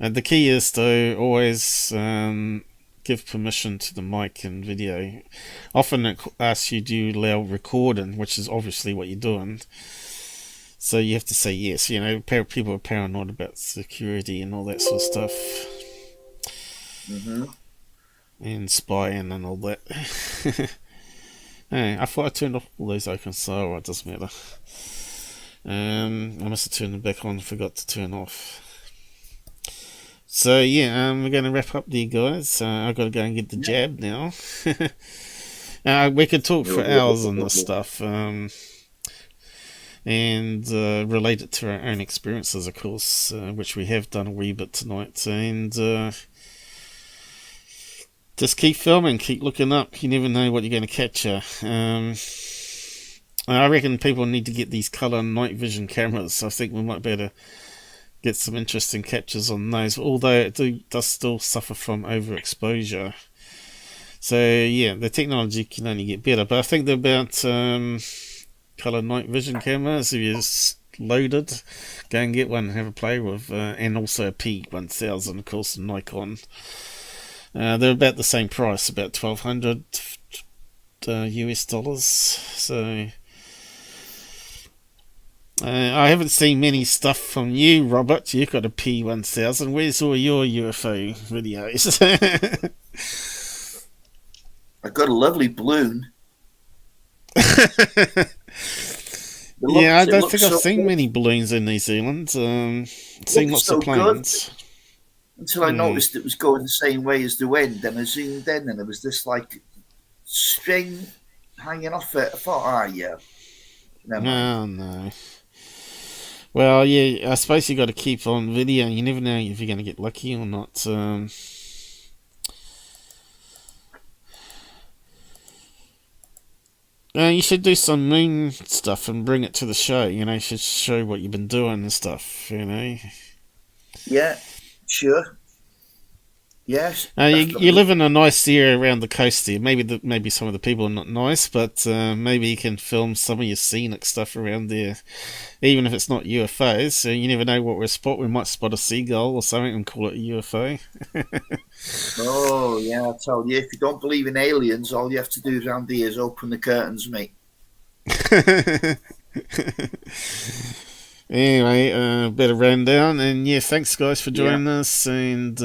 the key is, though, always... give permission to the mic and video. Often it asks you, do you allow recording, which is obviously what you're doing. So you have to say yes. People are paranoid about security and all that sort of stuff. Mm-hmm. And spying and all that. Hey, I thought I turned off all those icons, so it doesn't matter. I must have turned them back on, forgot to turn off. So yeah, we're going to wrap up there, guys. I've got to go and get the jab now. We could talk for hours on this stuff, and relate it to our own experiences, of course, which we have done a wee bit tonight. And just keep filming, keep looking up. You never know what you're going to catch. I reckon people need to get these colour and night vision cameras. I think we might be able to get some interesting captures on those, although it does still suffer from overexposure. So yeah, the technology can only get better. But I think they're about colour night vision cameras. If you're loaded, go and get one and have a play with, and also a P1000, of course, Nikon. They're about the same price, about $1,200 US dollars. So I haven't seen many stuff from you, Robert. You've got a P1000. Where's all your UFO videos? I've got a lovely balloon. Yeah, I don't think I've seen many balloons in New Zealand. Seen lots of planes. Until I noticed it was going the same way as the wind, and I zoomed in, and there was this like string hanging off it. I thought, yeah. No, no. Well, yeah, I suppose you got to keep on video. You never know if you're going to get lucky or not. You should do some moon stuff and bring it to the show. You know, you should show what you've been doing and stuff. You know. Yeah, sure. Yes. You live in a nice area around the coast there. Maybe some of the people are not nice, but maybe you can film some of your scenic stuff around there, even if it's not UFOs. So you never know what we'll spot. We might spot a seagull or something and call it a UFO. Oh yeah, I tell you, if you don't believe in aliens, all you have to do around here is open the curtains, mate. Anyway, a bit of rundown, and yeah, thanks guys for joining us, and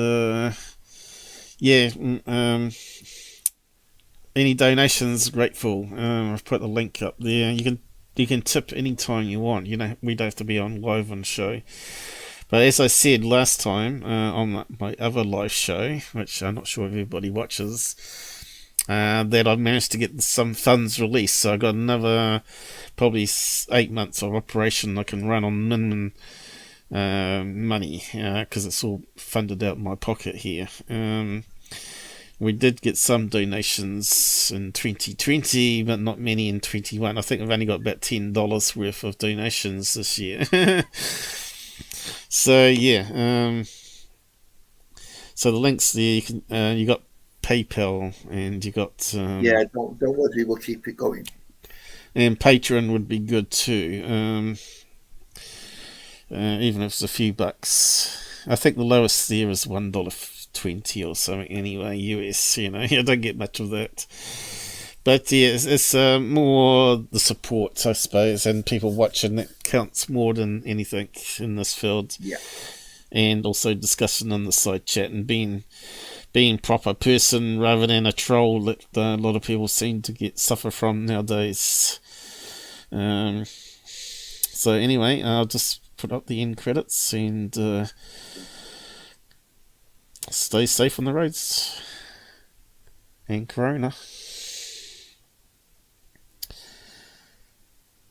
any donations grateful. I've put the link up there. You can tip anytime you want. You know, we don't have to be on live on show. But as I said last time on my other live show, which I'm not sure if everybody watches, that I managed to get some funds released. So I got another probably 8 months of operation I can run on minimum money, because it's all funded out of my pocket here. We did get some donations in 2020, but not many in 21. I think I've only got about $10 worth of donations this year. So yeah, so the links there, you got PayPal, and you got don't worry, we'll keep it going. And Patreon would be good too. Even if it's a few bucks. I think the lowest there is $1.20 or something anyway, US. You know, I don't get much of that. But yeah, it's more the support, I suppose, and people watching that counts more than anything in this field. Yeah. And also discussion on the side chat and being proper person rather than a troll that a lot of people seem to suffer from nowadays. So anyway, I'll just put up the end credits, and stay safe on the roads. And Corona.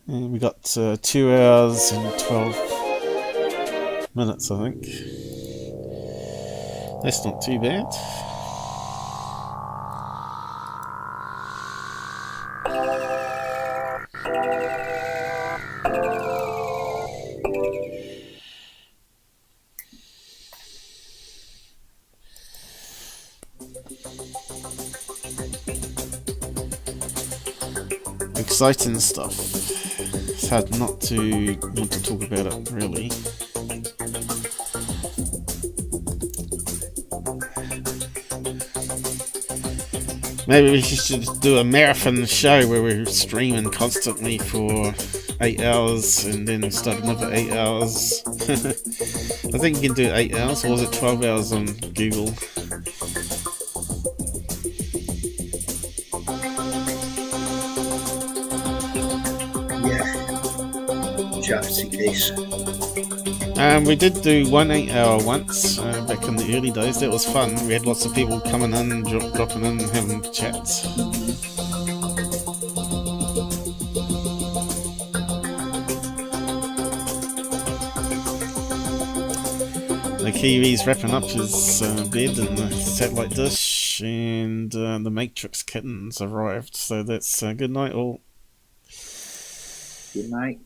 And we got 2 hours and 12 minutes, I think. That's not too bad. Exciting stuff. It's hard not to want to talk about it, really. Maybe we should do a marathon show where we're streaming constantly for 8 hours and then start another 8 hours. I think you can do 8 hours, or was it 12 hours on Google? Just in case. We did do 1 8 hour once back in the early days. That was fun. We had lots of people coming in, dropping in, having chats. The Kiwi's wrapping up his bed in the satellite dish, and the Matrix kittens arrived. So that's good night all. Good night.